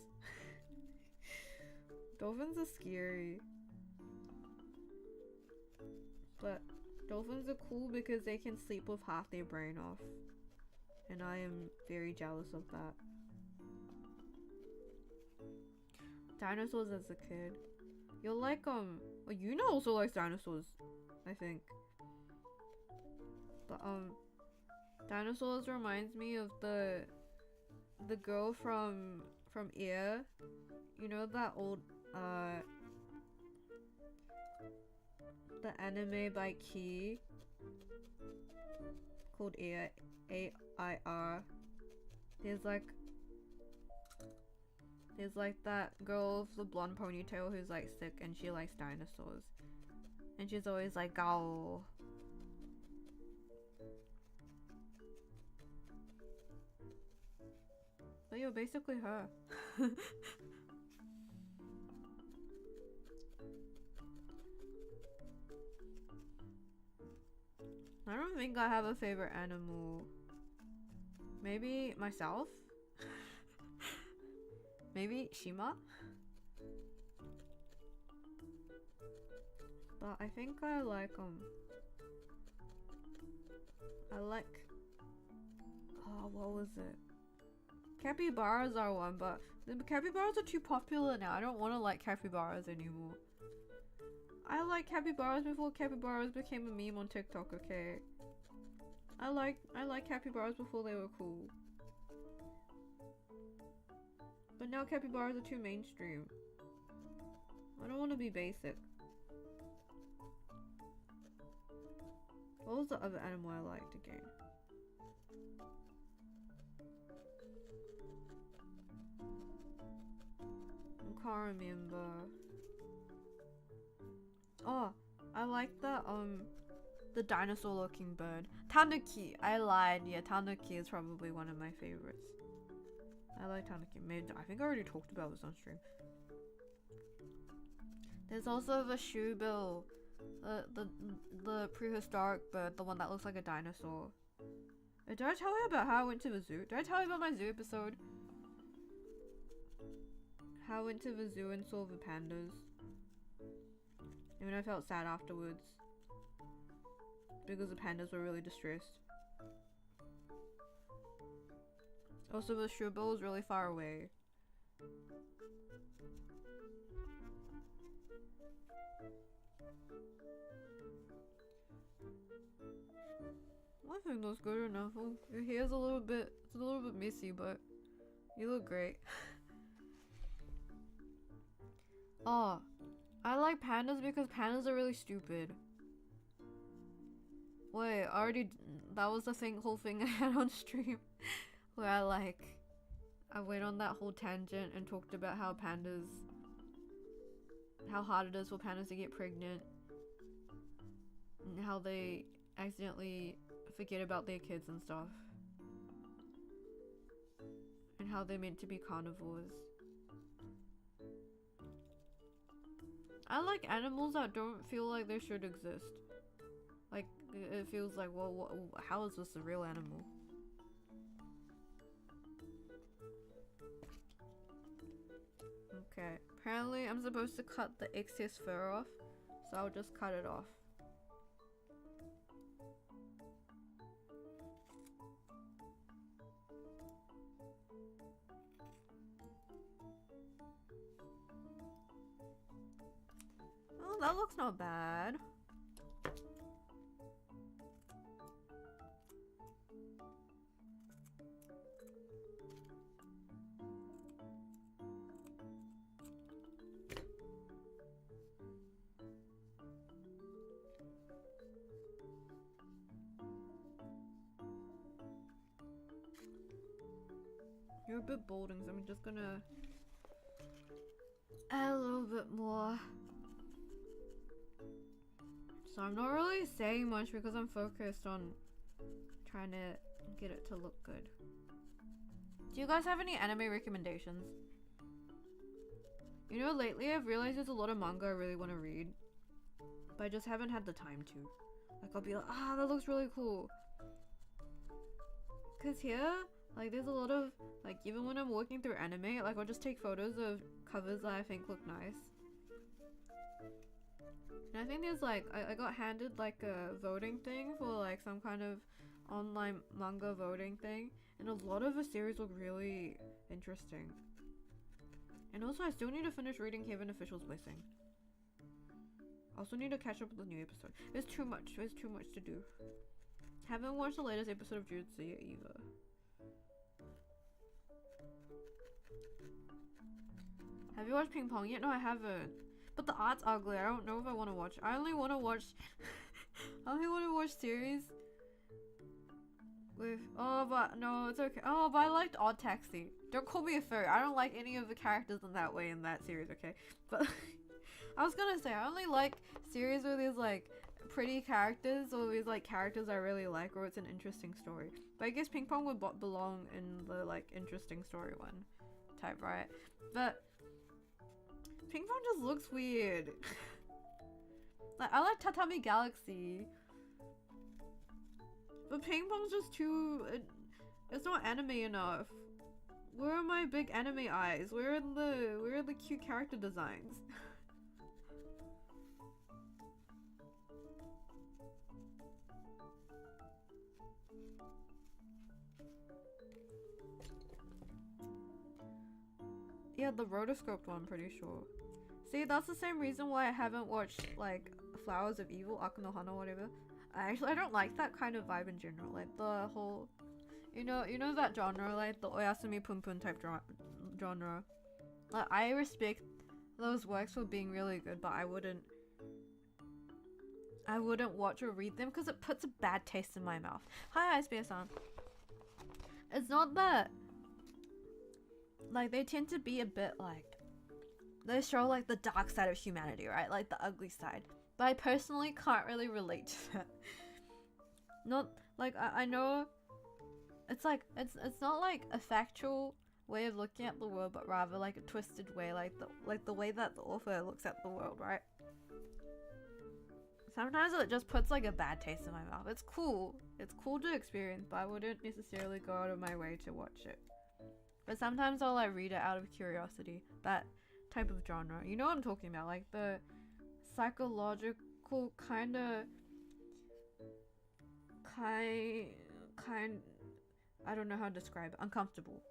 Dolphins are scary. But dolphins are cool because they can sleep with half their brain off. And I am very jealous of that. Dinosaurs as a kid. You're like, well, Yuna also likes dinosaurs, I think. But, dinosaurs reminds me of the girl from Ear. You know that old, the anime by Key called Air, A-I-R. There's like that girl with the blonde ponytail who's like sick and she likes dinosaurs. And she's always like, "Gao." But you're basically her. I don't think I have a favorite animal. Maybe myself? Maybe Shima? But I think I like, oh, what was it? Capybaras are one, but the capybaras are too popular now. I don't want to like capybaras anymore. I like capybaras before capybaras became a meme on TikTok, okay? I like capybaras before they were cool. But now capybaras are too mainstream. I don't want to be basic. What was the other animal I liked again? I can't remember. Oh, I like the dinosaur looking bird. Tanuki. I lied. Yeah, Tanuki is probably one of my favorites. I like Tanuki. Maybe, I think I already talked about this on stream. There's also the shoebill. The prehistoric bird, the one that looks like a dinosaur. Did I tell you about how I went to the zoo? Did I tell you about my zoo episode? How I went to the zoo and saw the pandas. And then I felt sad afterwards. Because the pandas were really distressed. Also, the shoebill was really far away. I think that's good enough. Your hair's a little bit messy, but you look great. Oh, I like pandas because pandas are really stupid. Wait, that was the whole thing I had on stream. Where I went on that whole tangent and talked about how hard it is for pandas to get pregnant. And how they accidentally forget about their kids and stuff. And how they're meant to be carnivores. I like animals that don't feel like they should exist. Like, it feels like, well, how is this a real animal? Okay, apparently I'm supposed to cut the excess fur off, so I'll just cut it off. Oh, that looks not bad. You're a bit balding, so I'm just gonna add a little bit more. So I'm not really saying much because I'm focused on trying to get it to look good. Do you guys have any anime recommendations? You know, lately I've realized there's a lot of manga I really want to read, but I just haven't had the time to. Like, I'll be like, ah, that looks really cool. Cause here, like, there's a lot of, like, even when I'm working through anime, like, I'll just take photos of covers that I think look nice. And I think there's, like, I got handed, like, a voting thing for, like, some kind of online manga voting thing. And a lot of the series look really interesting. And also, I still need to finish reading Kevin Official's Blessing. I also need to catch up with the new episode. There's too much. There's too much to do. Haven't watched the latest episode of Jujutsu yet either. Have you watched Ping Pong yet? No, I haven't. But the art's ugly. I don't know if I want to watch. I only want to watch series with. Oh, but no, it's okay. Oh, but I liked Odd Taxi. Don't call me a furry. I don't like any of the characters in that way in that series. Okay, but I was gonna say I only like series where there's like pretty characters or these like characters I really like or it's an interesting story. But I guess Ping Pong would belong in the like interesting story one type, right? But Ping Pong just looks weird. Like, I like Tatami Galaxy, but Ping Pong's just too. It's not anime enough. Where are my big anime eyes? Where are the cute character designs? Yeah, the rotoscoped one, I'm pretty sure. See, that's the same reason why I haven't watched like Flowers of Evil, Akunohana, whatever. I don't like that kind of vibe in general. Like the whole, you know that genre, like the Oyasumi Punpun type genre. Like I respect those works for being really good, but I wouldn't watch or read them because it puts a bad taste in my mouth. Hi, SBS-san. It's not that, like, they tend to be a bit like, they show like the dark side of humanity, right? Like the ugly side. But I personally can't really relate to that. Not like I know it's like it's not like a factual way of looking at the world, but rather like a twisted way, like the way that the author looks at the world, right? Sometimes it just puts like a bad taste in my mouth. It's cool to experience, but I wouldn't necessarily go out of my way to watch it. But sometimes I'll like read it out of curiosity. That type of genre, you know what I'm talking about, like the psychological kind, I don't know how to describe it. Uncomfortable.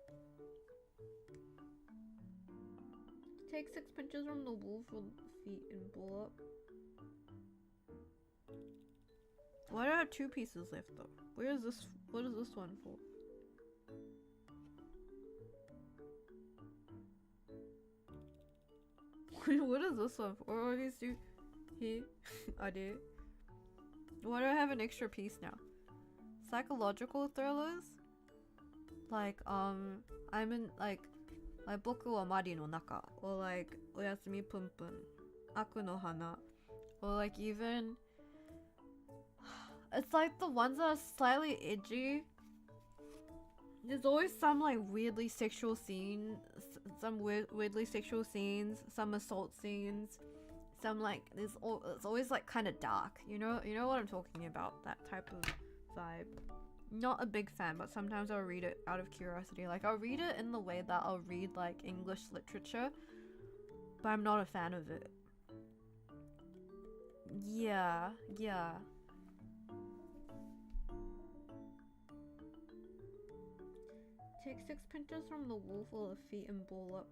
Take 6 pinches from the wolf with feet and pull up. Why do I have 2 pieces left though? Where is this? What is this one for? What is this one for? Or are these 2 here? I did. Why do I have an extra piece now? Psychological thrillers? Like, I'm in, like Boku wa Mari no Naka, or like Oyasumi Punpun, Aku no Hana, or like even, it's like the ones that are slightly edgy. There's always some like weirdly sexual scene, some weirdly sexual scenes, some assault scenes, some like it's always like kind of dark. You know what I'm talking about? That type of vibe. Not a big fan, but sometimes I'll read it out of curiosity. Like I'll read it in the way that I'll read like English literature, but I'm not a fan of it. Yeah. Take 6 pinches from the wolf with the feet and pull up.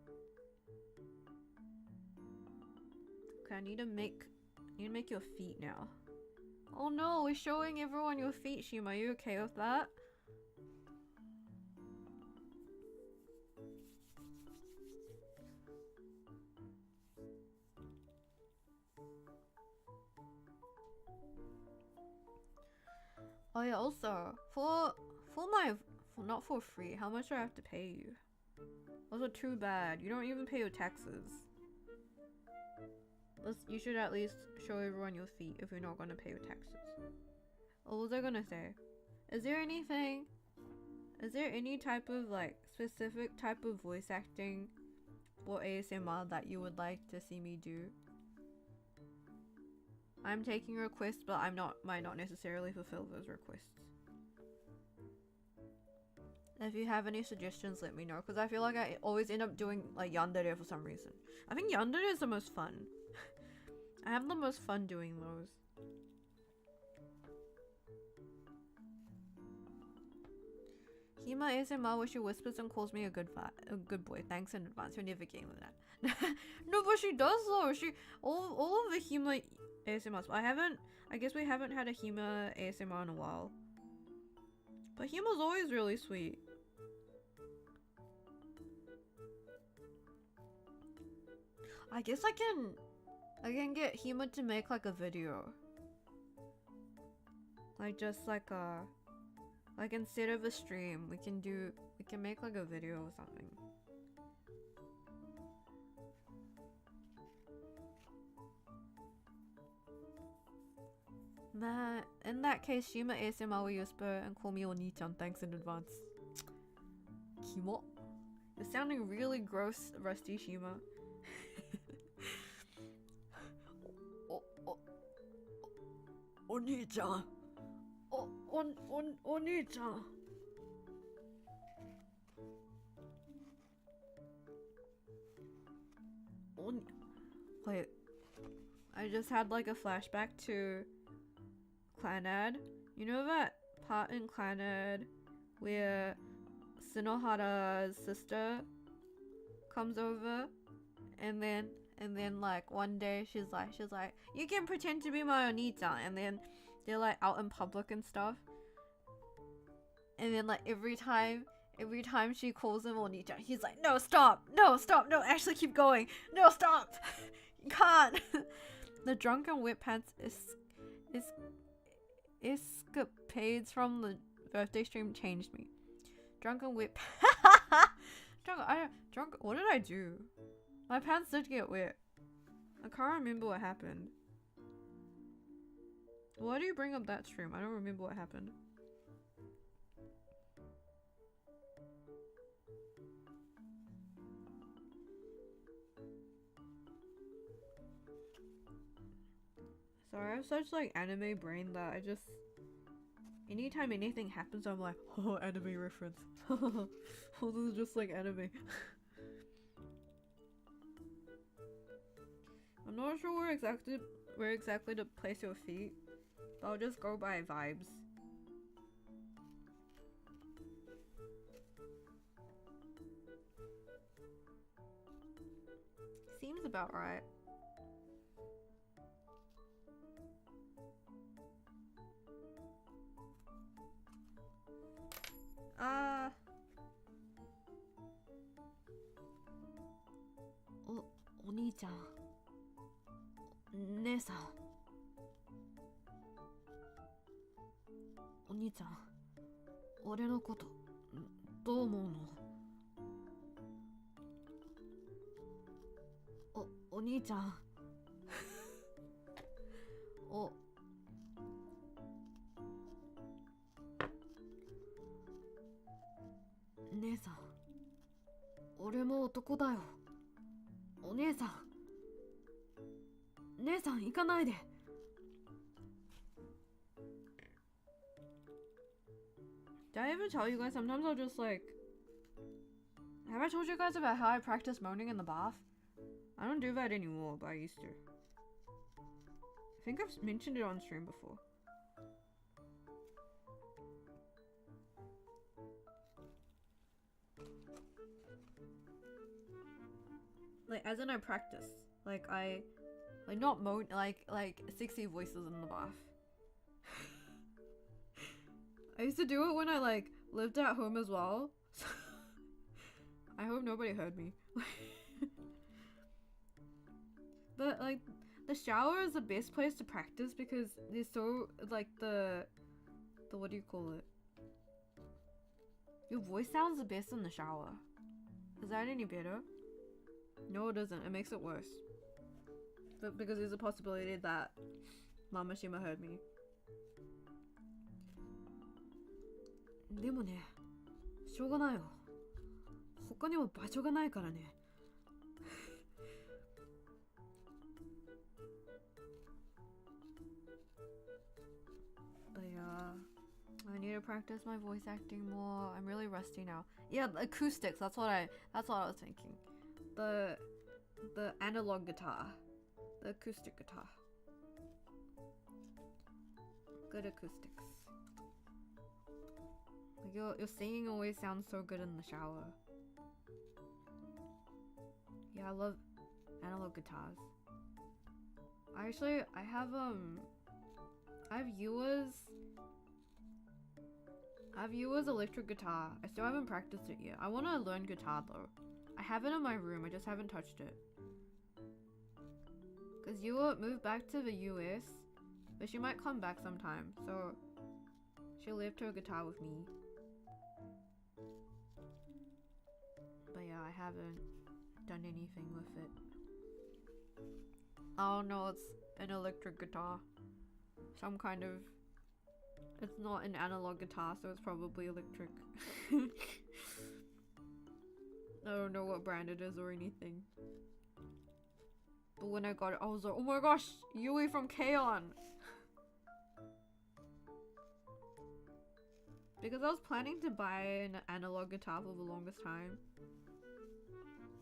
Okay, I need to make your feet now. Oh no, we're showing everyone your feet, Shima. Are you okay with that? Oh yeah, also, not for free, how much do I have to pay you? Also too bad, you don't even pay your taxes. You should at least show everyone your feet if you're not gonna pay your taxes. What was I gonna say? Is there any type of like specific type of voice acting or ASMR that you would like to see me do? I'm taking requests, but might not necessarily fulfill those requests. If you have any suggestions, let me know, because I feel like I always end up doing like yandere for some reason. I think yandere is the most fun. I have the most fun doing those. Hima ASMR where she whispers and calls me a good boy. Thanks in advance. You're never getting with that. No, but she does though. All of the Hima ASMRs. I guess we haven't had a Hima ASMR in a while. But Hima's always really sweet. I guess I can get Hima to make like a video. Like just like instead of a stream, we can make like a video or something. Nah, in that case, Shima ASMR will whisper and call me Oni-chan. Thanks in advance. Kimo. You're sounding really gross, Rusty Shima. Oni-chan. Oni-chan. Wait. I just had like a flashback to Clannad. You know that part in Clannad where Shinohara's sister comes over and then And then like one day she's like, you can pretend to be my Onita, and then they're like out in public and stuff. And then like every time she calls him Onita, he's like, no, stop, no, actually keep going, no, stop, you can't. The drunken whip pants escapades from the birthday stream changed me. Drunken whip. What did I do? My pants did get wet. I can't remember what happened. Why do you bring up that stream? I don't remember what happened. Sorry, I have such like anime brain that I just... Anytime anything happens, I'm like, oh, anime reference. Oh, this is just like anime. I'm not sure where exactly to place your feet, but I'll just go by vibes. Seems about right. Oni-chan. 姉さん。お兄ちゃん、俺のことどう思うの？お兄ちゃん。姉さん、俺も男だよ。お姉さん、姉さん行かないで。Did I ever tell you guys? Sometimes I'll just like... Have I told you guys about how I practice moaning in the bath? I don't do that anymore, but I used to. I think I've mentioned it on stream before. Like, as in I practice. Like, not moan, like sexy voices in the bath. I used to do it when I like lived at home as well. I hope nobody heard me. But like the shower is the best place to practice because there's so like the what do you call it? Your voice sounds the best in the shower. Is that any better? No, it doesn't. It makes it worse. But because there's a possibility that Mama Shima heard me. でもね、しょうがないよ。他にも場所がないからね。But yeah, I need to practice my voice acting more. I'm really rusty now. Yeah, acoustics. That's what I was thinking. The analog guitar, the acoustic guitar. Good acoustics. Like your singing always sounds so good in the shower. Yeah, I love analog guitars. I have Yua's electric guitar. I still haven't practiced it yet. I want to learn guitar though. I have it in my room, I just haven't touched it. Cause Yua moved back to the US, but she might come back sometime, so she'll left her guitar with me. But yeah, I haven't done anything with it. Oh no, it's an electric guitar. Some kind of... It's not an analog guitar, so it's probably electric. I don't know what brand it is or anything. But when I got it, I was like, oh my gosh, Yui from K-On! Because I was planning to buy an analog guitar for the longest time.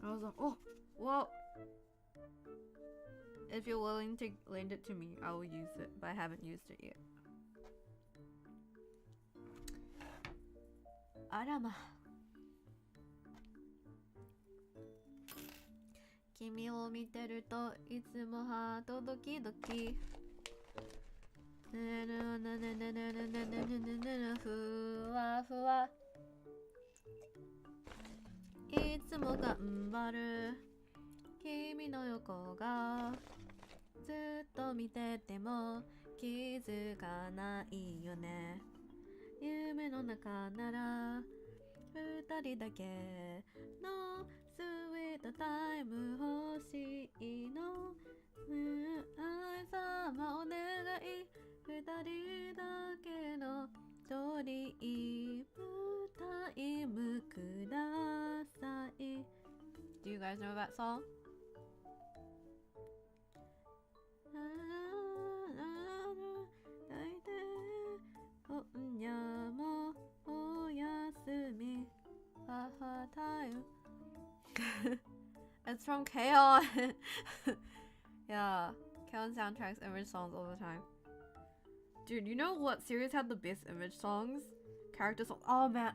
I was like, oh, well, if you're willing to lend it to me, I will use it, but I haven't used it yet. Arama. 君を見てるといつもハートドキドキふわふわいつも頑張る君の横がずっと見てても気づかないよね夢の中なら二人だけのスイートタイム欲しいの愛様お願い二人だけのドリームタイムください Do you guys know that song? It's from K-On! Yeah, K-On soundtracks image songs all the time. Dude, you know what series had the best image songs? Character songs. Oh man,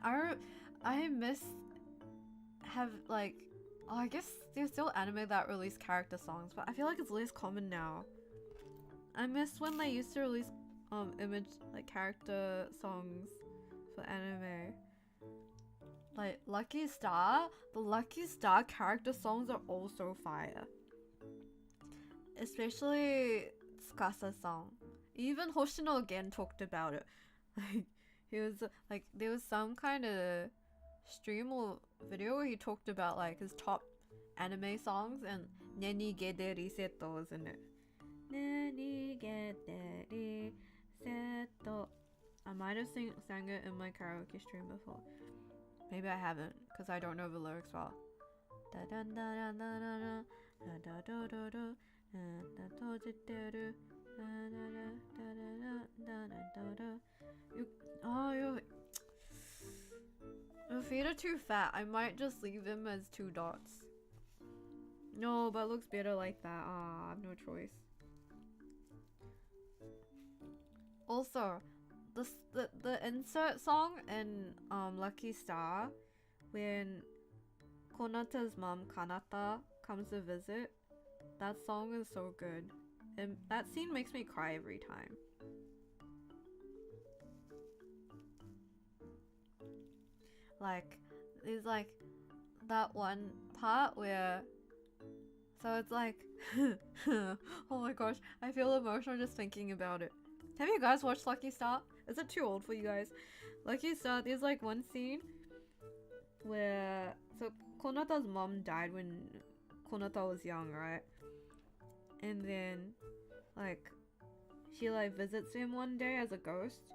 I miss have like I guess there's still anime that release character songs, but I feel like it's less common now. I miss when they used to release image like character songs for anime. Like Lucky Star, the Lucky Star character songs are also fire. Especially Tsukasa song. Even Hoshino again talked about it. Like he was like there was some kind of stream or video where he talked about like his top anime songs and Neni Gede Riseto was in it. Neni Gede Riseto. I might have sang it in my karaoke stream before. Maybe I haven't, because I don't know the lyrics well. Your feet are too fat. I might just leave him as 2 dots. No, but it looks better like that. Ah, I have no choice. Also, the insert song in Lucky Star when Konata's mom Kanata comes to visit, that song is so good. And that scene makes me cry every time. Like, there's like that one part where so it's like oh my gosh, I feel emotional just thinking about it. Have you guys watched Lucky Star? Is it too old for you guys? Lucky Star, there's like one scene where so Konata's mom died when Konata was young, right? And then like she like visits him one day as a ghost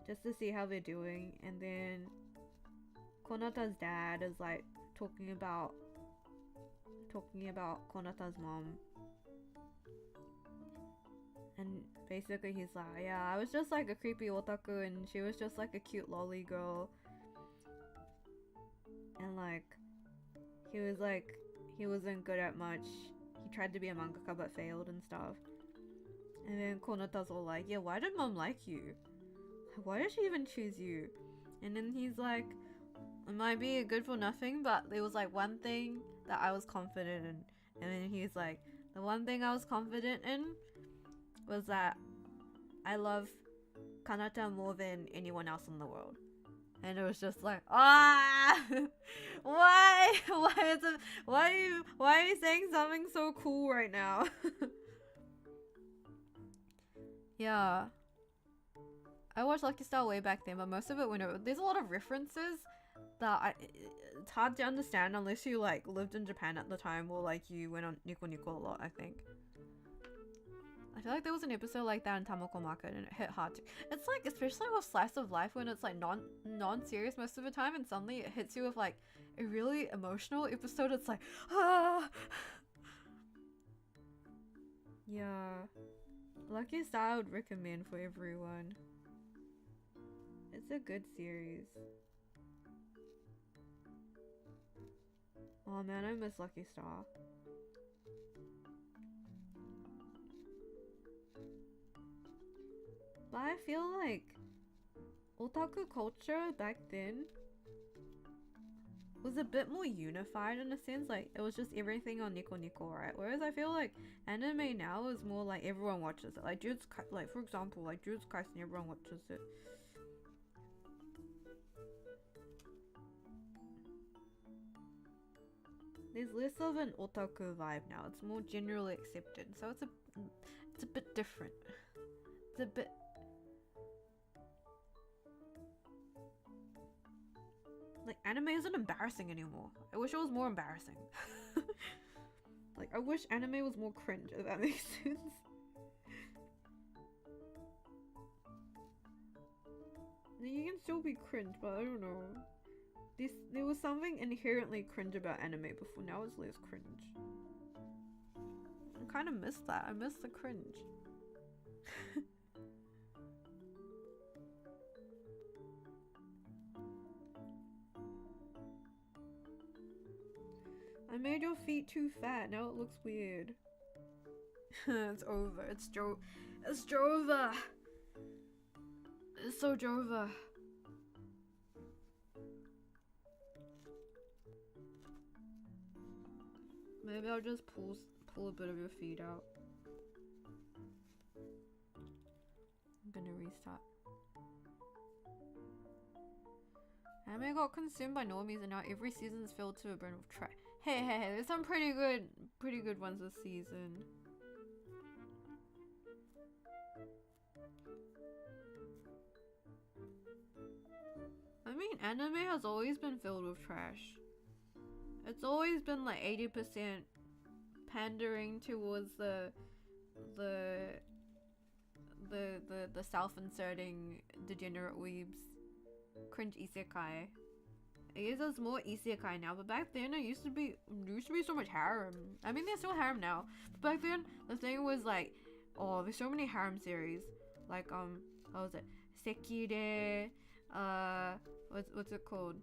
just to see how they're doing, and then Konata's dad is like talking about Konata's mom. And basically he's like, yeah, I was just like a creepy otaku and she was just like a cute lolly girl. And like, he wasn't good at much. He tried to be a mangaka but failed and stuff. And then Konata's all like, yeah, why did mom like you? Why did she even choose you? And then he's like, it might be a good for nothing, but there was like one thing that I was confident in. And then he's like, the one thing I was confident in was that I love Kanata more than anyone else in the world. And it was just like, why are you saying something so cool right now? Yeah, I watched Lucky Star way back then, but most of it went over. There's a lot of references that it's hard to understand unless you like lived in Japan at the time or like you went on Nico Nico a lot, I think. I feel like there was an episode like that in Tamako Market and it hit hard too. It's like, especially with Slice of Life when it's like non-serious most of the time and suddenly it hits you with like a really emotional episode. It's like, ah! Yeah. Lucky Star I would recommend for everyone. It's a good series. Oh man, I miss Lucky Star. But I feel like otaku culture back then was a bit more unified in a sense. Like it was just everything on Nico Nico, right? Whereas I feel like anime now is more like everyone watches it. Like like for example, like Jujutsu Kaisen, everyone watches it. There's less of an otaku vibe now. It's more generally accepted, so it's a bit different. It's a bit. Like anime isn't embarrassing anymore. I wish it was more embarrassing. Like I wish anime was more cringe, if that makes sense. You can still be cringe, but I don't know. There was something inherently cringe about anime before. Now it's less cringe. I kind of miss that. I miss the cringe. I made your feet too fat. Now it looks weird. It's over. It's Jova. It's so Jova. Maybe I'll just pull a bit of your feet out. I'm gonna restart. Anime got consumed by normies and now every season is filled to a brim of trash. Hey, there's some pretty good ones this season. I mean, anime has always been filled with trash. It's always been like 80% pandering towards the self-inserting degenerate weebs. Cringe isekai. I guess there's more isekai now, but back then it used to be so much harem. I mean, there's still harem now, but back then the thing was like, oh, there's so many harem series. Like what was it? Sekire. What's it called?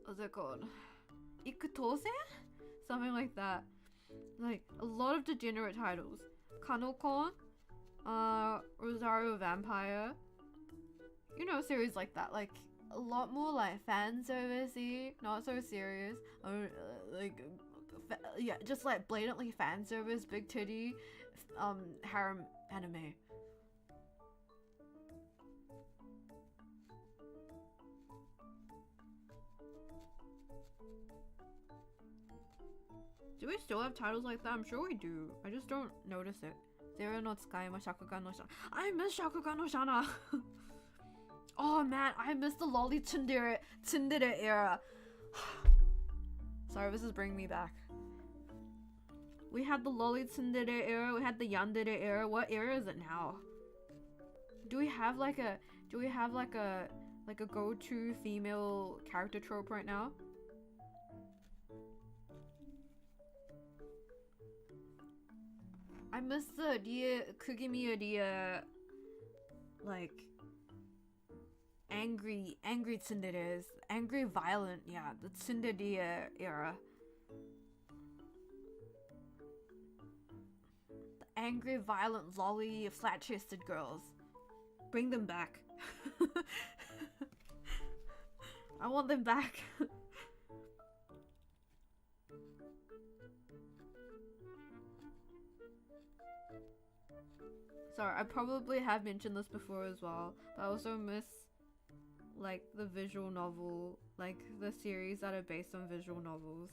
What's it called? Ikutose? Something like that. Like a lot of degenerate titles. Kanokon, Rosario Vampire. You know, series like that. Like a lot more like fan servicey, not so serious. Yeah, just like blatantly fan service, big titty, harem anime. Do we still have titles like that? I'm sure we do. I just don't notice it. Zero no Tsukaima Shakugan no Shana. I miss Shakugan no Shana! Oh man, I miss the lolly tsundere era. Sorry, this is bringing me back. We had the lolly tsundere era, we had the yandere era. What era is it now? Do we have like a go-to female character trope right now? I miss the Kugimiya like angry tsunderes, angry violent, yeah, the tsundere era. The angry violent lolly flat-chested girls. Bring them back. I want them back. Sorry, I probably have mentioned this before as well, but I also miss like the visual novel, like the series that are based on visual novels.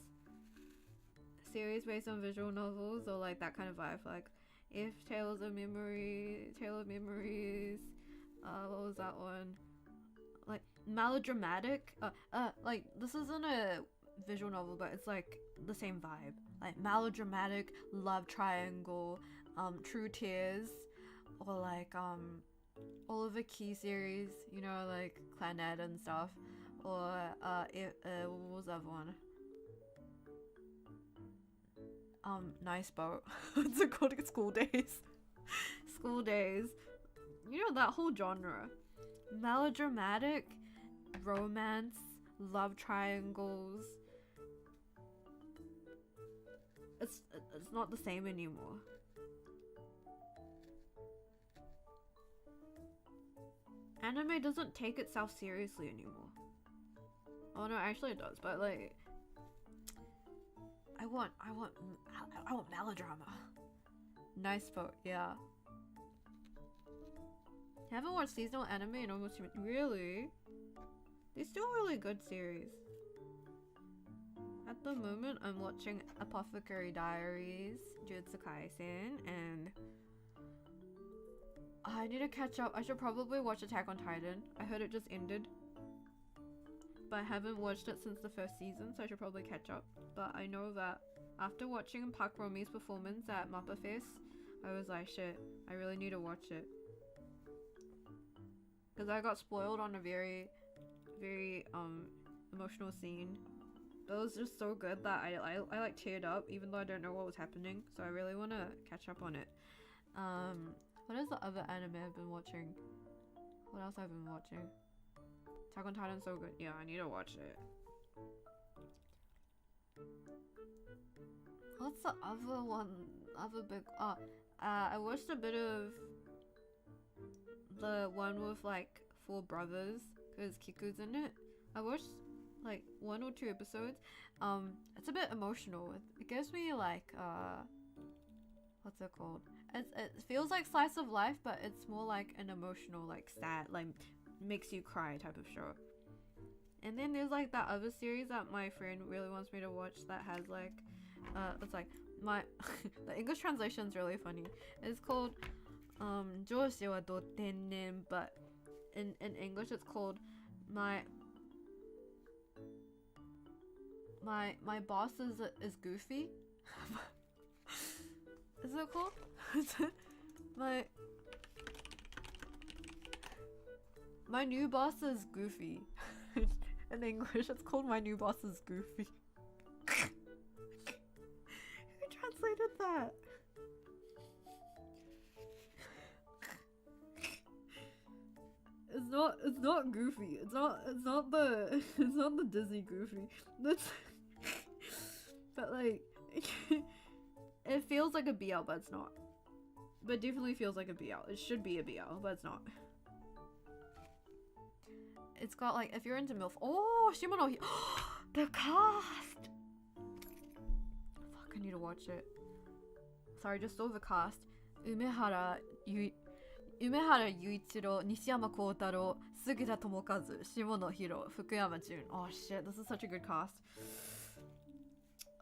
Series based on visual novels or like that kind of vibe, like if Tale of Memories, what was that one? Like melodramatic, like this isn't a visual novel, but it's like the same vibe. Like melodramatic love triangle, True Tears, or like all of the key series, you know, like Clannad and stuff, or what was that one? Nice Boat. What's it called? School Days. School Days. You know, that whole genre. Melodramatic, romance, love triangles. It's not the same anymore. Anime doesn't take itself seriously anymore. Oh no, actually it does, but like I want melodrama. Nice vote, yeah. Haven't watched seasonal anime in almost really? They're still really good series. At the moment, I'm watching Apothecary Diaries, Jujutsu Kaisen, and I need to catch up. I should probably watch Attack on Titan. I heard it just ended, but I haven't watched it since the first season, so I should probably catch up. But I know that after watching Park Romi's performance at Mappa Fest, I was like, shit, I really need to watch it. Because I got spoiled on a very emotional scene. But it was just so good that I like teared up even though I don't know what was happening. So I really want to catch up on it. What is the other anime I've been watching? What else I've been watching? Attack on Titan's so good. Yeah, I need to watch it. What's the other one? Other big... I watched a bit of the one with like 4 brothers because Kiku's in it. I watched like 1 or 2 episodes. It's a bit emotional. It gives me like what's it called? It feels like slice of life, but it's more like an emotional, like sad, like makes you cry type of show. And then there's like that other series that my friend really wants me to watch that has like it's like my the English translation is really funny. It's called 上司はど天然, but in English it's called my boss is goofy. Is it called? my new boss is goofy. In English it's called my new boss is goofy. Who translated that? It's not Goofy. It's not the Disney Goofy. But like it feels like a BL, but it's not. But it definitely feels like a BL. It should be a BL, but it's not. It's got like, if you're into MILF, oh, Shima no the cast. Fuck, I need to watch it. Sorry, just saw the cast. Umehara Yuichiro, Nishiyama Kotaro, Sugita Tomokazu, Shimono Hiro, Fukuyama Jun. Oh shit, this is such a good cast.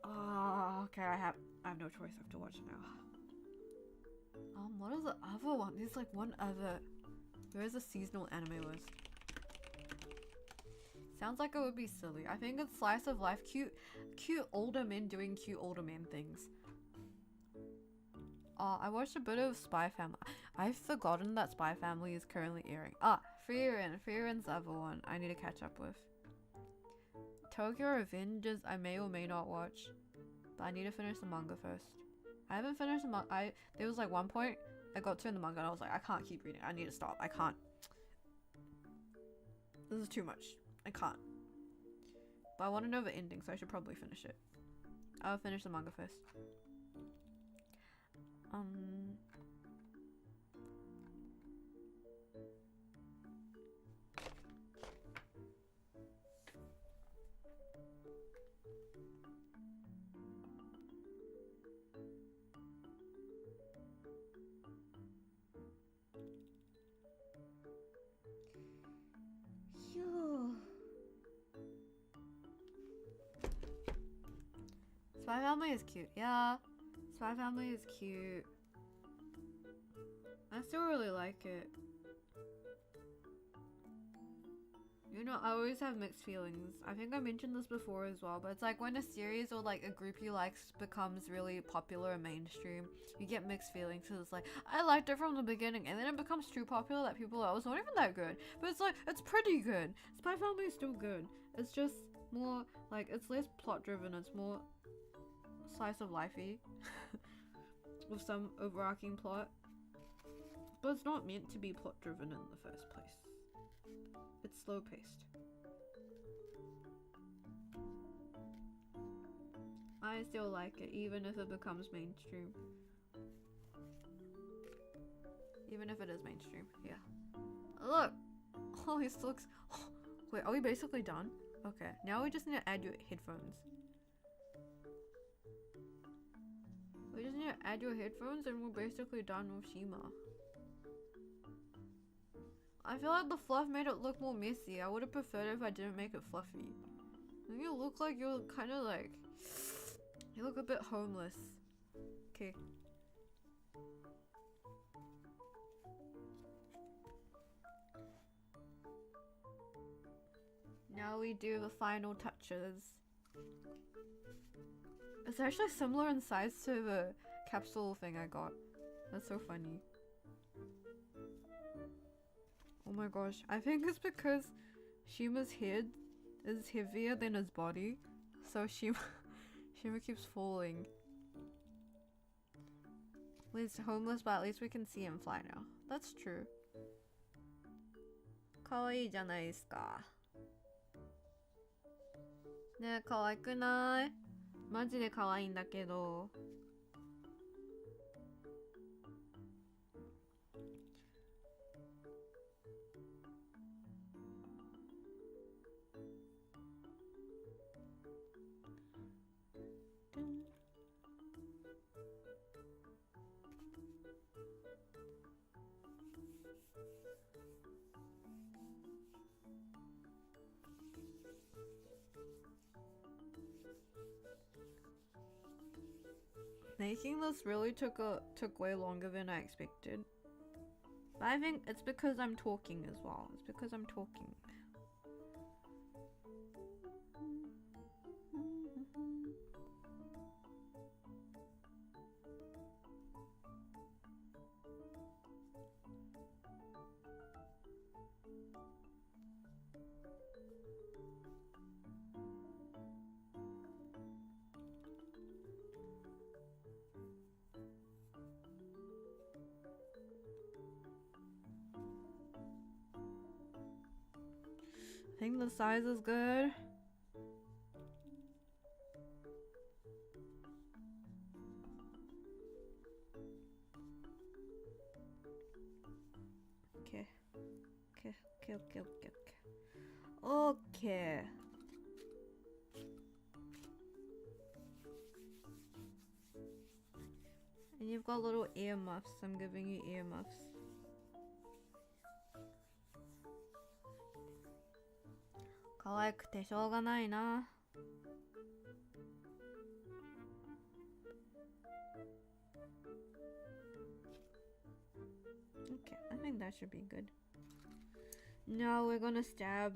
Oh, okay, I have no choice. I have to watch it now. What is the other one? There's like one other. Where is the seasonal anime list? Sounds like it would be silly. I think it's slice of life, cute older men doing cute older men things. I watched a bit of Spy Family. I've forgotten that Spy Family is currently airing. Frierin's the other one I need to catch up with. Tokyo Revengers I may or may not watch, but I need to finish the manga first. I haven't finished the manga. There was like one point I got to in the manga and I was like, I can't keep reading. I need to stop. I can't. This is too much. I can't. But I want to know the ending, so I should probably finish it. I'll finish the manga first. Spy Family is cute. Yeah, Spy Family is cute. I still really like it. You know, I always have mixed feelings. I think I mentioned this before as well, but it's like when a series or like a group you like becomes really popular and mainstream, you get mixed feelings. So it's like, I liked it from the beginning, and then it becomes too popular that people are, oh, it's not even that good. But it's like, it's pretty good. Spy Family is still good. It's just more like, it's less plot driven, it's more slice of lifey with some overarching plot. But it's not meant to be plot driven in the first place. It's slow paced. I still like it, even if it becomes mainstream. Even if it is mainstream, yeah. Look! Oh, this looks... Wait, are we basically done? Okay, now we just need to add your headphones. We just need to add your headphones and we're basically done with Shima. I feel like the fluff made it look more messy. I would have preferred if I didn't make it fluffy. You look like you're kind of like... You look a bit homeless. Okay. Now we do the final touches. It's actually similar in size to the capsule thing I got. That's so funny. Oh my gosh, I think it's because Shima's head is heavier than his body, so Shima keeps falling. He's homeless, but at least we can see him fly now. That's true. Kawaii じゃないですか。ねえ、可愛くない？マジで可愛いんだけど。Making this really took way longer than I expected. But I think it's because I'm talking as well. It's because I'm talking. I think the size is good. Okay. Okay. And you've got little earmuffs. I'm giving you earmuffs. Okay, I think that should be good. Now we're gonna stab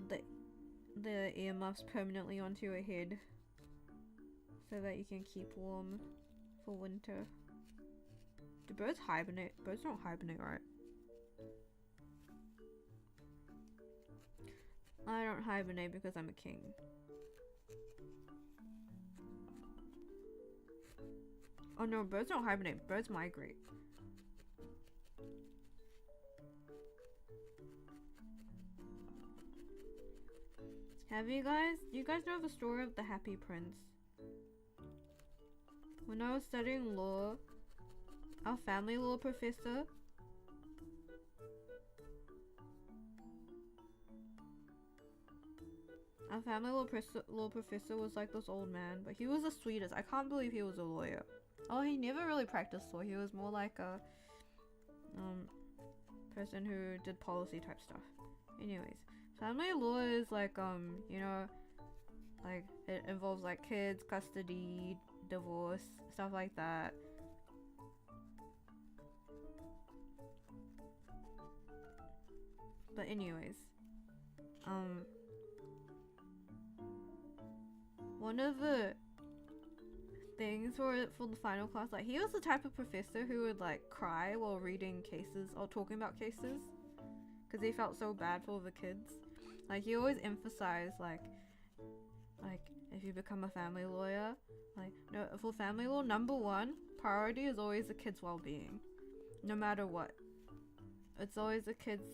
the earmuffs permanently onto your head so that you can keep warm for winter. Do birds hibernate? Birds don't hibernate, right? I don't hibernate because I'm a king. Oh no, birds don't hibernate. Birds migrate. Do you guys know the story of the Happy Prince? When I was studying law, our family law professor law professor was like this old man, but he was the sweetest. I can't believe he was a lawyer. Oh, he never really practiced law. He was more like a person who did policy type stuff. Anyways, family law is like you know, like it involves like kids, custody, divorce, stuff like that. But anyways, one of the things for the final class, like he was the type of professor who would like cry while reading cases or talking about cases because he felt so bad for the kids. Like he always emphasized like if you become a family lawyer, like no, for family law, number one priority is always the kids' well-being, no matter what. It's always the kids'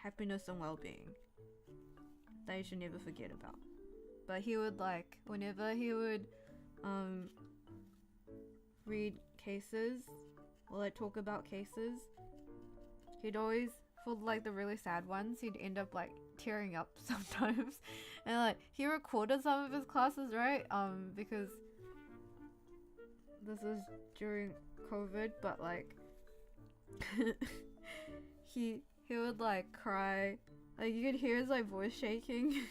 happiness and well-being that you should never forget about. But he would like, whenever he would read cases or like talk about cases, he'd always, for like the really sad ones, he'd end up like tearing up sometimes And like he recorded some of his classes, right? Because this is during COVID, but like he would like cry. Like you could hear his like voice shaking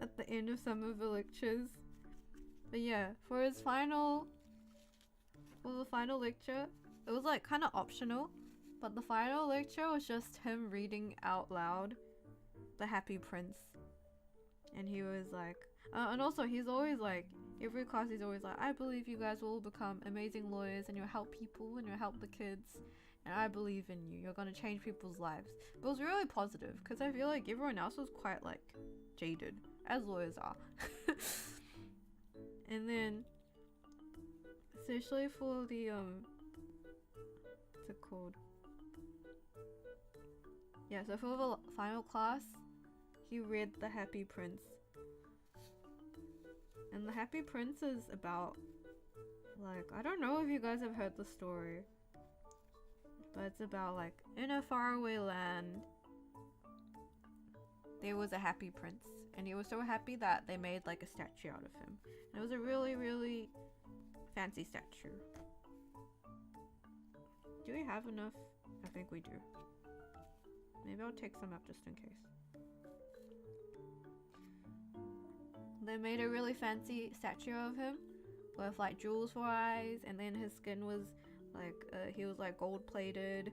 at the end of some of the lectures. But yeah, for the final lecture, it was like kind of optional, but the final lecture was just him reading out loud The Happy Prince. And he was like, and also he's always like, every class he's always like, I believe you guys will become amazing lawyers and you'll help people and you'll help the kids. And I believe in you. You're gonna change people's lives. But it was really positive because I feel like everyone else was quite like jaded, as lawyers are. And then, especially for the what's it called? Yeah, so for the final class, he read The Happy Prince. And The Happy Prince is about, like, I don't know if you guys have heard the story, but it's about like in a faraway land there was a happy prince, and he was so happy that they made like a statue out of him. And it was a really, really fancy statue. Do we have enough? I think we do. Maybe I'll take some up just in case. They made a really fancy statue of him with like jewels for eyes, and then his skin was like he was like gold plated.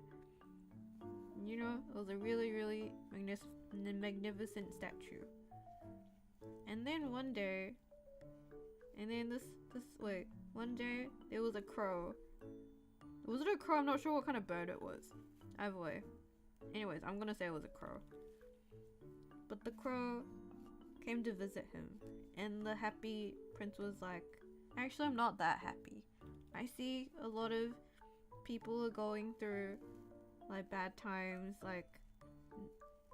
You know, it was a really, really magnificent statue. And then one day, one day there was a crow. Was it a crow? I'm not sure what kind of bird it was. Either way. Anyways, I'm gonna say it was a crow. But the crow came to visit him, and the happy prince was like, actually I'm not that happy. I see a lot of people are going through like bad times, like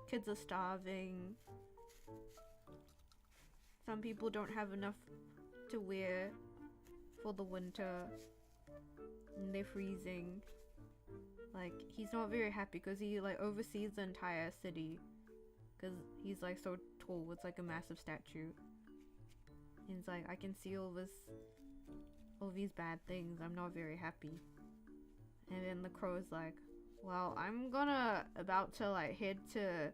kids are starving, some people don't have enough to wear for the winter, and they're freezing. Like he's not very happy because he like oversees the entire city because he's like so tall. It's like a massive statue. And he's like, I can see all these bad things. I'm not very happy. And then the crow is like, well, I'm about to like head to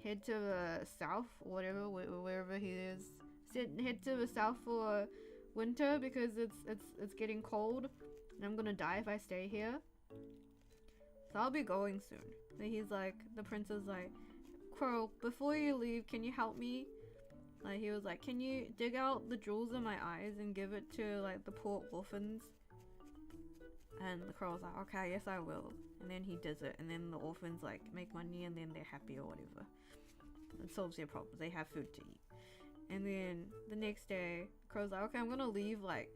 the south or whatever, wherever he is. Head to the south for winter because it's getting cold, and I'm gonna die if I stay here. So I'll be going soon. And he's like, the prince is like, Crow, before you leave, can you help me? Like he was like, can you dig out the jewels in my eyes and give it to like the poor orphans? And the crow was like, okay, yes I will. And then he does it, and then the orphans like make money, and then they're happy or whatever. It solves their problems. They have food to eat. And then the next day, Crow's like, okay, I'm gonna leave like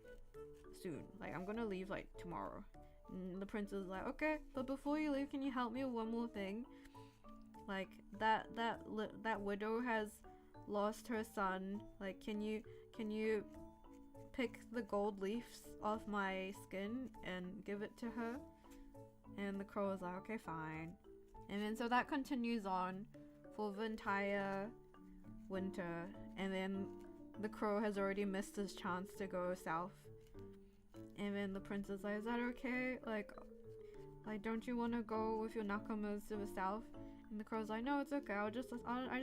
soon. Like I'm gonna leave like tomorrow. And the prince is like, okay, but before you leave, can you help me with one more thing? Like that widow has lost her son. Like can you pick the gold leaves off my skin and give it to her? And the crow was like, okay, fine. And then so that continues on for the entire winter, and then the crow has already missed his chance to go south. And then the prince is like, is that okay? Like don't you want to go with your nakamas to the south? And the crow's like, no, it's okay. I just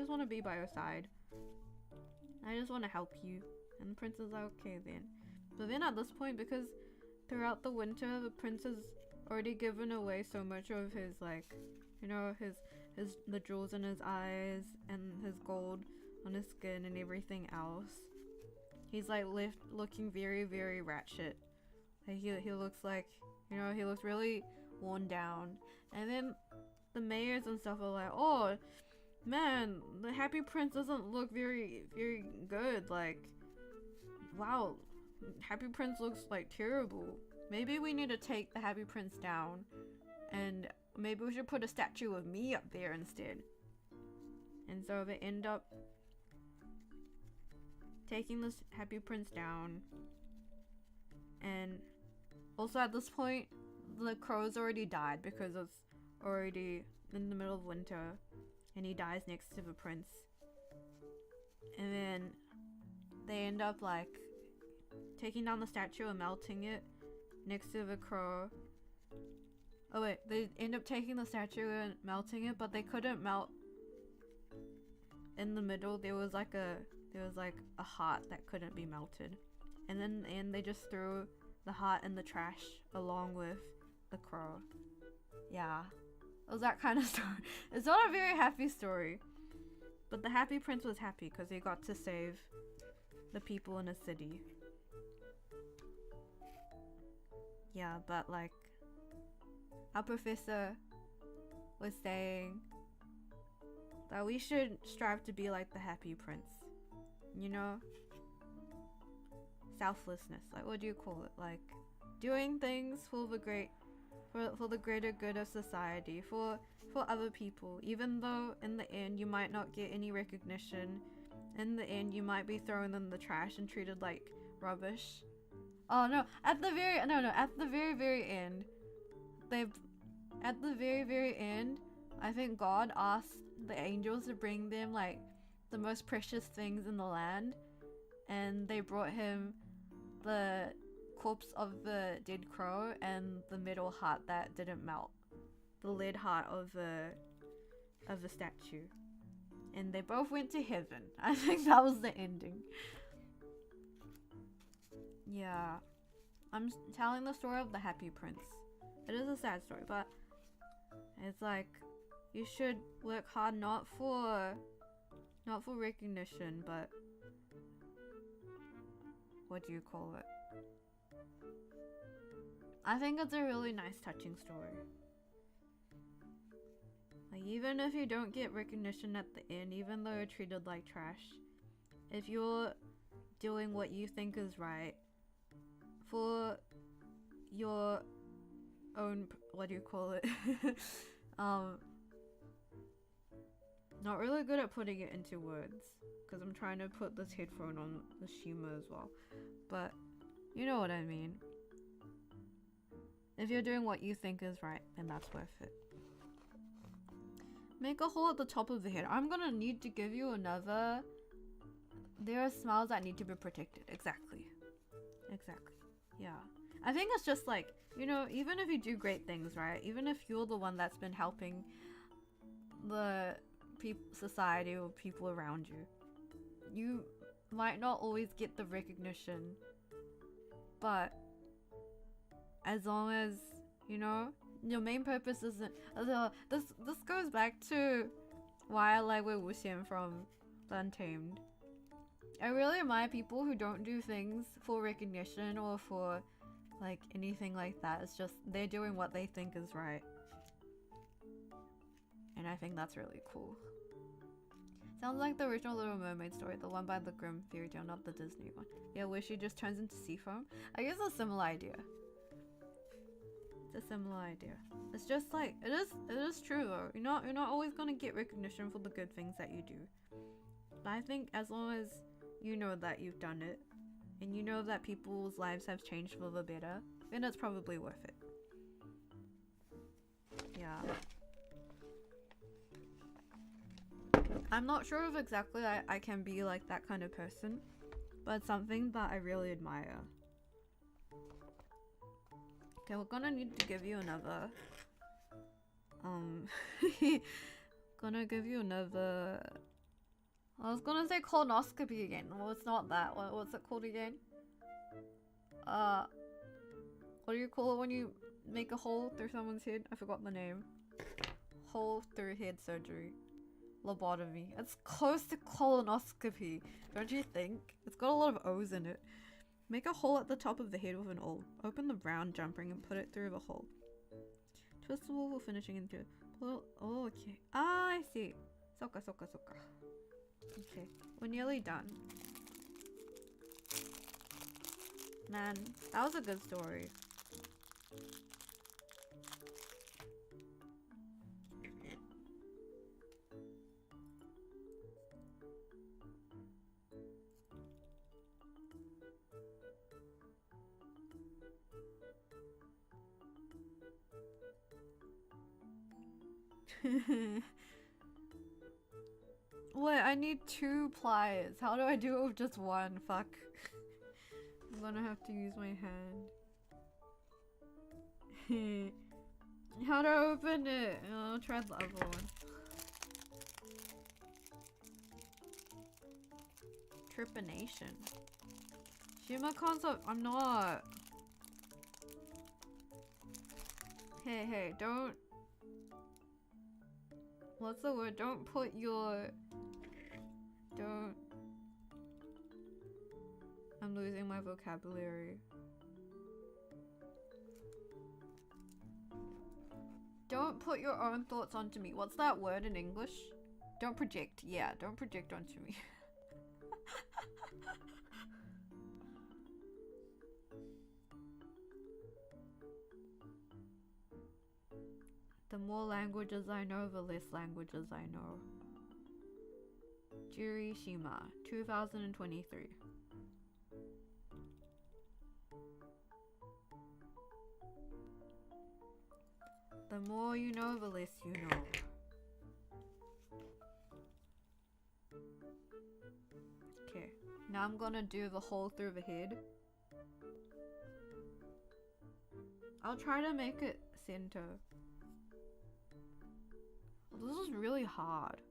want to be by your side. I just want to help you. And the prince is like, okay then. But then at this point, because throughout the winter, the prince has already given away so much of his like, you know, the jewels in his eyes and his gold on his skin and everything else. He's like left looking very, very ratchet. Like he looks like, you know, he looks really worn down. And then the mayors and stuff are like, oh man, the happy prince doesn't look very, very good. Like, wow, happy prince looks like terrible. Maybe we need to take the happy prince down, and maybe we should put a statue of me up there instead. And so they end up taking this happy prince down. And also at this point, the crow's already died because it's already in the middle of winter, and he dies next to the prince. And then they end up like taking down the statue and melting it next to the crow. Oh wait, they end up taking the statue and melting it, but they couldn't melt in the middle. There was like a heart that couldn't be melted. And then they just threw the heart in the trash along with the crow. Yeah. It was that kind of story. It's not a very happy story. But the happy prince was happy because he got to save the people in a city. Yeah, but like our professor was saying that we should strive to be like the happy prince. You know? Selflessness. Like, what do you call it? Like doing things for the greater good of society, for other people, even though in the end you might not get any recognition. In the end you might be thrown in the trash and treated like rubbish. Oh no, at the very end, I think God asked the angels to bring them like the most precious things in the land, and they brought him the corpse of the dead crow and the metal heart that didn't melt, the lead heart of the statue, and they both went to heaven. I think that was the ending. Yeah, I'm telling the story of the happy prince. It is a sad story, but it's like you should work hard not for recognition, but what do you call it? I think it's a really nice, touching story. Like, even if you don't get recognition at the end, even though you're treated like trash, if you're doing what you think is right for your own, what do you call it? Not really good at putting it into words because I'm trying to put this headphone on the Shima as well, but you know what I mean. If you're doing what you think is right, then that's worth it. Make a hole at the top of the head. I'm gonna need to give you another. There are smiles that need to be protected. Exactly. Yeah. I think it's just like, you know, even if you do great things, right? Even if you're the one that's been helping the society or people around you, you might not always get the recognition, but as long as, you know, your main purpose isn't... This goes back to why I like Wei Wuxian from The Untamed. I really admire people who don't do things for recognition or for like anything like that. It's just they're doing what they think is right. And I think that's really cool. Sounds like the original Little Mermaid story, the one by the Grimm fairy tale, not the Disney one. Yeah, where she just turns into sea foam. I guess it's a similar idea. It's a similar idea. It's just like it is true though. You're not always gonna get recognition for the good things that you do. But I think as long as you know that you've done it and you know that people's lives have changed for the better, then it's probably worth it. Yeah. I'm not sure if exactly I can be like that kind of person, but it's something that I really admire. Okay, we're gonna need to give you another gonna give you another... I was gonna say colonoscopy again. Well, it's not that. What's it called again? What do you call it when you make a hole through someone's head? I forgot the name. Hole through head surgery. Lobotomy. It's close to colonoscopy, don't you think? It's got a lot of O's in it. Make a hole at the top of the head with an awl. Open the round jump ring and put it through the hole. Twist the wool for finishing into it. Oh, okay. Ah, I see. Soka. Okay, we're nearly done. Man, that was a good story. Wait, I need 2 pliers. How do I do it with just 1? Fuck. I'm gonna have to use my hand. How do I open it? I'll try the other one. Trepanation. Shima concept. I'm not. Hey, don't. What's the word? Don't put your. Don't. I'm losing my vocabulary. Don't put your own thoughts onto me. What's that word in English? Don't project. Yeah, don't project onto me. The more languages I know, the less languages I know. Juri Shima, 2023. The more you know, the less you know. Okay, now I'm gonna do the hole through the head. I'll try to make it center. This is really hard.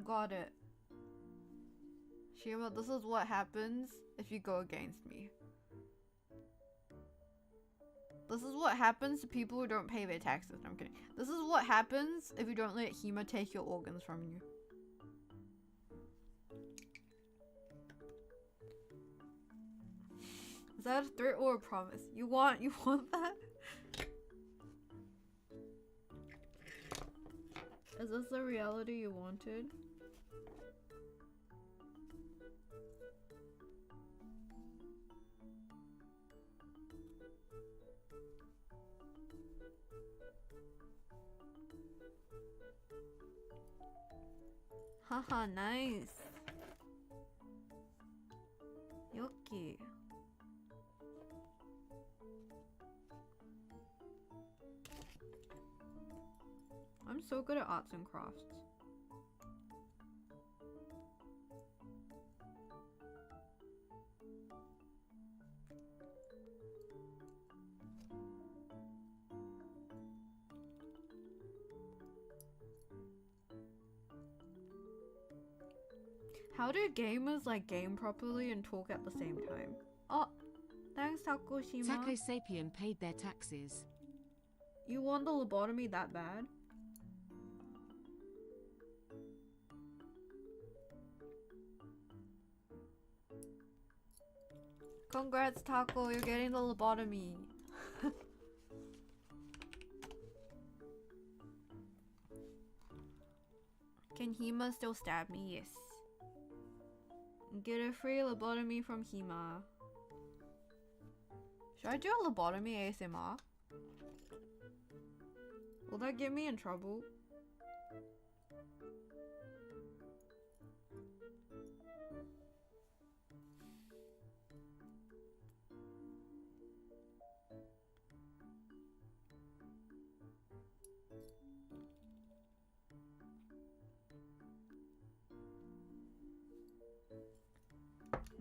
Got it. Shima, this is what happens if you go against me. This is what happens to people who don't pay their taxes. No, I'm kidding. This is what happens if you don't let Hima take your organs from you. Is that a threat or a promise? You want that? Is this the reality you wanted? Haha, nice. Yoki. I'm so good at arts and crafts. How do gamers like game properly and talk at the same time? Oh, thanks Taco Shima. Taco Sapien paid their taxes. You want the lobotomy that bad? Congrats Taco, you're getting the lobotomy. Can Hima still stab me? Yes. Get a free lobotomy from Hima. Should I do a lobotomy ASMR? Will that get me in trouble?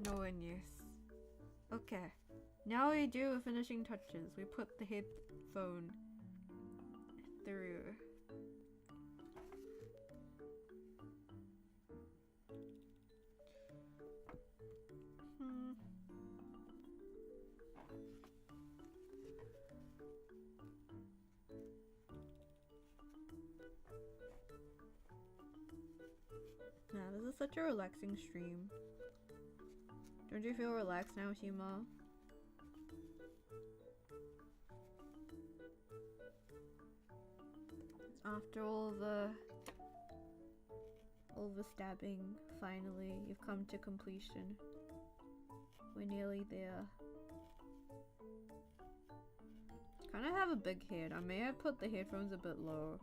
No one, yes. Okay. Now we do finishing touches. We put the headphone through. Nah, this is such a relaxing stream. Don't you feel relaxed now, Shima? After all the stabbing, finally, you've come to completion. We're nearly there. Kind of have a big head. I may have put the headphones a bit low.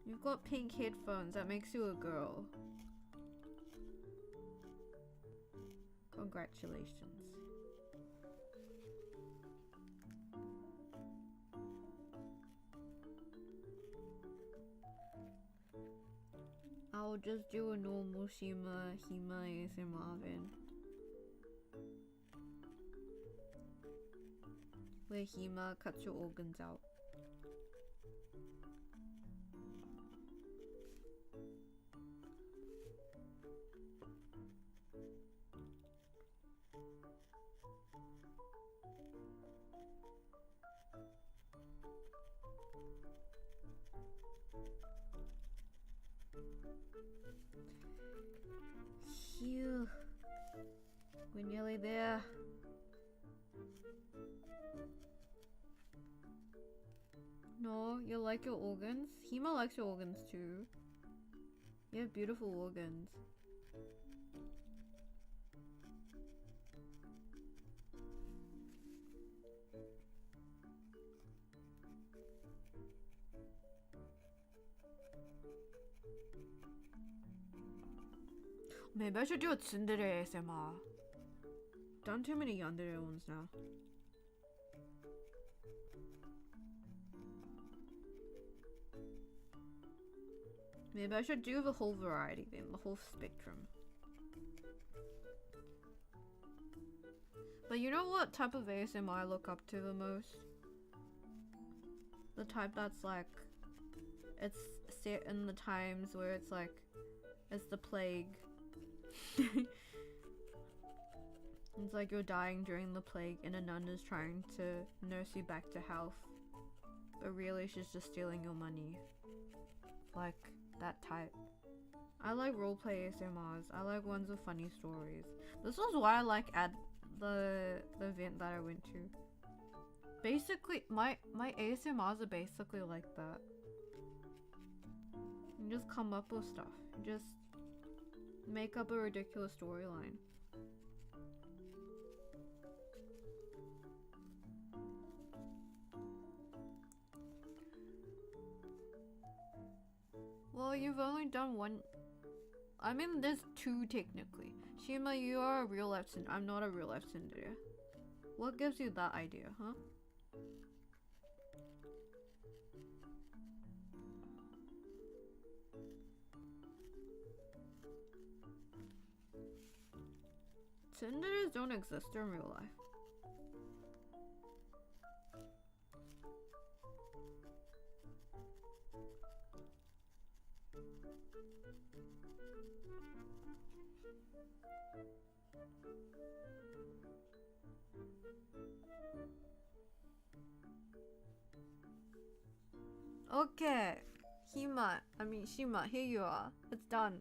You've got pink headphones. That makes you a girl. Congratulations. I'll just do a normal Shima ASMR then. Where Hima cuts your organs out. Phew. We're nearly there. No, you like your organs? Hima likes your organs too. You have beautiful organs. Maybe I should do a tsundere ASMR. Done too many yandere ones now. Maybe I should do the whole variety then, the whole spectrum. But you know what type of ASMR I look up to the most? The type that's like, it's set in the times where it's like, it's the plague. It's like you're dying during the plague and a nun is trying to nurse you back to health. But really she's just stealing your money. Like that type. I like roleplay ASMRs. I like ones with funny stories. This was why I like the event that I went to. Basically, my ASMRs are basically like that. You just come up with stuff. You just make up a ridiculous storyline. Well, you've only done one. I mean, there's two technically. Shima, you are a real life tsundere. I'm not a real life tsundere. What gives you that idea, huh? Tsunderes don't exist in real life. Okay, Shima, here you are. It's done.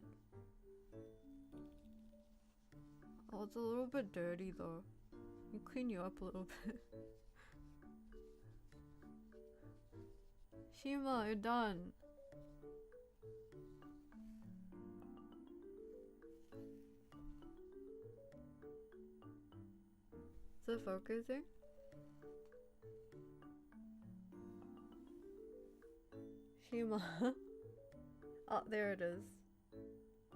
Oh, it's a little bit dirty though. You clean you up a little bit. Shima, you're done. Is it focusing? Shima. Oh, there it is.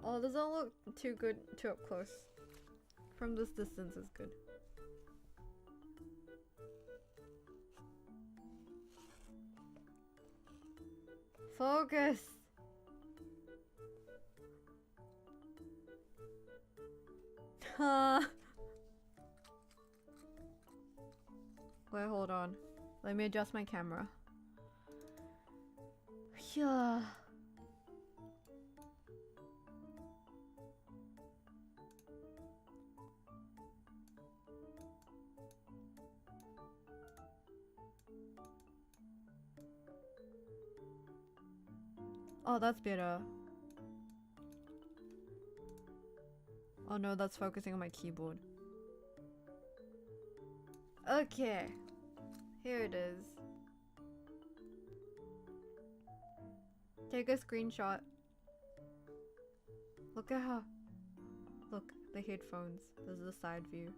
Oh, it doesn't look too good too up close. From this distance is good. Focus! Wait, hold on. Let me adjust my camera. Yeah. Oh, that's better. Oh no, that's focusing on my keyboard. Okay. Here it is. Take a screenshot. Look at how... Look, the headphones. This is the side view.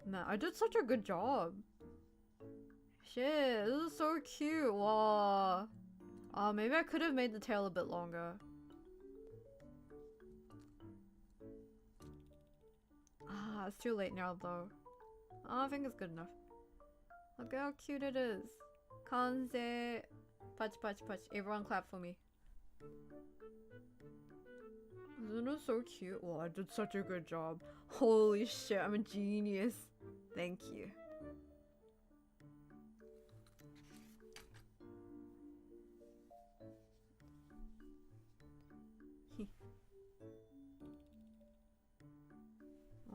Man, I did such a good job. Shit, this is so cute. Wow. Maybe I could have made the tail a bit longer. It's too late now though. I think it's good enough. Look how cute it is. Kanze. Patch, patch, patch. Everyone clap for me. Isn't it so cute? Oh, I did such a good job. Holy shit, I'm a genius. Thank you.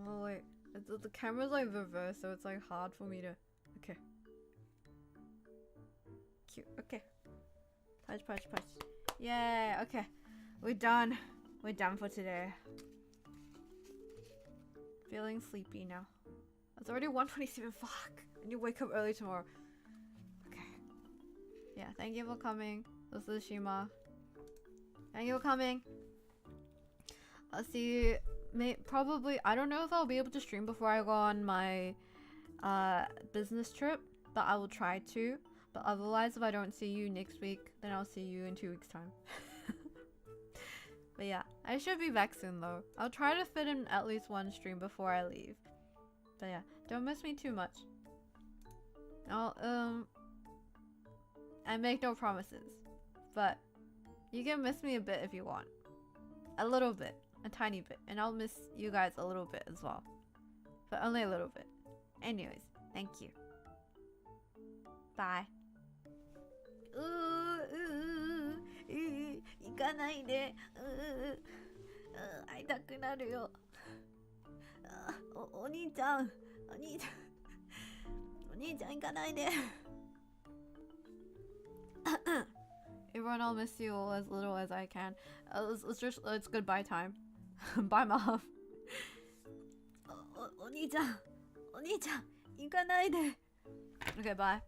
Oh wait, the camera's like reversed, so it's like hard for me to. Okay. Cute. Okay. Patch, patch, patch. Yay. Okay, we're done. We're done for today. Feeling sleepy now. It's already 1:27. Fuck. I need to wake up early tomorrow. Okay. Yeah. Thank you for coming. This is Shima. Thank you for coming. I'll see you. Probably, I don't know if I'll be able to stream before I go on my business trip, but I will try to. But otherwise, if I don't see you next week, then I'll see you in 2 weeks time. But yeah, I should be back soon though. I'll try to fit in at least one stream before I leave. But yeah, don't miss me too much. I make no promises, but you can miss me a bit if you want. A little bit. A tiny bit, and I'll miss you guys a little bit as well, but only a little bit. Anyways, thank you. Bye. 行かないで。会いたくなるよ。お兄ちゃん、お兄ちゃん行かないで。Everyone, I'll miss you all as little as I can. It's goodbye time. Bye, Mom. お兄ちゃん、行かないで。Okay, bye.